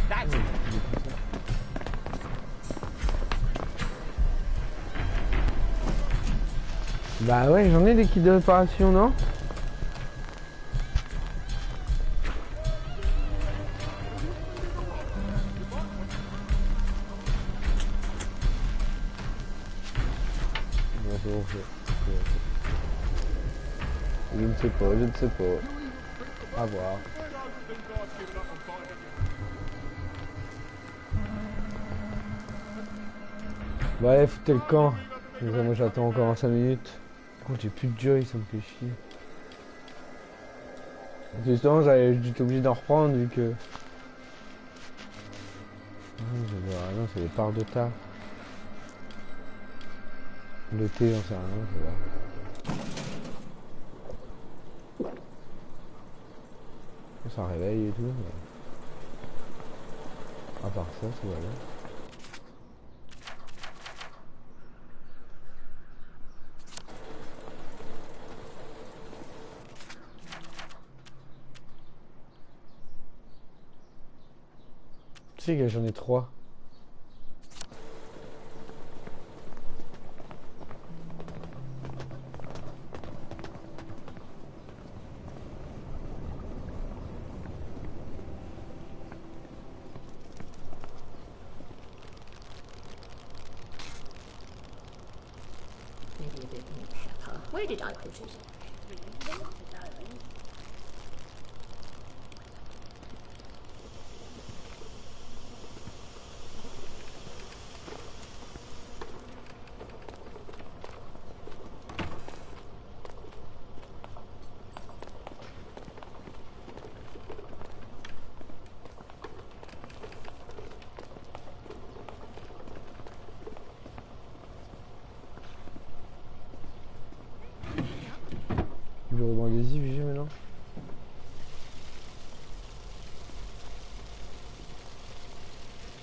that's it. Bah ouais, j'en ai des kits de réparation, non? Je ne sais pas, je ne sais pas. À voir. Ouais, foutez le camp. Moi j'attends encore 5 minutes. Oh, j'ai plus de joy, ça me fait chier. Justement, j'étais obligé d'en reprendre vu que... Ah non, c'est les parts de tas. Le thé, j'en sais rien, je vais voir. Ça réveille et tout. Mais... à part ça, tout va bien. Tu sais que j'en ai 3. Where did I put it? Bureau d'adhésif, j'ai maintenant.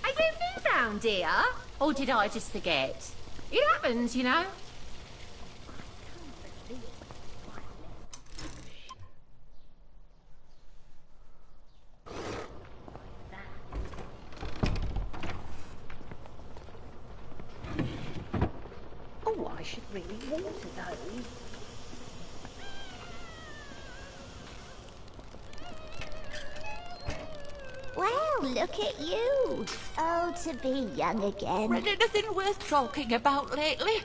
Are you new round here? Or did I just forget? It happens, you know. Oh, I should really water those. look at you. Oh, to be young again. Read anything worth talking about lately?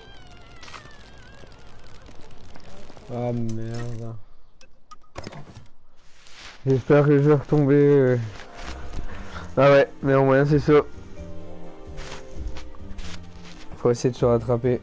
Ah merde. J'espère que je vais retomber. Ah ouais, mais en moyen c'est ça. Faut essayer de se rattraper.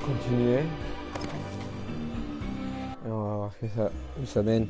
Continuer. Et on va voir où ça mène.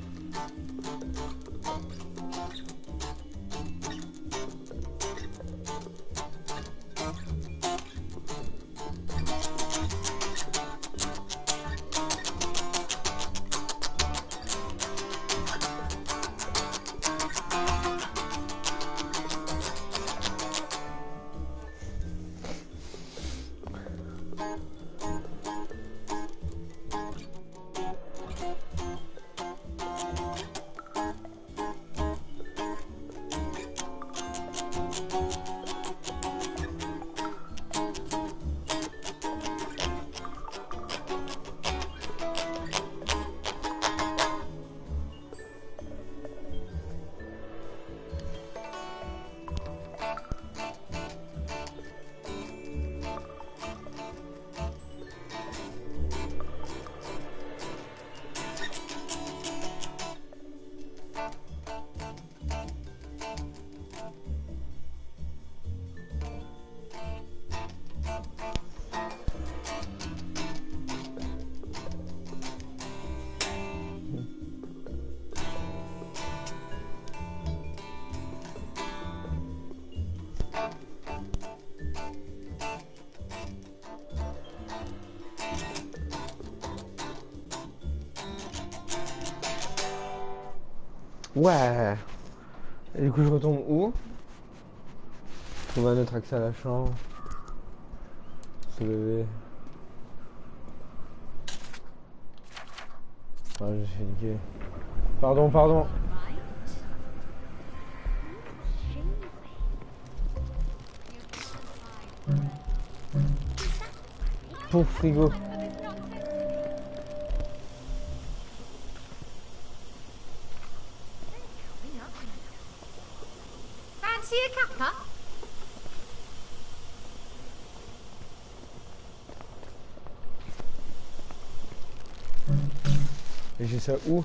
Ouais. Et du coup je retombe où? Trouve un autre accès à la chambre. Se lever. Ah je suis niqué. Pardon, pardon. Pour frigo. Fancy a cuppa? Et j'ai ça où?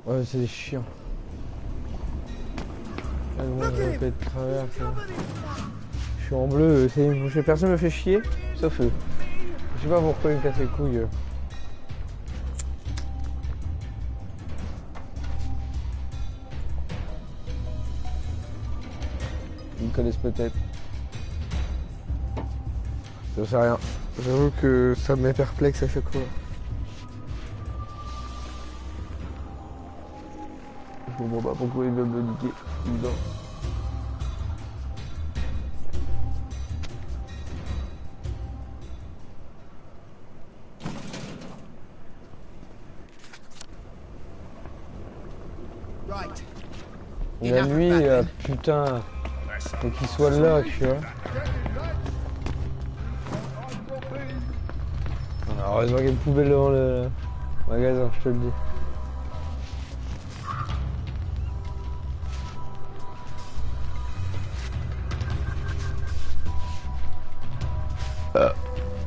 Ouais, c'est chiant. Ah, bon, je vais de travers. Je suis en bleu, personne me fait chier, sauf eux. Je sais pas pourquoi ils me cassent les couilles. Ils me connaissent peut-être. Je sais rien. J'avoue que ça me met perplexe à chaque fois. Je comprends pas pourquoi ils veulent me niquer. Non. La nuit, putain, faut qu'il soit là, tu vois. Heureusement qu'il y a une poubelle devant le magasin, je te le dis.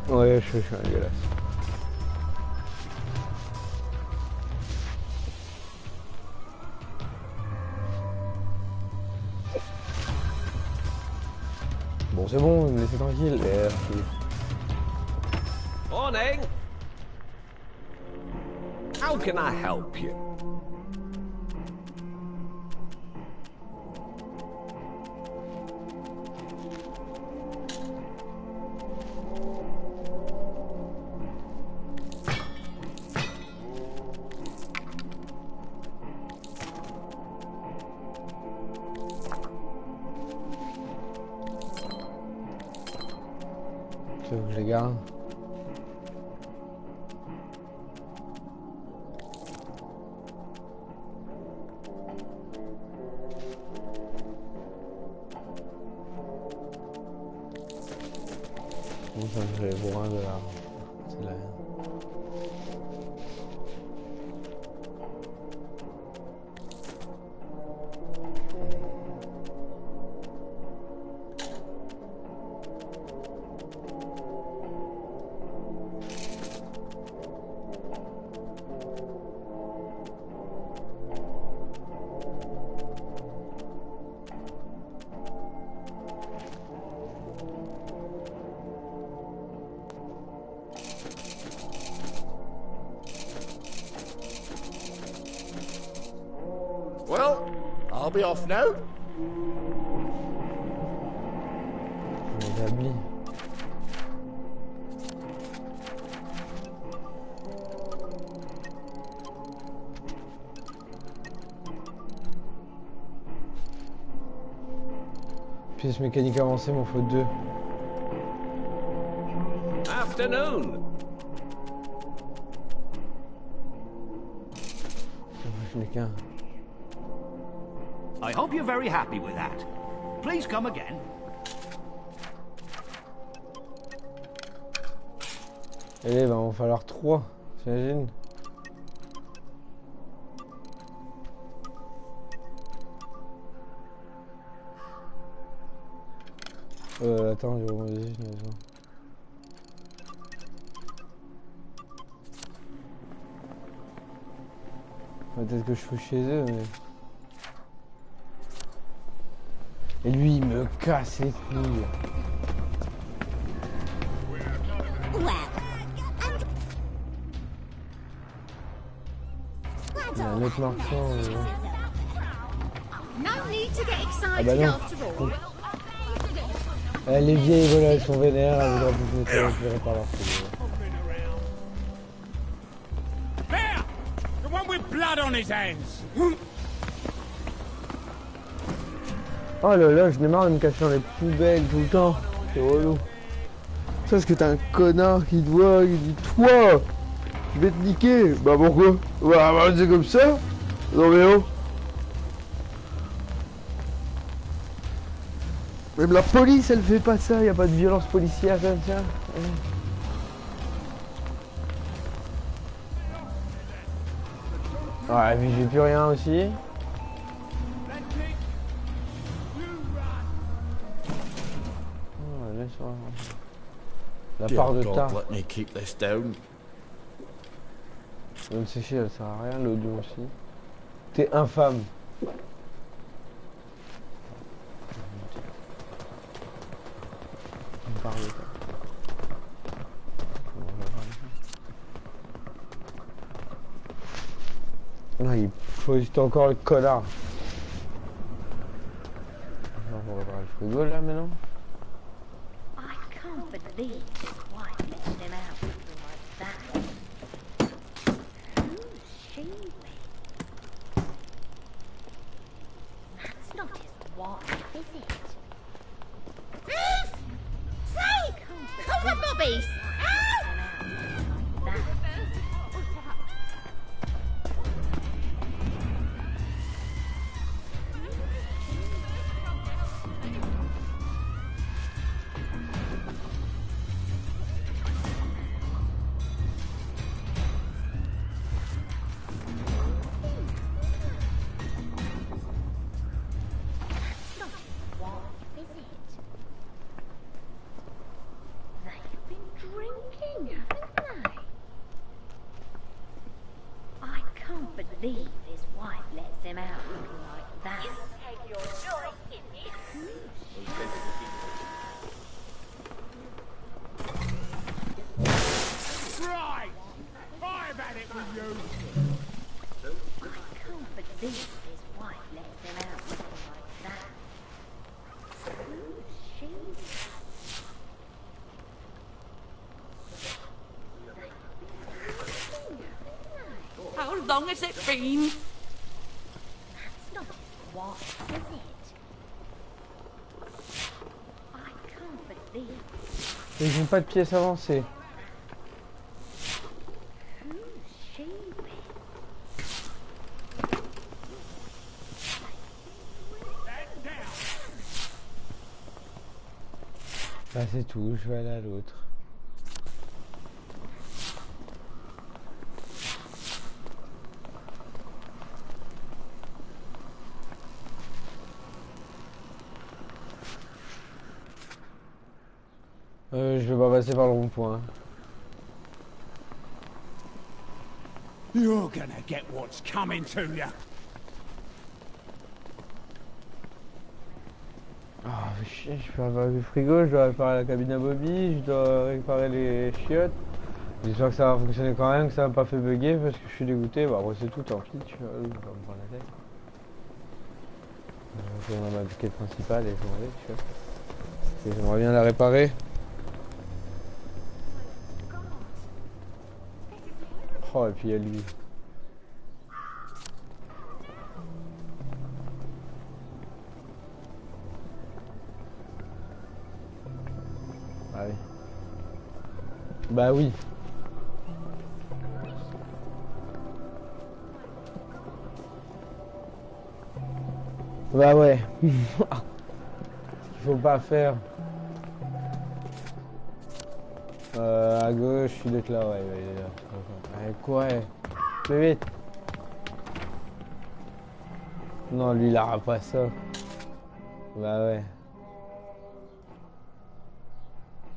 Ouais, je suis un dégueulasse. Bon, c'est bon, me laissez tranquille. Morning. How can I help you? Tu veux que je les garde? Bon, ça je vais voir un de là. C'est là. Well, I'll be off now. Mes habits. Pièce mécanique avancée, m'en faut 2. Afternoon. Je n'ai qu'un. I hope you're very happy with that. Please come again. Eh ben, il va en falloir 3, t'imagines? Attends, je vais juste une maison. Peut-être que je fous chez eux, mais... Et lui, il me casse les couilles. Il y a un autre marchand. Ah bah non. Les vieilles voilà, elles sont vénères, elles voudraient plus me récupérer par leur fille. The one with blood on his hands. Oh là là, je n'ai marre de me cacher dans les poubelles tout le temps. C'est relou. Ça, parce que t'as un connard qui te voit, il dit toi, je vais te niquer. Bah pourquoi? Bah c'est comme ça. Non mais oh. Même la police, elle fait pas ça. Y a pas de violence policière comme ça. Ouais, mais j'ai plus rien aussi. La part de ta. Une séchée, elle sert à rien, l'audio aussi. T'es infâme. Une part de ta. Ah, il faut juste encore le connard. On va voir le frigo là maintenant. Believe why letting him out like that. Who's she? That's not his wife, is it? Say! Come on, Bobby! long has it been? That's not what, is it? I can't believe. Ils n'ont pas de pièces avancées. Who's she with? Bah c'est tout, je vais aller à l'autre. Je vais pas passer par le rond-point. You're gonna get what's coming to you. Ah, chier, je peux réparer le frigo, je dois réparer la cabine à Bobby, je dois réparer les chiottes. J'espère que ça va fonctionner quand même, que ça m'a pas fait bugger parce que je suis dégoûté. Bah après c'est tout, tant pis, tu vois, je vais pas me prendre la tête. Je vais dans ma quête principale et je m'en vais, tu vois. Et j'aimerais bien la réparer. Oh, et puis il y a lui. Ah oui. Bah oui. Bah ouais. Il faut pas faire. À gauche, je suis d'être là, ouais, il est là. Allez, courez. Plus vite. Non, lui, il aura pas ça. Bah ouais.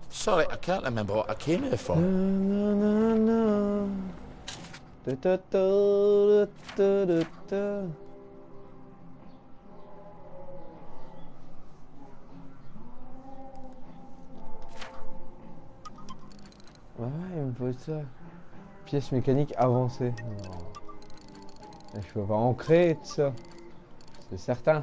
Sorry, I can't remember what I came here for. Ouais, il me faut ça. Pièce mécanique avancée. Non. Je peux pas en créer tout ça. C'est certain.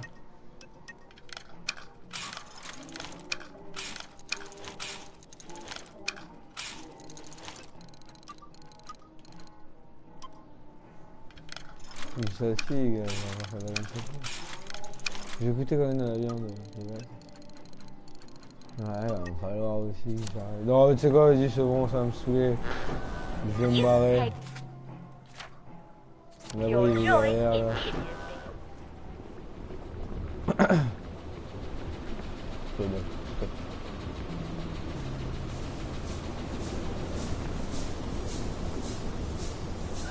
Ça aussi, on va faire la même chose. J'ai goûté quand même de la viande. Ouais, il va me falloir aussi. Non, mais tu sais quoi, vas-y, c'est bon, ça va me saouler. Je vais me barrer. Là-bas, il est derrière, là. C'est bon.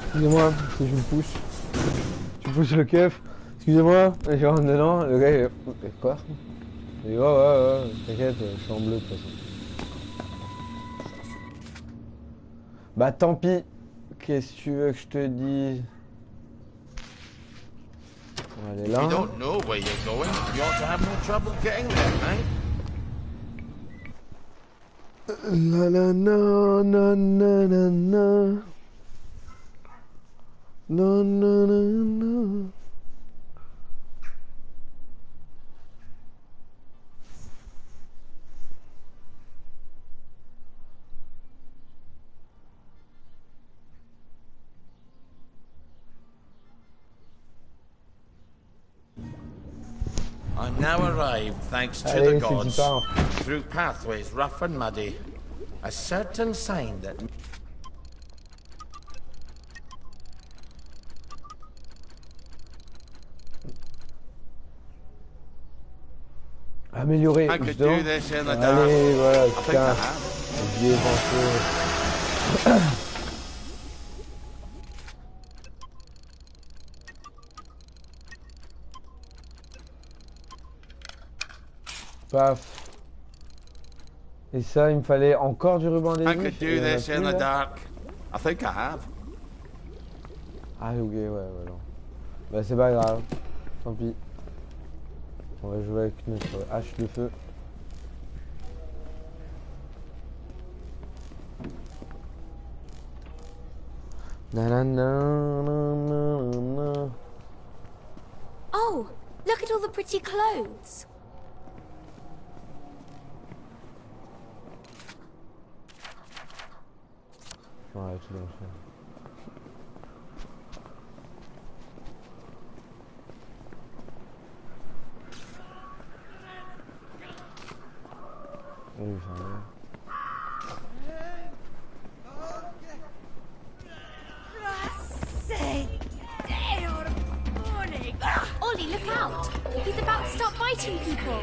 Excusez-moi, si je me pousse. Tu pousses le keuf. Excusez-moi, je rentre dedans. Le gars, il est... Quoi? Il dit, ouais, t'inquiète, je suis en bleu de toute façon. Bah tant pis. Qu'est-ce que tu veux que je te dise? On va aller là. You don't know where you're going. You ought to have no trouble getting there, right? La la na na na na na. No no no no. I'm now arrived, thanks to Allez, the gods, c'est through pathways rough and muddy. A certain sign that... Améliorer. I could do this in the dark. Allez, voilà, I think putain. I have. J'y ai pensé. Paf. Et ça, il me fallait encore du ruban I adhésif. could do this in the dark. I think I have. Ah ok, ouais, non. Bah c'est pas grave. Tant pis. On va jouer avec notre hache de feu. Oh, look at all the pretty clothes. Ouais, tout à fait. Oui, Ollie, look out! He's about to start biting people.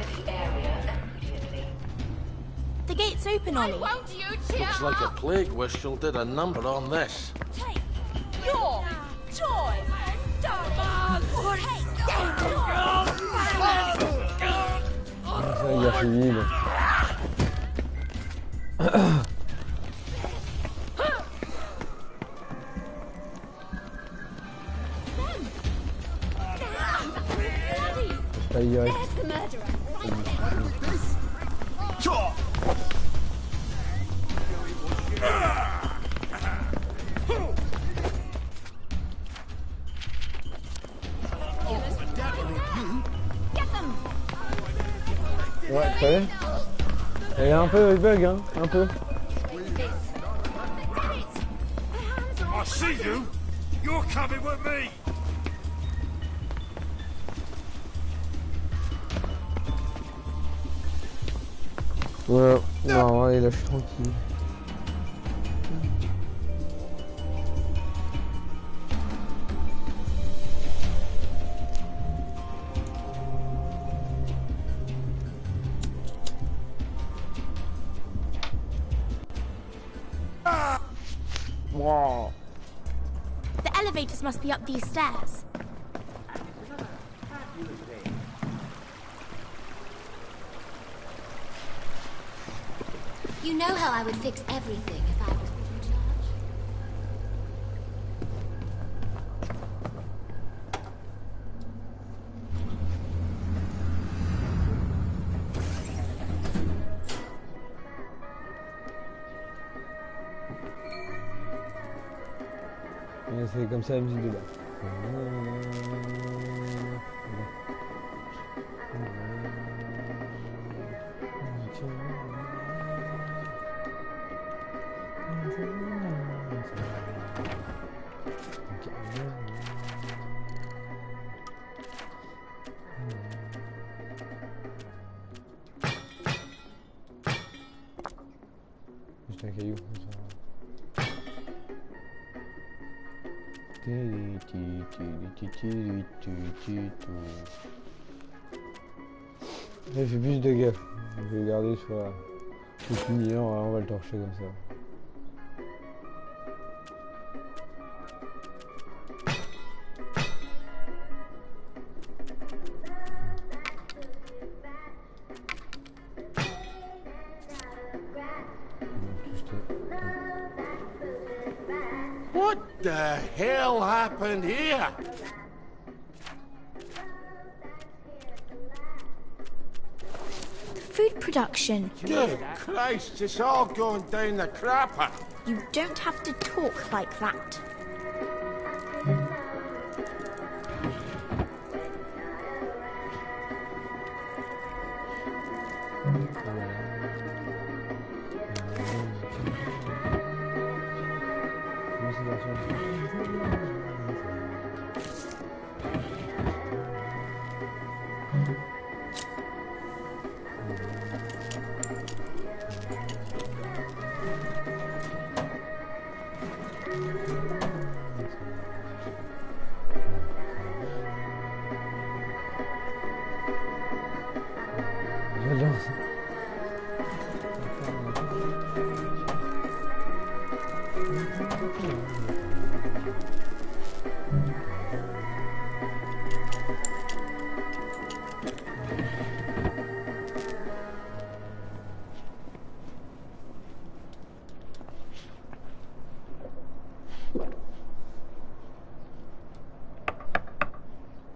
The gate's open, Ollie. Won't you cheer Looks like a plague whistle did a number on this. Take your toy. Ça, il a fini. Aïe aïe. Ouais, ça y est. Il y a un peu de bug, hein, un peu. I see you. You're coming with me. Ouais, non, allez, là, je suis tranquille. Wow. The elevators must be up these stairs. You know how I would fix everything if I was put in charge? C'est comme ça la musique de bas. Juste un caillou. J'ai fait plus de gaffe. Je vais garder sur la... Le finir, on va le torcher comme ça. What the hell happened here? Food production. Good Christ, it's all going down the crapper. You don't have to talk like that.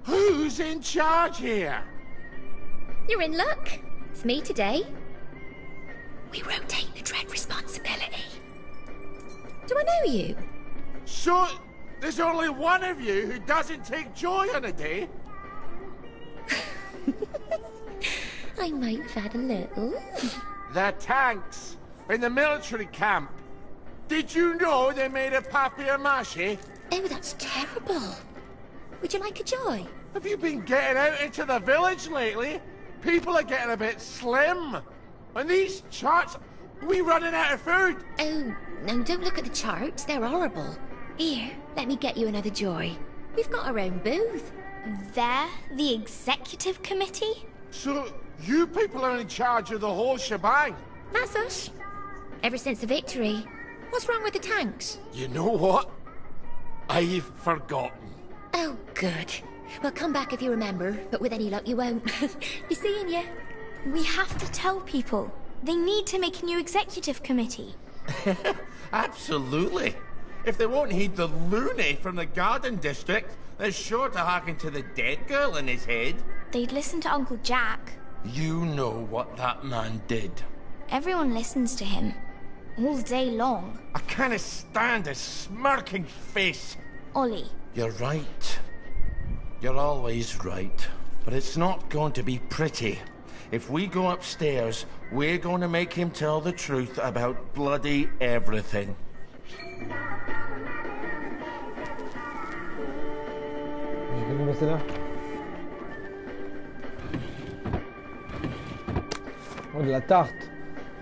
Who's in charge here? You're in luck. It's me today. We rotate the dread responsibility. Do I know you? So, there's only one of you who doesn't take joy on a day? I might have had a little. The tanks in the military camp. Did you know they made of papier-mâché? Oh, that's terrible. Would you like a joy? Have you been getting out into the village lately? People are getting a bit slim. And these charts, are we running out of food? Oh, no, don't look at the charts. They're horrible. Here, let me get you another joy. We've got our own booth. They're the executive committee? So, you people are in charge of the whole shebang? That's us. Ever since the victory. What's wrong with the tanks? You know what? I've forgotten. Oh, good. Well, come back if you remember, but with any luck you won't. Be seeing you. We have to tell people. They need to make a new executive committee. Absolutely. If they won't heed the loony from the garden district, they're sure to hearken to the dead girl in his head. They'd listen to Uncle Jack. You know what that man did. Everyone listens to him. All day long. I can't stand his smirking face. Ollie. You're right. You're always right. But it's not going to be pretty. If we go upstairs, we're going to make him tell the truth about bloody everything. J'ai pas vu passer là. Oh, de la tarte.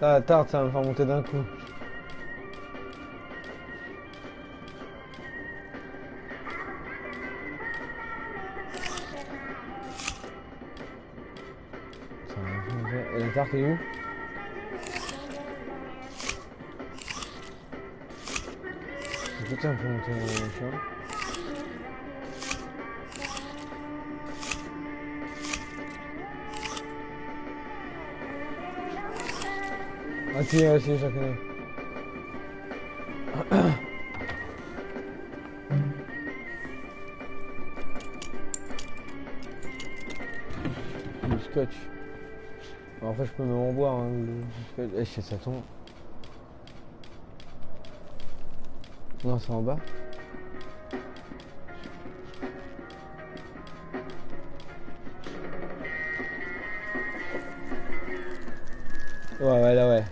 Là, la tarte, ça va me faire monter d'un coup. Et la tarte est où? Putain, on peut monter dans le champ. Ah si, si, je la connais. Du scotch. Alors, après, je peux même en boire, hein, le scotch. Eh, ça tombe. Non, c'est en bas. Ouais, là, ouais.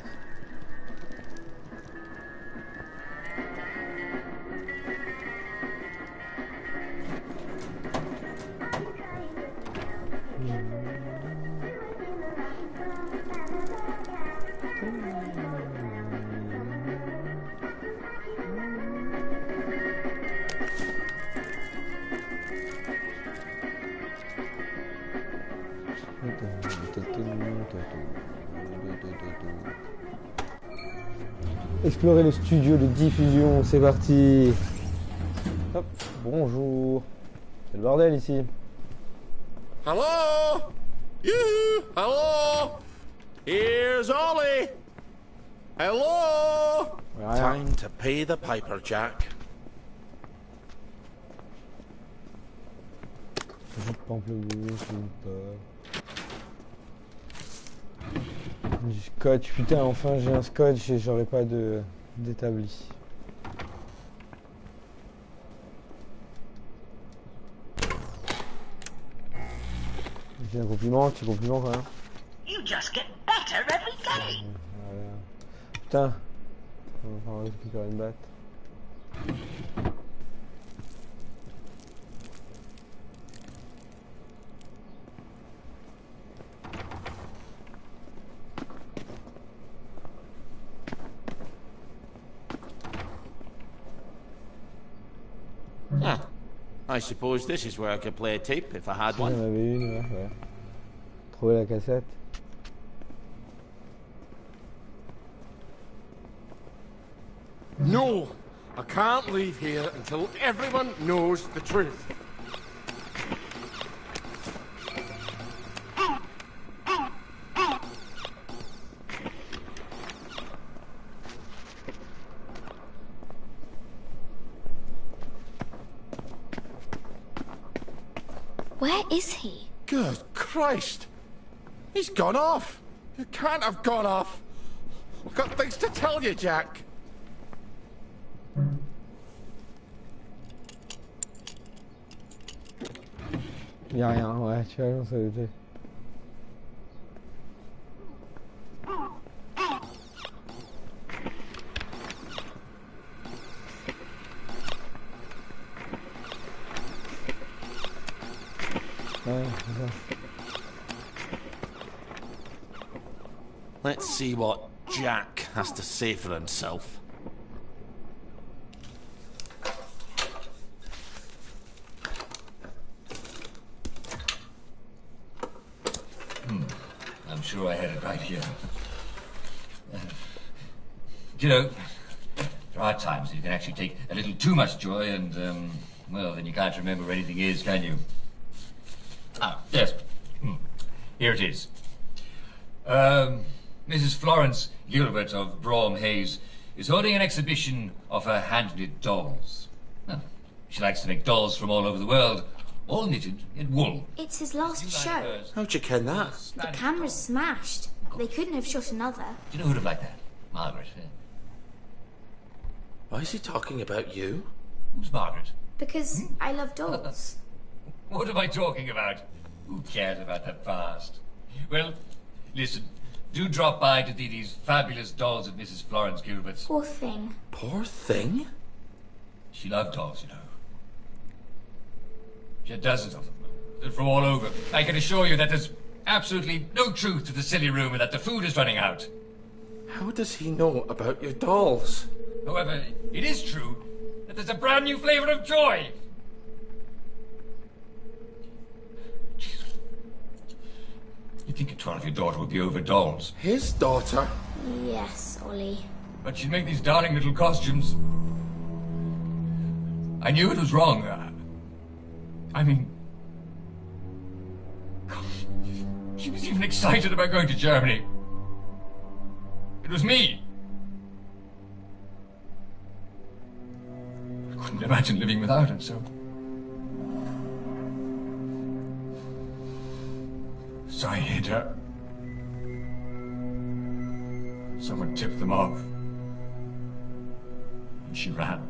Explorer le studio de diffusion, c'est parti. Hop, bonjour. C'est le bordel ici. Hello? You? Hello? Here's Ollie. Hello? Time to pay the piper, Jack. Jus de pamplemousse, du scotch, putain, enfin j'ai un scotch et j'aurais pas d'établi. J'ai un compliment, petit compliment quand même. You just get better every day. Voilà. Putain, on va récupérer une batte. I suppose this is where I could play a tape if I had one. J'en avais une, ouais. Trouver la cassette. No, I can't leave here until everyone knows the truth. Where is he? Good Christ! He's gone off! You can't have gone off! I've got things to tell you, Jack! Y'a rien, ouais, tu vois, ça veut dire. Ouais, c'est ça. Let's see what Jack has to say for himself. I'm sure I had it right here. You know, there are times you can actually take a little too much joy and, well, then you can't remember where anything is, can you? Ah, yes. Here it is. Mrs. Florence Gilbert of Brougham Hayes is holding an exhibition of her hand-knit dolls. Well, she likes to make dolls from all over the world, all knitted in wool. It's his last show. How'd you ken that? The camera's smashed. They couldn't have shot another. Do you know who'd have liked that? Margaret. Why is he talking about you? Who's Margaret? Because I love dolls. What am I talking about? Who cares about the past? Well, listen, do drop by to see these fabulous dolls of Mrs. Florence Gilbert's. Poor thing. Poor thing? She loved dolls, you know. She had dozens of them. They're from all over. I can assure you that there's absolutely no truth to the silly rumor that the food is running out. How does he know about your dolls? However, it is true that there's a brand new flavor of joy. You'd think a 12-year daughter would be over dolls. His daughter? Yes, Ollie. But she'd make these darling little costumes. I knew it was wrong. I mean... She was even excited about going to Germany. It was me. I couldn't imagine living without her, so I hid her. Someone tipped them off. And she ran.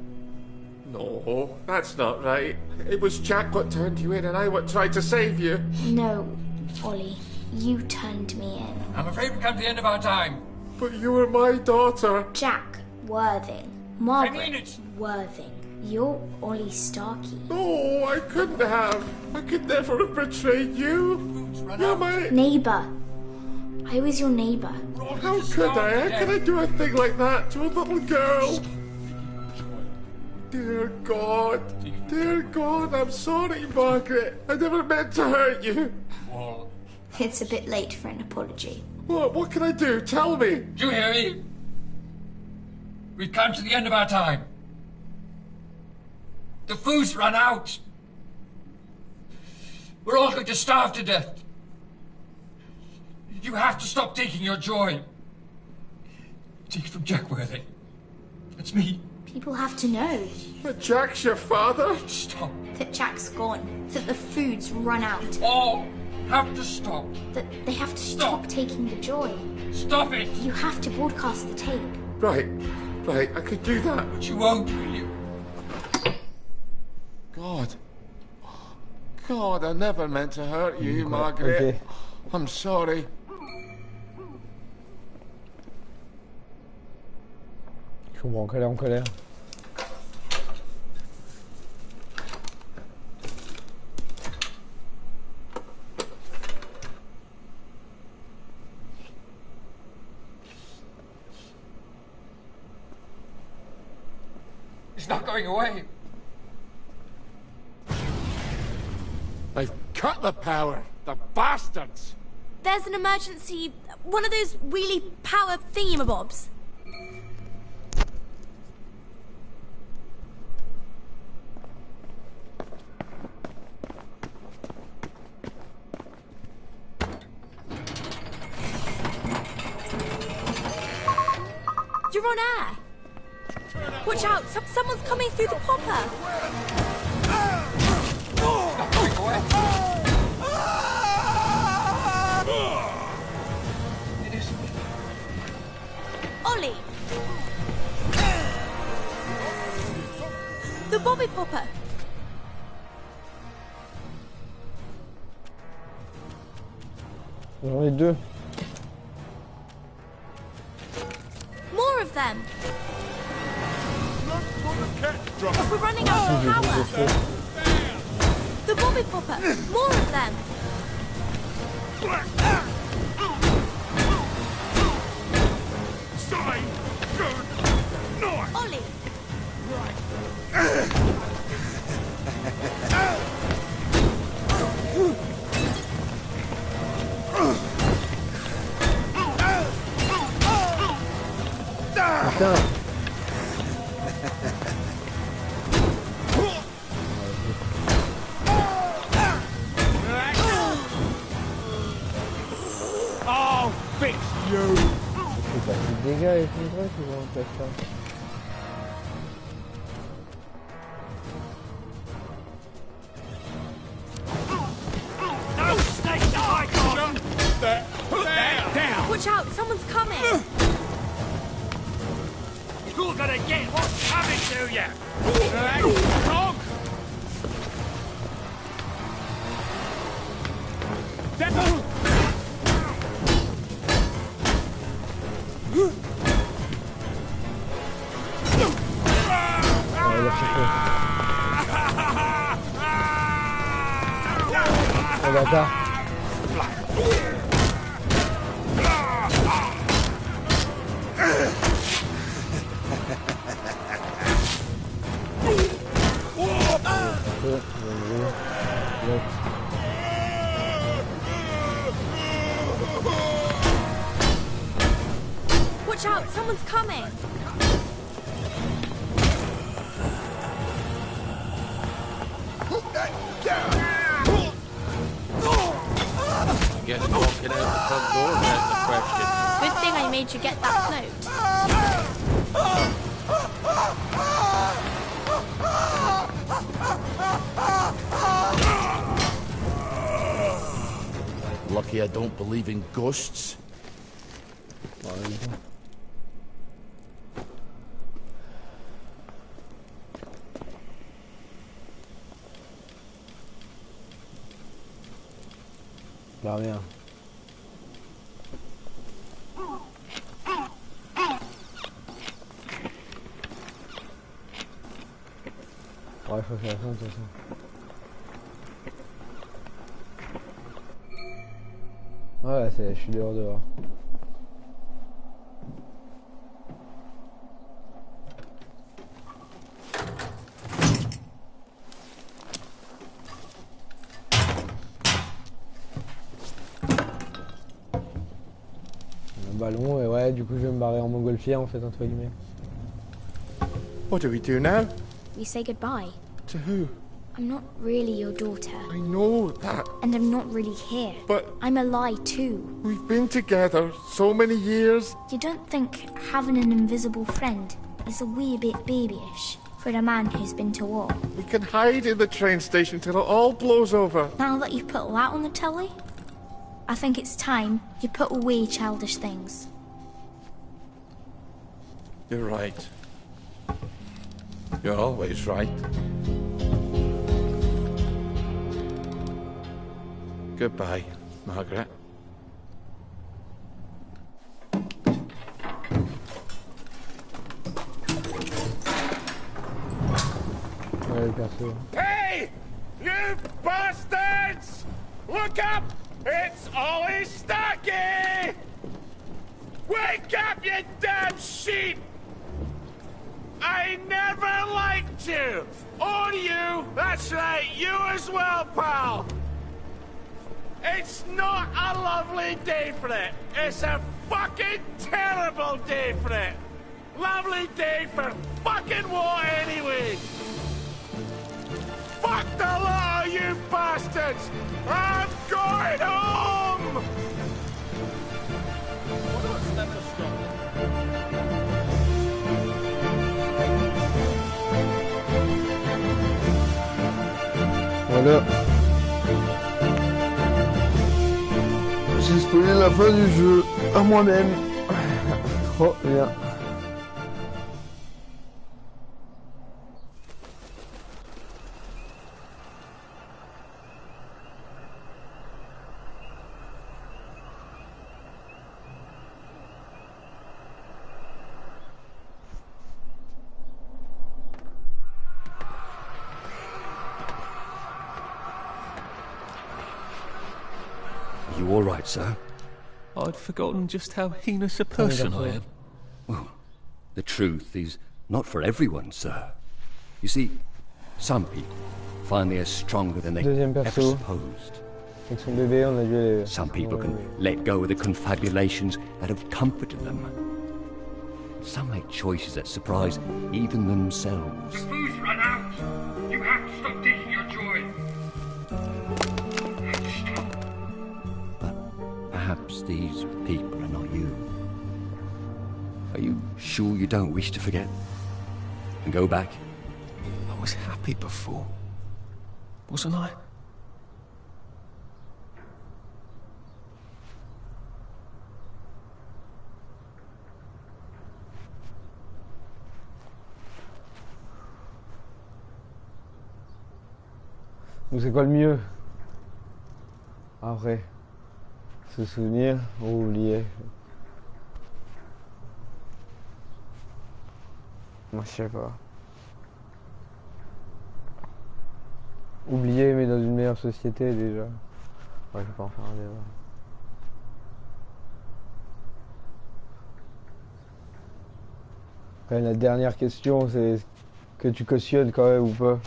No, that's not right. It was Jack what turned you in and I what tried to save you. No, Ollie. You turned me in. I'm afraid we've come to the end of our time. But you were my daughter. Jack Worthing. Margaret I mean it. Worthing. You're Ollie Starkey. No, I couldn't have. I could never have betrayed you. You're my... Neighbour. I was your neighbour. How could I? How could I do a thing like that to a little girl? Dear God. Dear God, I'm sorry, Margaret. I never meant to hurt you. It's a bit late for an apology. What can I do? Tell me. Do you hear me? We've come to the end of our time. The food's run out. We're all going to starve to death. You have to stop taking your joy. Take it from Jack Worthing. It's me. People have to know. But Jack's your father? Stop. That Jack's gone. That the food's run out. All have to stop. That they have to stop taking the joy. Stop it. You have to broadcast the tape. Right, I could do that. But you won't, will you? God, I never meant to hurt you, Margaret. Okay. I'm sorry. Je comprends qu'elle est en colère. It's not going away. They've cut the power. The bastards. There's an emergency... one of those wheelie power thingamabobs. You're on air. Watch out! Someone's coming through the popper. Ollie! The bobby popper! J'en ai deux. More of them! We're running out of power! The bobby popper! More of them! Ollie! Putain. Oh, fix you! C'est pas si de dégâts avec les droits qui vont faire ça. No snake I got! Put that down! Watch out, someone's coming! You're gonna get what's coming to you! Dog! Oh bâtard. Watch out, someone's coming! I guess walking out the front door is the question. Good thing I made you get that float. Lucky I don't believe in ghosts. Bah rien. Ouais, il faut faire ça de toute façon. Ouais, je suis dehors. Un ballon, et ouais, du coup je vais me barrer en montgolfière en fait, entre guillemets. What do we do now? We say goodbye. To who? I'm not really your daughter. I know that. And I'm not really here. But I'm a lie too. we've been together so many years. You don't think having an invisible friend is a wee bit babyish for a man who's been to war? We can hide in the train station till it all blows over. Now that you've put that on the telly, I think it's time you put away childish things. You're right. You're always right. Goodbye, Margaret. Hey! You bastards! Look up! It's Ollie Starkey! Wake up, you damn sheep! I never liked you! Or you! That's right, you as well, pal! It's not a lovely day for it. It's a fucking terrible day for it. Lovely day for fucking what anyway? Fuck the lot of you bastards! I'm going home! Voilà. J'ai spoilé la fin du jeu à moi-même. Trop bien. You all right, sir? I'd forgotten just how heinous a person I am. Well, the truth is, Not for everyone, sir. You see, some people find they are stronger than they Deuxième ever perso. supposed. Avec son bébé, on a dû aller... Some people can let go of the confabulations that have comforted them. Some make choices that surprise even themselves. The food's run out. You have to stop taking your joy. Perhaps these people are not you. Are you sure you don't wish to forget? And go back? I was happy before. Wasn't I? Donc c'est quoi le mieux? Après, se souvenir ou oublier? Moi je sais pas. Oublier mais dans une meilleure société déjà. Ouais, je vais pas en faire un débat. Après, la dernière question c'est est-ce que tu cautionnes quand même ou pas?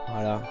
Voilà.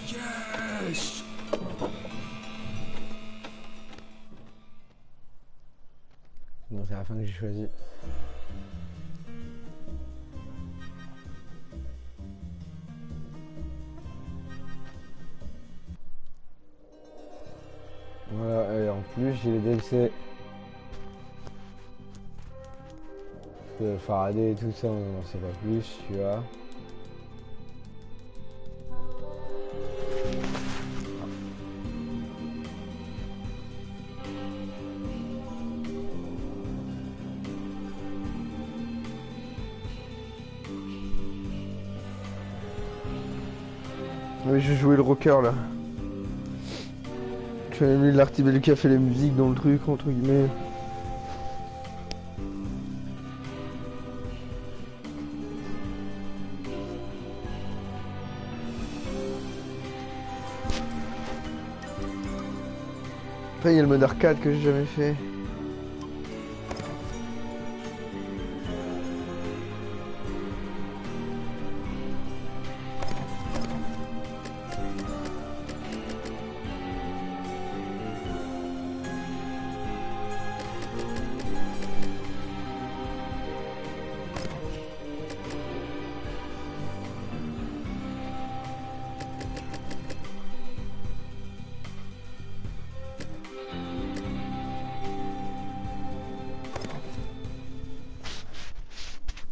Yes! Bon, c'est la fin que j'ai choisi. Voilà, et en plus j'ai les DLC. Le Faraday et tout ça, on n'en sait pas plus, tu vois. Oui, j'ai joué le rocker là. Tu as mis l'artibel qui a fait les musiques dans le truc, entre guillemets. Après, il y a le mode arcade que j'ai jamais fait.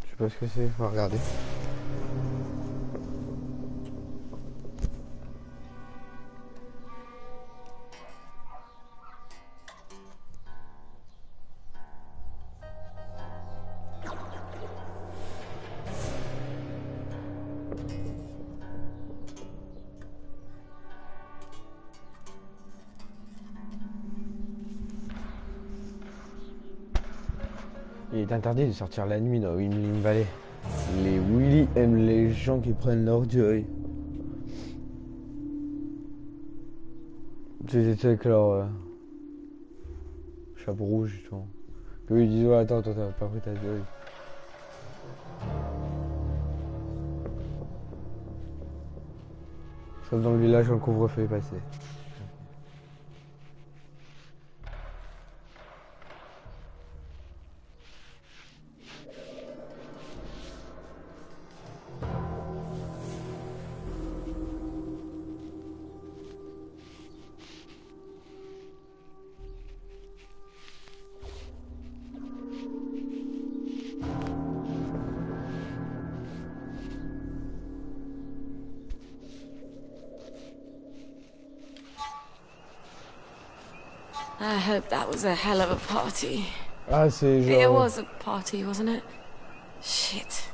Je sais pas ce que c'est, on va regarder. Il est interdit de sortir la nuit dans Wimling Valley. Les Willy aiment les gens qui prennent leur joy. C'était avec leur chapeau rouge, justement. Que ils disent, ouais, attends, t'as pas pris ta joy. Sauf dans le village quand le couvre-feu est passé. I hope that was a hell of a party. Ah, c'est genre... It was a party, wasn't it? Shit.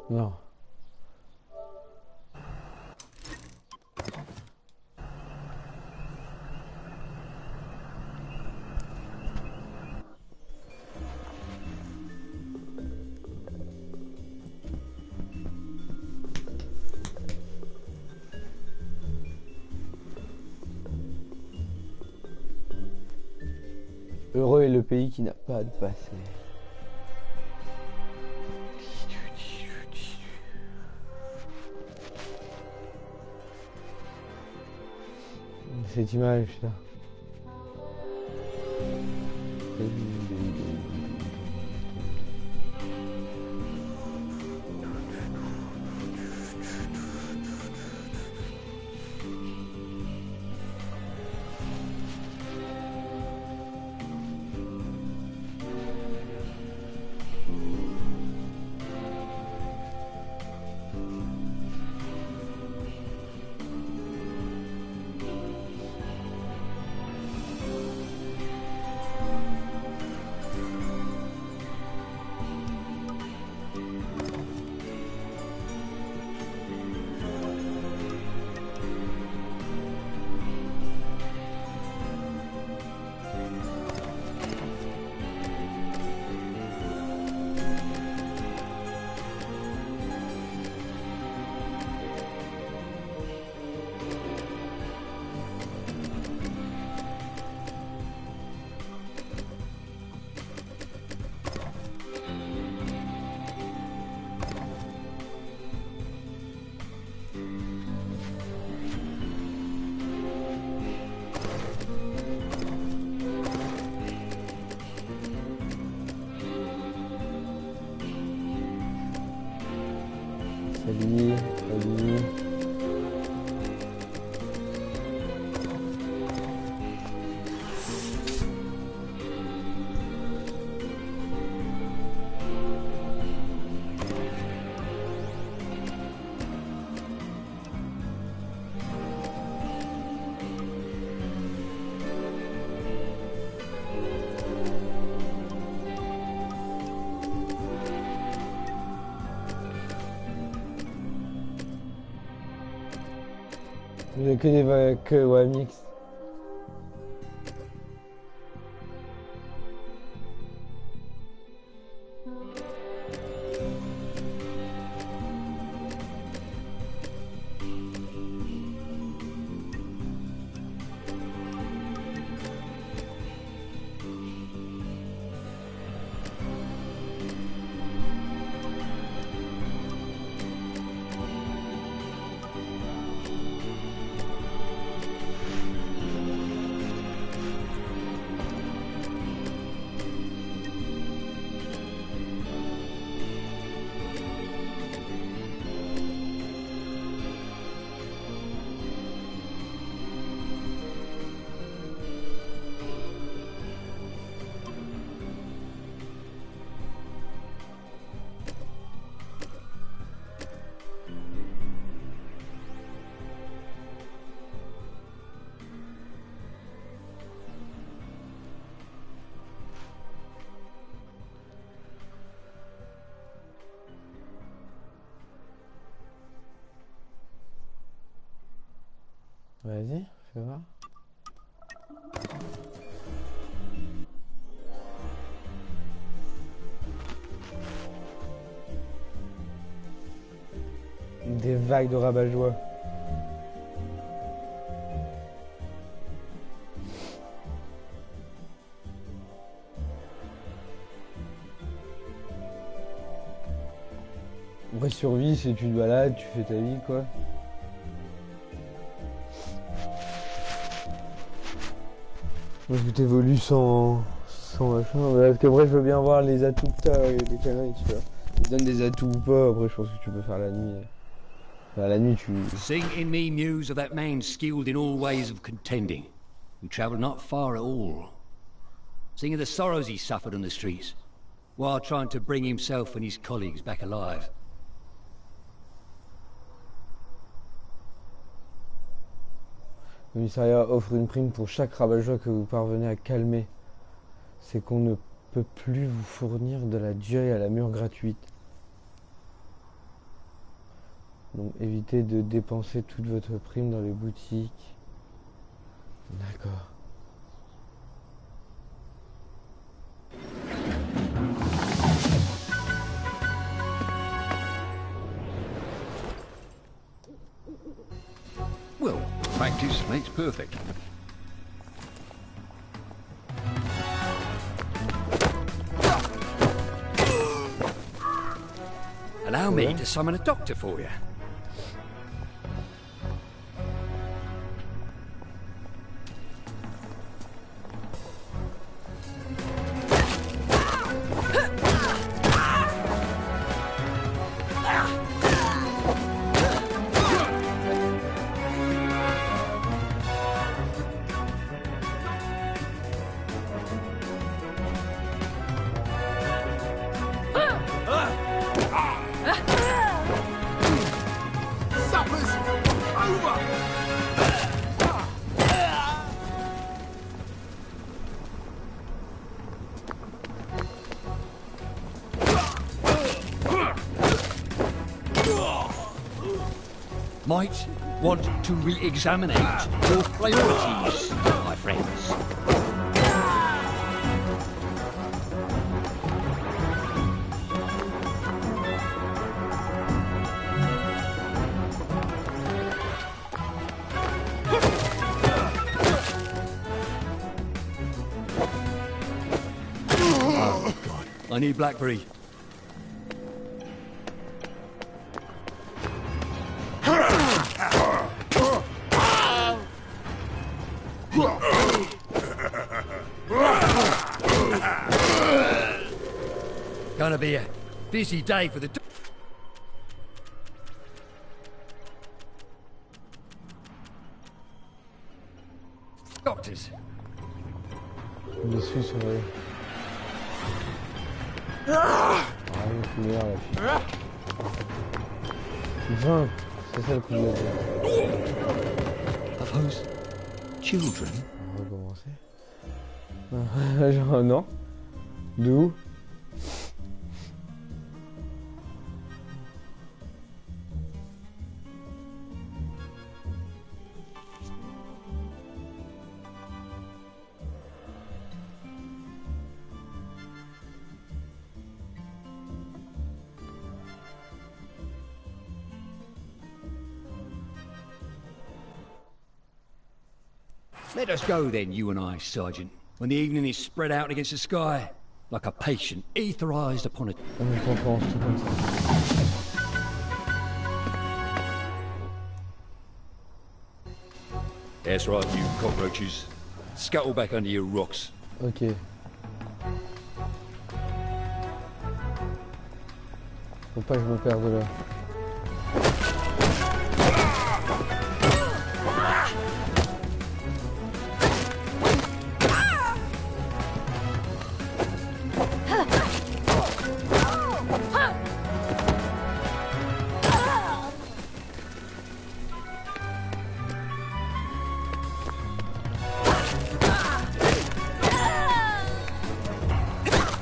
Non. Heureux est le pays qui n'a pas de passé. Cette image, putain. Salut, salut. Il n'y a que des ouais, mix. Vas-y, fais voir. Des vagues de rabat-joie. Vraie survie, c'est tu te balades, tu fais ta vie, quoi. Moi, je t'évolue sans machin. Parce qu'après, je veux bien voir les atouts que t'as, des conneries, tu vois. Ils donnent des atouts ou pas, après, je pense que tu peux faire la nuit. Enfin, la nuit, tu... Sing in me muse of that man skilled in all ways of contending, who travelled not far at all. Sing of the sorrows he suffered on the streets, while trying to bring himself and his colleagues back alive. Le commissariat offre une prime pour chaque rabat-joie que vous parvenez à calmer. C'est qu'on ne peut plus vous fournir de la joie à la mure gratuite. Donc évitez de dépenser toute votre prime dans les boutiques. D'accord. Well, practice makes perfect. Allow me to summon a doctor for you. Might want to re-examine your priorities, my friends. Oh, God. I need Blackberry. Gonna be a busy day for the doctors. Je suis sur le... Ah, une couleur, la fille. 20, c'est ça le coup de la... Of whose children? On va recommencer. Genre, non. De où? Let us go then, you and I, Sergeant, when the evening is spread out against the sky, like a patient etherized upon it. That's right, you cockroaches. Scuttle back under your rocks. Ok. Faut pas que je me perde là.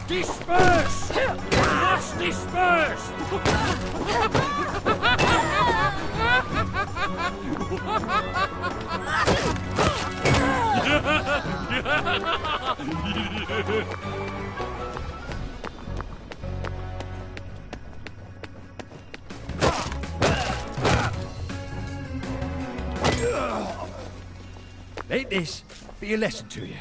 Disperse! You must disperse! Let this be a lesson to you.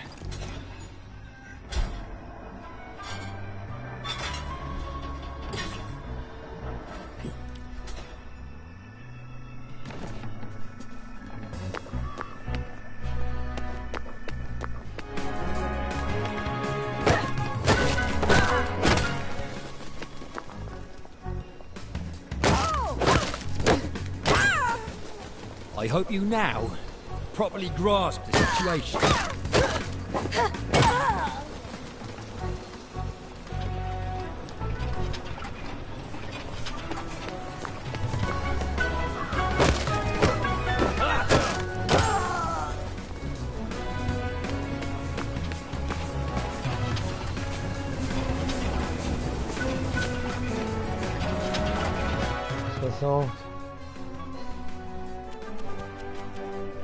I hope you now properly grasp the situation.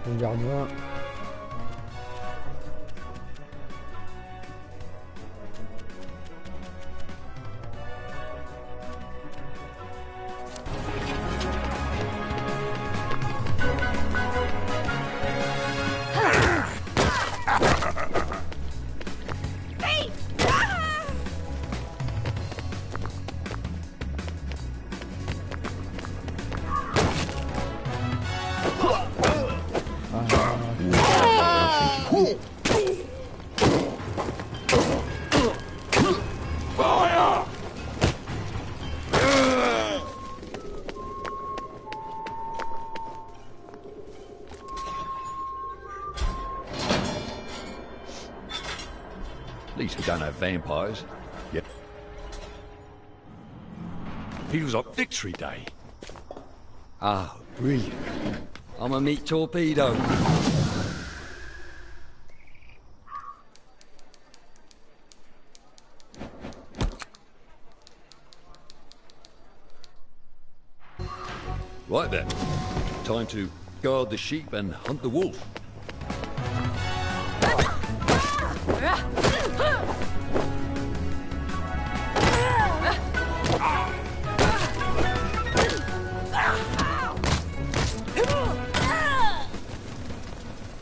Le gardien. At least we don't have vampires. Yep. Feels like victory day. Ah, brilliant. I'm a meat torpedo. Right then. Time to guard the sheep and hunt the wolf.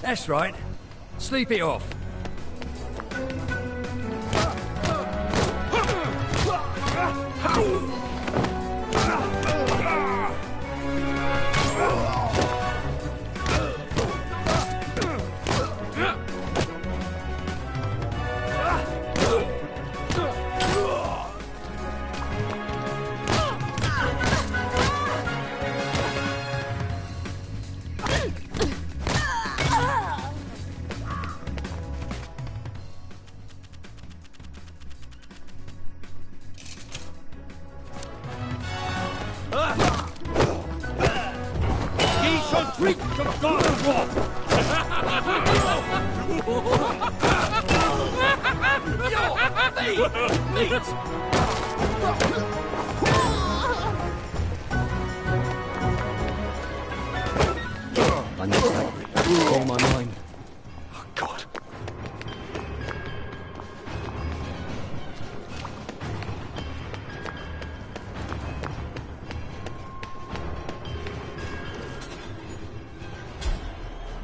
That's right. Sleep it off. I need that on my mind. Oh, God.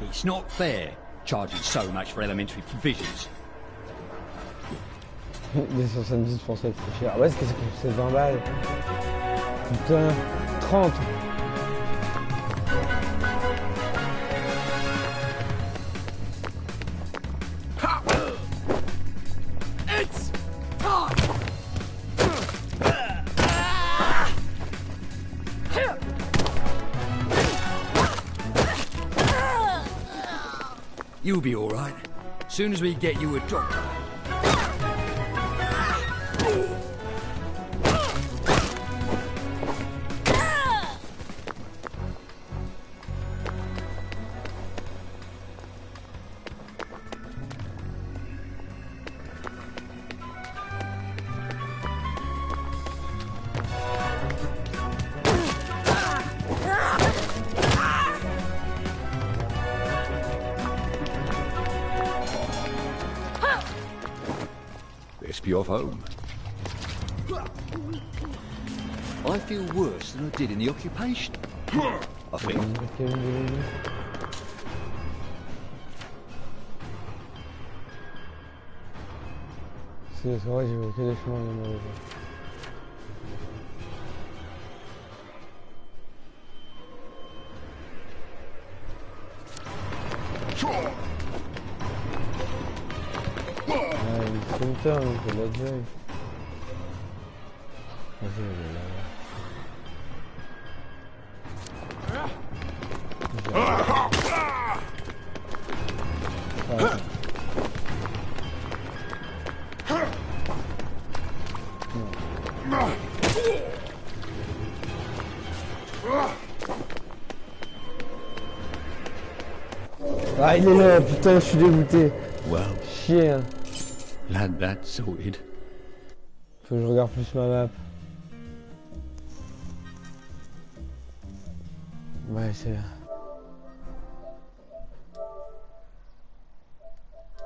It's not fair charging so much for elementary provisions. Des 70 pour ça, c'est cher. Ouais, c'est 20 balles. Putain, 30. It's time. You'll be all right. Soon as we get you a doctor. Let's be off home. I feel worse than I did in the occupation. I think. C'est vrai, j'ai vu que des chemins de mauvais. Ah, il se fait une turn, il fait de la joy. Vas-y, elle est là. Ah, il est là, putain, je suis dégoûté. Well, Chien. glad that's sorted. Faut que je regarde plus ma map. Ouais, c'est...